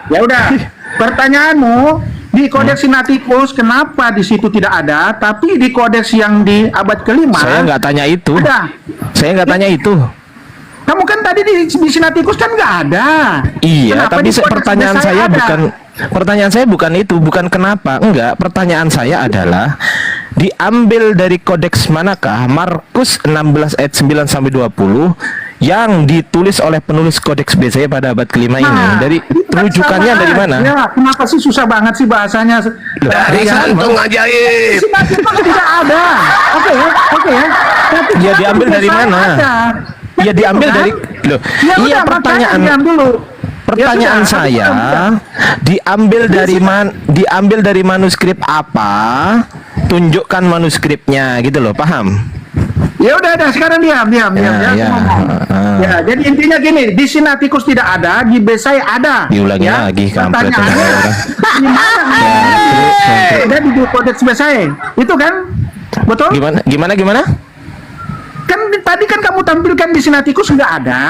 Ya udah. Pertanyaanmu di kodeks Sinatikus kenapa di situ tidak ada, tapi di kodeks yang di abad kelima Saya nggak tanya itu. ada. Saya nggak tanya itu. Kamu kan tadi di Sinatikus kan nggak ada. Iya, Kenapa tapi di kodeks pertanyaan Besaya saya ada? pertanyaan saya bukan itu, bukan kenapa. Enggak, pertanyaan saya adalah diambil dari kodeks manakah Markus 16 ayat 9 sampai 20 yang ditulis oleh penulis kodeks Bezaya pada abad kelima ini. Dari rujukannya dari mana? Ya, kenapa sih susah banget sih bahasanya? Dari kantung ajaib. Sinatikus tidak ada. Oke ya. Tapi Ya, diambil dari Besaya mana? ada. Ya, diambil Kan? dari loh. Ya Iya, udah, pertanyaan makanya diam dulu. Pertanyaan Ya sudah, saya diambil dari manuskrip apa? Tunjukkan manuskripnya gitu loh, paham? Ya udah sekarang diam Ya. Aku ngomong. Ya, jadi intinya gini, di Sinatikus tidak ada, di Besaya ada. Diulangi Ya, lagi, kampret pertanyaannya orang. di mana? Ada di kodeks Besaya. Itu kan? Betul? Gimana? Kan tadi kan kamu tampilkan di Sinatikus nggak ada.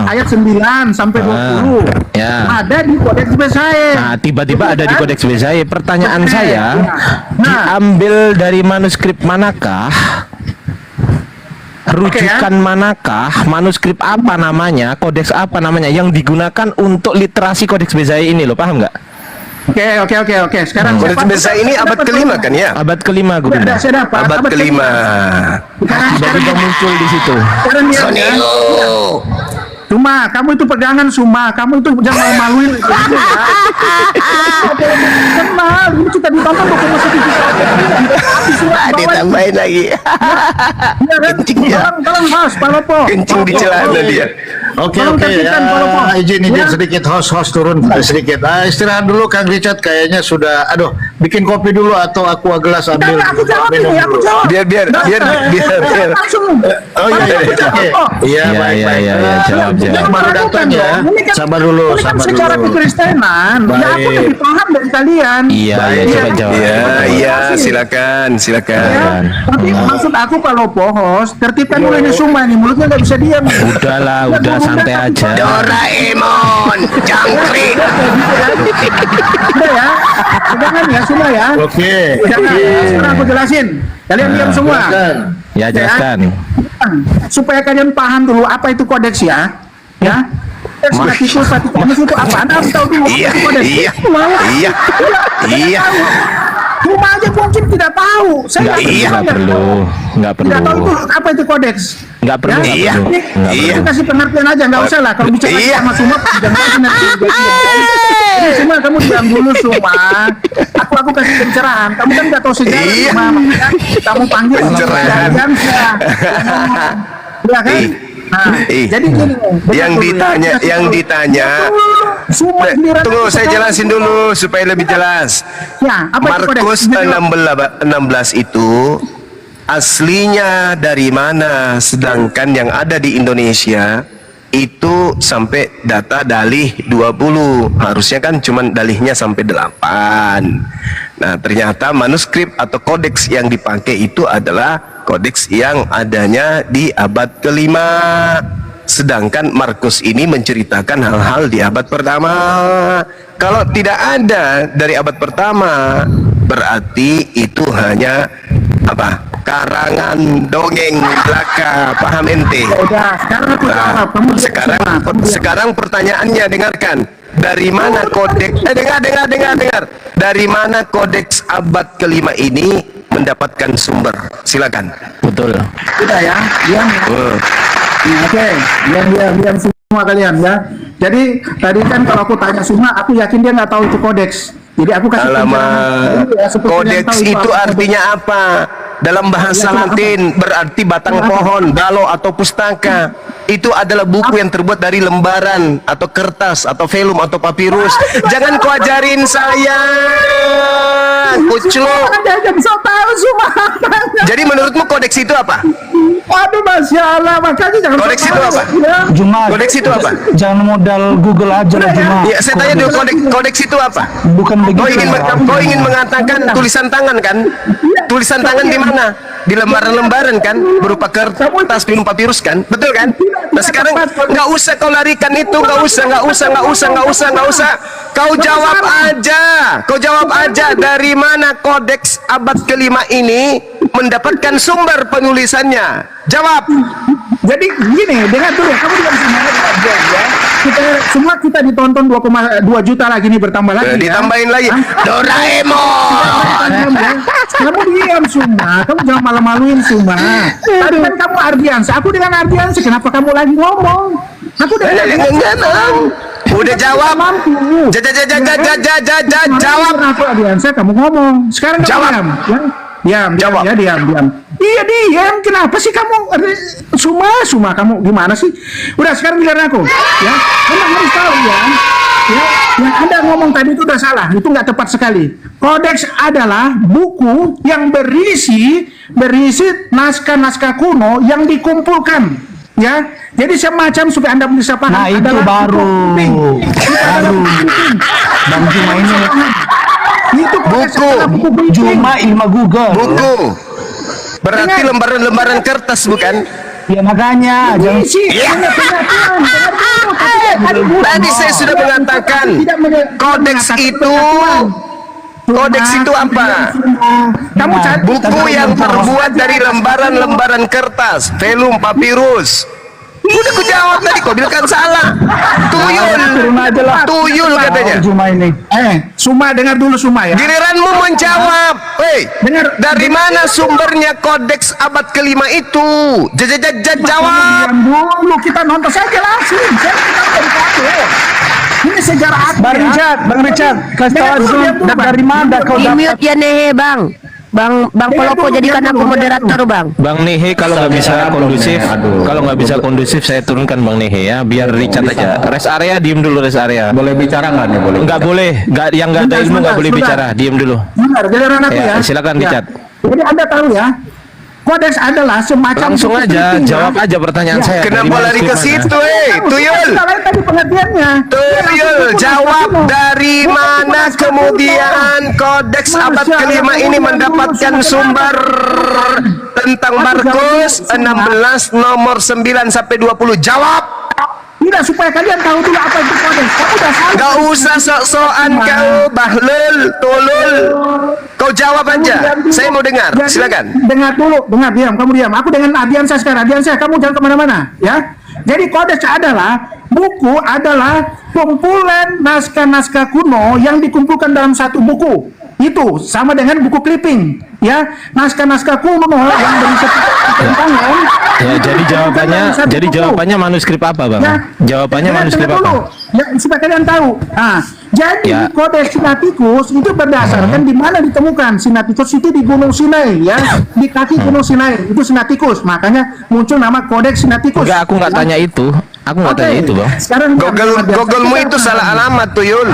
Ayat 9 sampai 20. Ya. Ada di kodeks Besaya. Nah, tiba-tiba ada di Kan? kodeks Bezaya. Pertanyaan Oke, saya, ya. Nah. diambil dari manuskrip manakah? Rujukan manakah? Manuskrip apa namanya? Kodeks apa namanya yang digunakan untuk literasi kodeks Bezaya ini loh, paham nggak? Oke. Sekarang Kodeks Bezaya ini abad kelima kan ya? Abad kelima, Guru. Sudah, saya dapat. Abad kelima. Tiba-tiba muncul di situ. Sekarang ya. Sonilo. Suma, kamu itu pegangan Suma, kamu itu jangan malu-maluin gitu ya. Kan mahal, ini kita ditonton 2,1 juta. Ditambahin lagi. Iya kan? Tolong host, Pak Lopo. Kencing di celana dia. Oke, Tolong ya. tertibkan, Pak Lopo. Izin Ya. sedikit host turun sedikit. Istirahat dulu Kang Richard, kayaknya sudah. Aduh, bikin kopi dulu atau aqua gelas ambil. Aku jawab minum ini, aku dulu. jawab. Biar. Langsung. Oh iya, oke. Iya, baik. Jawab. Yang baru datang ya. Sabar dulu, Ini kan sabar secara dulu. kekristenan, ya aku Baik. lebih paham dari kalian. Iya, coba jawab. Iya, silakan. Ya, tapi maksud aku kalau host, tertibkan dulu ini semua nih, mulutnya nggak bisa diam. Udahlah, udah santai aja. Doraemon. Jangkrik. Udah ya, pegangan ya semua ya. Oke. Jangan, sekarang aku jelasin. Kalian diam semua. silakan. Ya, jelaskan. Supaya kalian paham dulu apa itu kodeks ya. Ya. Kodeks Vatikanus itu apa? Anda harus tahu dulu Iya, apa itu kodeks. iya, iya, iya. Cuma aja mungkin tidak tahu. Saya Nggak perlu. Tidak tahu itu apa itu kodeks. Nggak perlu. Ya? Iya. Nggak perlu. Iya. Ini kasih pengertian aja, nggak usah lah. Kalau bicara Iya. sama semua, jangan nanti. Jadi semua kamu diam dulu semua. Aku kasih pencerahan. Kamu kan nggak tahu sejarah Iya. semua. Makanya kamu panggil Pencerahan. Ya kan? Nah, jadi gini. Yang ditanya. Semua Tunggu, saya jelasin dulu supaya lebih jelas. Ya, apa itu kodeks? Markus 16 itu aslinya dari mana, sedangkan yang ada di Indonesia itu sampai data dalih 20. Harusnya kan cuma dalihnya sampai 8. Nah, ternyata manuskrip atau kodeks yang dipakai itu adalah kodeks yang adanya di abad ke-5. Sedangkan Markus ini menceritakan hal-hal di abad pertama. Kalau tidak ada dari abad pertama, berarti itu hanya apa? Karangan dongeng belaka. Paham ente? Udah, sekarang aku jawab. Kamu Sekarang pertanyaannya, dengarkan. Dari mana kodeks? Dengar. Dari mana kodeks abad ke-5 ini mendapatkan sumber? Silakan. Betul. Udah ya, diam ya. Nah, oke, diam semua kalian ya. Jadi tadi kan kalau aku tanya semua, aku yakin dia nggak tahu itu kodeks. Jadi aku kasih Alamak, kodeks itu artinya apa? Dalam bahasa Latin berarti batang pohon, balo atau pustaka. Itu adalah buku yang terbuat dari lembaran atau kertas atau velum atau papirus. Jangan kau ajarin saya, kucluk. Jadi menurutmu kodeks itu apa? Waduh, Masya Allah, makanya jangan Kodeks itu apa? Jumat. Kodeks itu apa? Jangan modal Google aja lah Jumat. Ya, saya tanya dulu, kodeks itu apa? Bukan begitu. Kau ingin mengatakan tulisan tangan kan? Tulisan tangan di mana? Di lembaran-lembaran kan? Berupa kertas, film papirus kan? Betul kan? Nah sekarang nggak usah kau larikan itu, nggak usah. Kau jawab aja dari mana kodeks abad ke-5 ini mendapatkan sumber penulisannya. Jawab. Jadi gini, dengar dulu, kamu juga bisa mengerti ya. Kita ditonton 2,2 juta lagi nih, bertambah lagi. Ditambahin lagi. Hah? Doraemon. Kamu diam semua, kamu jangan malu-maluin semua. Tadi kan kamu Ardiansa, aku dengan Ardiansa, kenapa kamu lagi ngomong? Aku dengan Udah jawab. Jawab. Aku Ardiansa, kamu ngomong. Sekarang kamu Jawab. diam. Ya? Diam. Iya diam. Kenapa sih kamu Suma kamu gimana sih? Udah sekarang dengar aku. Ya, kamu harus tahu ya. Ya, yang Anda ngomong tadi itu udah salah. Itu nggak tepat sekali. Kodeks adalah buku yang berisi naskah-naskah kuno yang dikumpulkan. Ya, jadi semacam supaya Anda bisa paham. Nah, itu baru. Bang Juma ini itu Buku. Juma ilmu Google. Buku. Berarti lembaran-lembaran kertas bukan? Ya makanya jangan Tadi saya sudah mengatakan kodeks itu apa? Buku yang terbuat dari lembaran-lembaran kertas, velum, papirus. Udah ku jawab tadi, kau bilang kan salah. Tuyul katanya. Juma ini. Suma dengar dulu Suma ya. Giliranmu menjawab. Hei, Dengar. dari mana sumbernya kodeks abad ke-5 itu? Jawab. Diam dulu, kita nonton saya jelasin. Saya dari kamu. Ini sejarah aku. Bang Richard, kasih tahu dari mana kau Di dapat mute ya Nehe bang. Bang Polopo jadikan aku moderator bang. Bang Nehe kalau nggak bisa kondusif, saya turunkan Bang Nehe ya, biar Richard aja. Rest area, diem dulu rest area. Boleh bicara nggak nih? Boleh. Nggak boleh, yang nggak ada ilmu nggak boleh Sebentar. bicara, diem dulu. Benar, giliran aku ya. Silakan Richard. Jadi Anda tahu ya, kodeks adalah semacam Langsung buku aja, penting, jawab ya. aja pertanyaan saya. Kenapa lari ke situ, Tuyul? Tadi pengertiannya. Tuyul, jawab dari mana kemudian kodeks abad ke-5 ini mendapatkan sumber tentang Markus 16 nomor 9 sampai 20. Jawab. Tidak, supaya kalian tahu dulu apa itu kodeks. Kamu udah salah. Gak usah sok-sokan kau, Bahlul, Tulul. Kau jawab aja. Saya mau dengar. Jadi, Silakan. Dengar dulu, diam, kamu diam. Aku dengan Ardiansyah sekarang. Ardiansyah, kamu jangan kemana-mana, ya. Jadi kodeks adalah kumpulan naskah-naskah kuno yang dikumpulkan dalam satu buku. Itu sama dengan buku clipping, ya. Naskah-naskah kuno yang berisi tentangan. Ya, jadi jawabannya manuskrip apa, Bang? Ya, Jawabannya manuskrip dengar apa? dulu. Ya, supaya kalian tahu. Nah, jadi Ya. kodeks Sinaiticus itu berdasarkan di mana ditemukan. Sinaiticus itu di Gunung Sinai, ya, di kaki Gunung Sinai. Itu Sinaiticus, makanya muncul nama kodeks Sinaiticus. Enggak, aku nggak tanya itu. Aku nggak tanya itu, Bang. Sekarang Google-mu itu salah alamat tuh, Yul.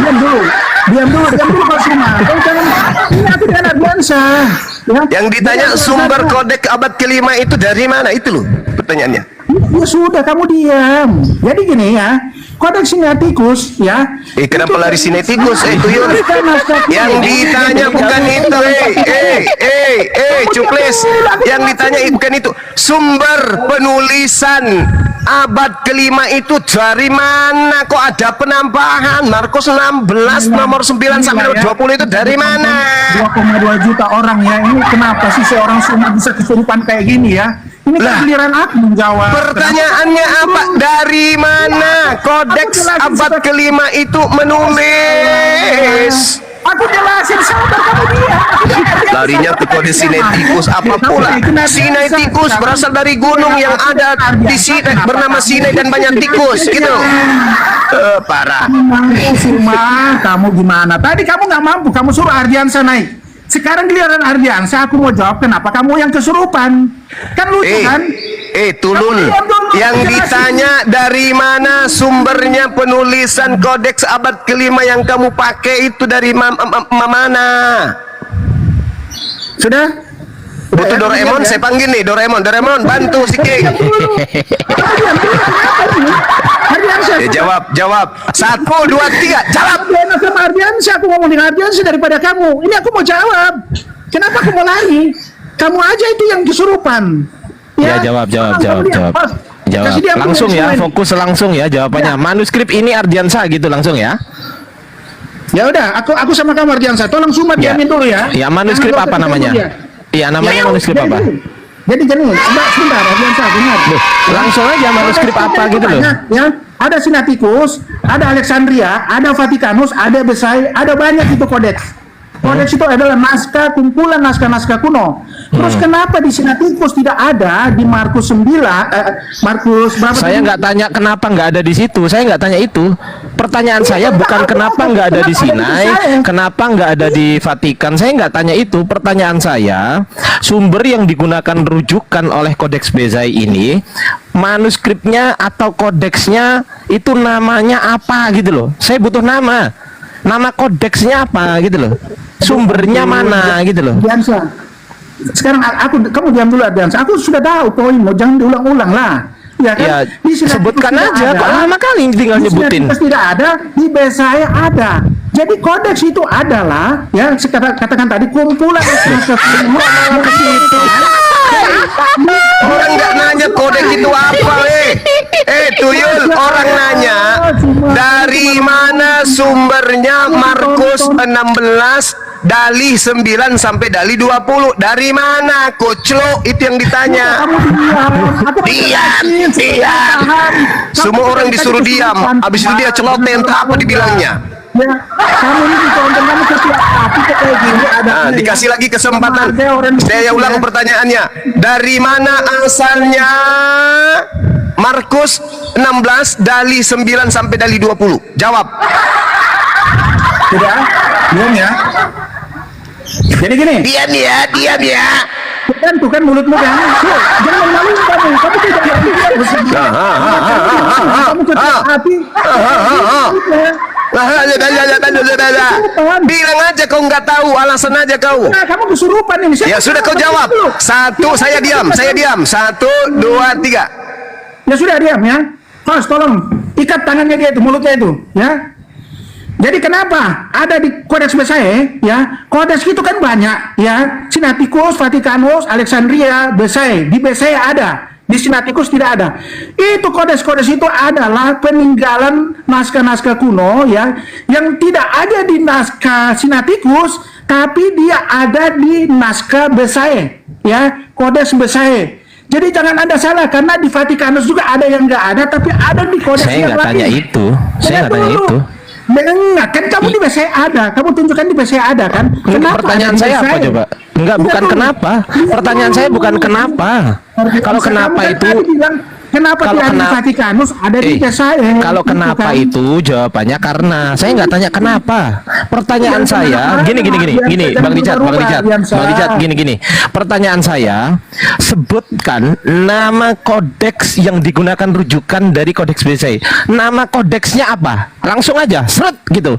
Diam dulu kalau semua. Kau jangan, ini aku dengan Ardiansyah. Ya. Yang ditanya sumber kodeks abad kelima itu dari mana? Itu loh pertanyaannya. Ya sudah, kamu diam. Jadi gini ya, kodeks Sinaiticus, ya. Kenapa lari Sinaiticus? Tuyul. Yang ditanya bukan itu. Cuplis. Yang ditanya bukan itu. Sumber penulisan abad kelima itu dari mana? Kok ada penambahan? Markus 16 nomor 9 sampai nomor 20 itu dari mana? 2,2 juta orang ya. Ini kenapa sih seorang semua bisa kesurupan kayak gini ya? Ini kan giliran aku menjawab. Pertanyaannya apa? Dari mana kodeks abad kelima itu menulis? Aku jelasin, sabar kamu dia. Larinya ke kode Sinaiticus apa pula? Sinaiticus berasal dari gunung yang ada di Sinai bernama Sinai dan banyak tikus gitu. Parah. Kamu gimana? Tadi kamu nggak mampu, kamu suruh Ardiansyah naik. Sekarang giliran Ardiansyah, aku mau jawab kenapa kamu yang kesurupan. Kan lucu kan? Tulul. Yang ditanya dari mana sumbernya penulisan kodeks abad kelima yang kamu pakai itu dari mana? Sudah? Butuh Doraemon, saya panggil nih Doraemon, bantu si King. Jawab. 1, 2, 3, jawab. Sama Ardiansyah, aku ngomong dengan Ardiansyah daripada kamu. Ini aku mau jawab. Kenapa aku mau lari? Kamu aja itu yang kesurupan. Ya, jawab. Langsung ya, fokus langsung ya jawabannya. Manuskrip ini Ardiansyah gitu langsung ya. Ya udah, aku sama kamu Ardiansyah. Tolong Suma diamin dulu ya. Ya, manuskrip apa namanya? Iya, namanya manuskrip apa? Jadi gini, sebentar Ardiansyah, dengar. Langsung aja manuskrip apa gitu loh. Ya, ada Sinaiticus, ada Alexandria, ada Vatikanus, ada Besai, ada banyak itu kodeks. Kodeks itu adalah kumpulan naskah-naskah kuno. Terus kenapa di Sinaiticus tidak ada, di Markus 9, Markus berapa? Saya nggak tanya kenapa nggak ada di situ. Saya nggak tanya itu. Pertanyaan saya bukan kenapa nggak ada di Sinai, kenapa nggak ada di Vatikan. Saya nggak tanya itu. Pertanyaan saya, sumber yang digunakan rujukan oleh Kodeks Bezai ini, manuskripnya atau kodeksnya itu namanya apa gitu loh. Saya butuh nama kodeksnya apa gitu loh. Sumbernya mana gitu loh. Ardiansyah. Sekarang kamu diam dulu Ardiansyah. Aku sudah tahu poinmu, jangan diulang-ulang lah. Ya kan? Ya, sebutkan aja. Kok lama kali tinggal nyebutin. Tidak ada, di Besai ada. Jadi kodeks itu adalah, ya katakan tadi kumpulan Orang nggak nanya kodeks itu apa, Tuyul, orang nanya dari mana sumbernya Markus 16 dalih 9 sampai dalih 20. Dari mana, Koclo? Itu yang ditanya. Diam. Semua orang disuruh diam. Habis itu dia celoteh, entah apa dibilangnya. Ya, kamu ini ditonton, kamu setiap hati kayak gini ada. Dikasih lagi kesempatan. Saya ulang pertanyaannya. Dari mana asalnya Markus 16 dalih 9 sampai dalih 20? Jawab. Sudah? Belum ya? Jadi gini. Diam ya. Tuh kan mulutmu kan. Jangan malu kamu. Kamu tidak kamu setiap hati. Bilang aja kau nggak tahu, alasan aja kau. Nah, kamu kesurupan ini. Ya sudah kau jawab. 1, saya diam. 1, 2, 3. Ya sudah diam ya. Kos tolong ikat tangannya dia itu, mulutnya itu, ya. Jadi kenapa ada di Kodeks Besai, ya? Kodeks itu kan banyak, ya. Sinaiticus, Vatikanus, Alexandria, Besai. Di Besai ada. Di Sinatikus tidak ada. Itu kodeks-kodeks itu adalah peninggalan naskah-naskah kuno ya, yang tidak ada di naskah Sinatikus, tapi dia ada di naskah Besae, ya, kodeks Besae. Jadi jangan Anda salah, karena di Vatikanus juga ada yang nggak ada, tapi ada di kodeks Saya yang nggak tanya lain. itu. Saya nggak tanya itu. Enggak, kan kamu di BCA ada, kamu tunjukkan di BCA ada kan? Pertanyaan ada di saya apa BCA? coba? Enggak, bukan Lihat dulu. kenapa. Pertanyaan saya bukan kenapa. Kalau kenapa Kamu kan itu, tadi bilang, kenapa kalau tidak ada di kenapa- Vatikanus, ada di BCA? kalau Gitu kenapa kan? itu jawabannya karena. Saya nggak tanya kenapa. Pertanyaan Yang saya kenapa? gini, Jangan Bang Richard, berubah-ubah, gini. Pertanyaan saya, sebutkan nama kodeks yang digunakan rujukan dari kodeks BCA. Nama kodeksnya apa? Langsung aja, seret gitu.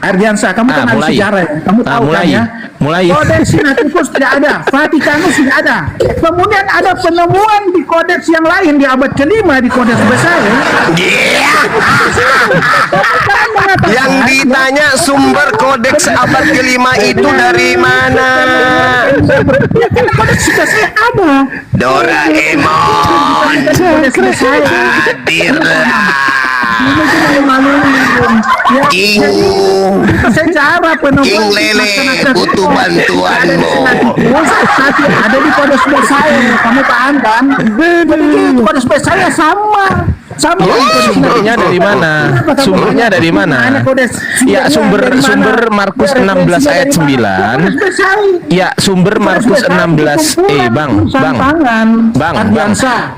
Ardiansa, kamu kan ahli mulai. sejarah ya? Kamu tahu mulai. kan ya? Mulai. Kodeks Sinatikus tidak ada, Vatikanus tidak ada. Kemudian ada penemuan di kodeks yang lain di abad ke-5 di kodeks besar. Yang ditanya sumber kodeks abad kelima itu dari mana? Ya kan kodeks besar ada. Doraemon, Kodeks besar. hadirlah. King sejarah penemuan King Lele, butuh bantuanmu. ada di kodeks besar, kamu paham kan? Jadi kodeks besar sama Ya, sumbernya dari mana? Sumbernya dari mana? Ya, sumber Markus 16 ayat 9. Ya, sumber Markus 16 Bang.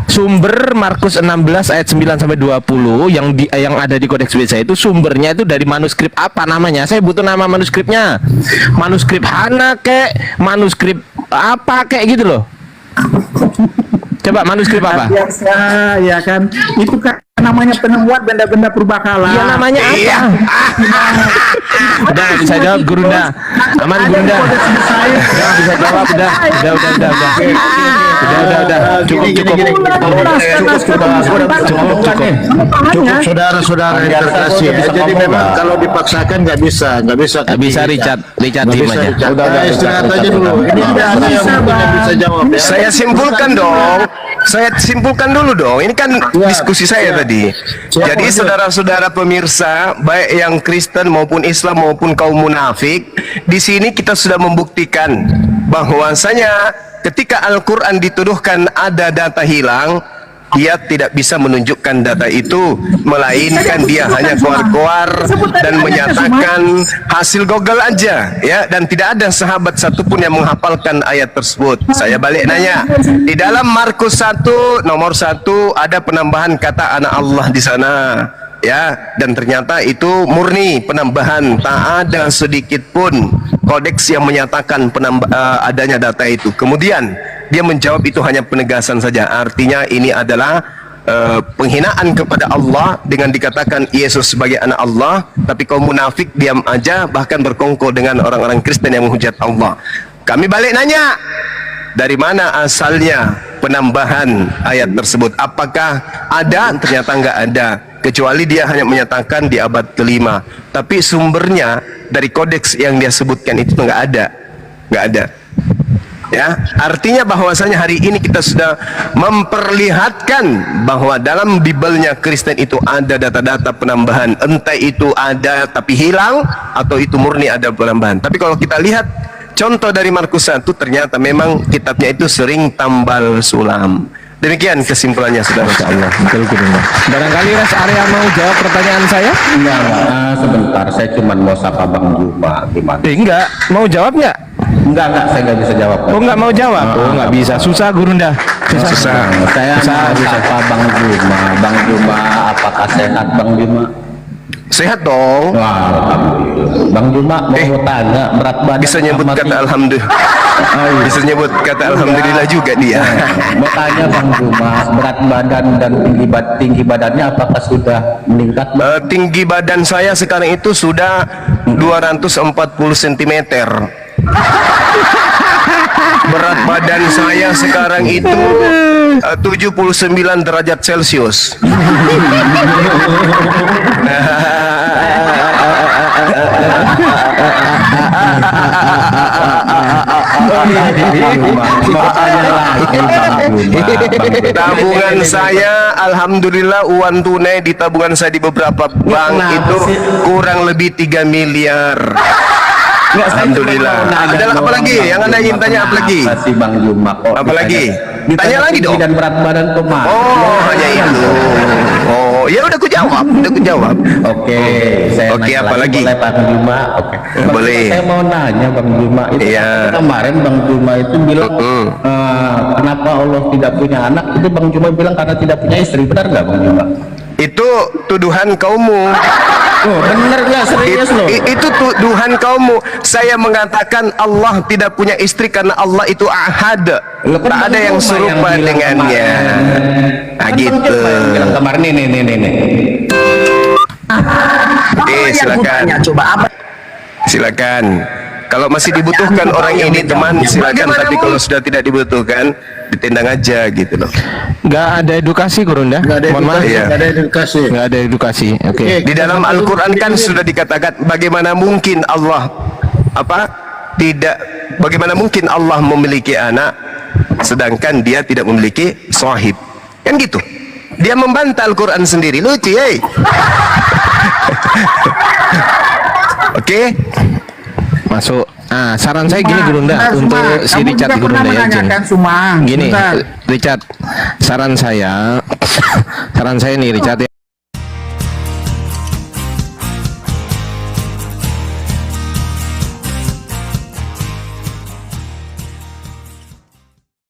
Sumber Markus 16 ayat 9 sampai 20 yang ada di kodeks BCA itu sumbernya itu dari manuskrip apa namanya? Saya butuh nama manuskripnya. Manuskrip Hana kek, manuskrip apa kek gitu loh. Coba manuskrip apa? Biasa, ya kan? Itu kan namanya penemuan benda-benda purbakala. Ya namanya apa? Udah nggak bisa jawab Gurunda. Aman Gurunda. Udah bisa jawab udah. Cukup saudara-saudara yang terkasih. Jadi memang kalau dipaksakan nggak bisa. Nggak bisa Richard Nggak diem bisa, aja. Richard. Istirahat aja dulu. Ini tidak ada yang mungkin bisa jawab ya. Saya simpulkan dong. Saya simpulkan dulu dong. Ini kan diskusi saya tadi. Jadi saudara-saudara pemirsa, baik yang Kristen maupun Islam maupun kaum munafik, di sini kita sudah membuktikan bahwasanya ketika Al-Quran dituduhkan ada data hilang, dia tidak bisa menunjukkan data itu, melainkan dia hanya keluar-keluar dan menyatakan hasil Google aja, ya, dan tidak ada sahabat satupun yang menghafalkan ayat tersebut. Saya balik nanya, di dalam Markus 1 nomor 1 ada penambahan kata anak Allah di sana, ya, dan ternyata itu murni penambahan, tak ada sedikit pun kodeks yang menyatakan adanya data itu. Kemudian dia menjawab itu hanya penegasan saja. Artinya ini adalah penghinaan kepada Allah dengan dikatakan Yesus sebagai anak Allah, tapi kaum munafik diam aja, bahkan berkongkol dengan orang-orang Kristen yang menghujat Allah. Kami balik nanya, dari mana asalnya penambahan ayat tersebut? Apakah ada? Ternyata nggak ada, kecuali dia hanya menyatakan di abad ke-5, tapi sumbernya dari kodeks yang dia sebutkan itu nggak ada. Ya, artinya bahwasanya hari ini kita sudah memperlihatkan bahwa dalam Bibelnya Kristen itu ada data-data penambahan, entah itu ada tapi hilang atau itu murni ada penambahan. Tapi kalau kita lihat contoh dari Markus 1, ternyata memang kitabnya itu sering tambal sulam. Demikian kesimpulannya, saudara. Allah. Barangkali rest area mau jawab pertanyaan saya? Enggak, sebentar, saya cuma mau sapa Bang Juma, gimana? Enggak, mau jawab nggak? Enggak, saya nggak bisa jawab. Oh, nggak mau jawab? Oh, nggak bisa. Susah Gurunda. Susah. Saya mau sapa Bang Juma. Bang Juma, apakah sehat Bang Juma? Sehat dong. Wah, alhamdulillah. Bang Juma mau tanya, berat badan Bisa nyebut sama kata alhamdulillah. Bisa nyebut kata alhamdulillah juga dia. Mau tanya Bang Juma, berat badan dan tinggi badannya apakah sudah meningkat? Tinggi badan saya sekarang itu sudah 240 cm. Berat badan saya sekarang itu 79 derajat Celcius. Tabungan saya, alhamdulillah uang tunai di tabungan saya di beberapa bank itu kurang lebih 3 miliar. Alhamdulillah. Ada apa lagi? Yang Anda ingin tanya apa lagi? Masih Bang Juma kok. Apa lagi? Tanya lagi dong. Dan berat badan kemana? Oh, hanya itu. Oh, ya udah ku jawab, Oke, saya Oke, nanya apa lagi? Boleh Bang Juma? Oke. Boleh. Saya mau nanya Bang Juma itu Iya. kemarin Bang Juma itu bilang kenapa Allah tidak punya anak? Itu Bang Juma bilang karena tidak punya istri. Benar nggak Bang Juma? Itu tuduhan kaummu. Oh, bener nggak serius loh? Itu tuduhan kaummu. Saya mengatakan Allah tidak punya istri karena Allah itu ahad. Loh, kan Tak ada Bang yang Juma serupa bilang dengannya. kemarin. Nah, Kan Bang gitu. Juma yang bilang kemarin nih. Oke, silakan. Silakan. Kalau masih dibutuhkan orang ini teman, silakan. Tapi kalau sudah tidak dibutuhkan, ditendang aja gitu loh. Nggak ada edukasi Gurunda. Nggak ada Mohon maaf. edukasi, Iya. nggak ada edukasi. Nggak ada edukasi. Oke. Di dalam Al-Quran kan sudah dikatakan bagaimana mungkin Allah bagaimana mungkin Allah memiliki anak sedangkan dia tidak memiliki sahib, kan gitu. Dia membantah Al-Quran sendiri. Lucu ya. Oke. Masuk. Ah, saran saya gini Gurunda untuk si Richard Gurunda ya, Jeng. Suma. Gini, Richard, saran saya nih Richard ya.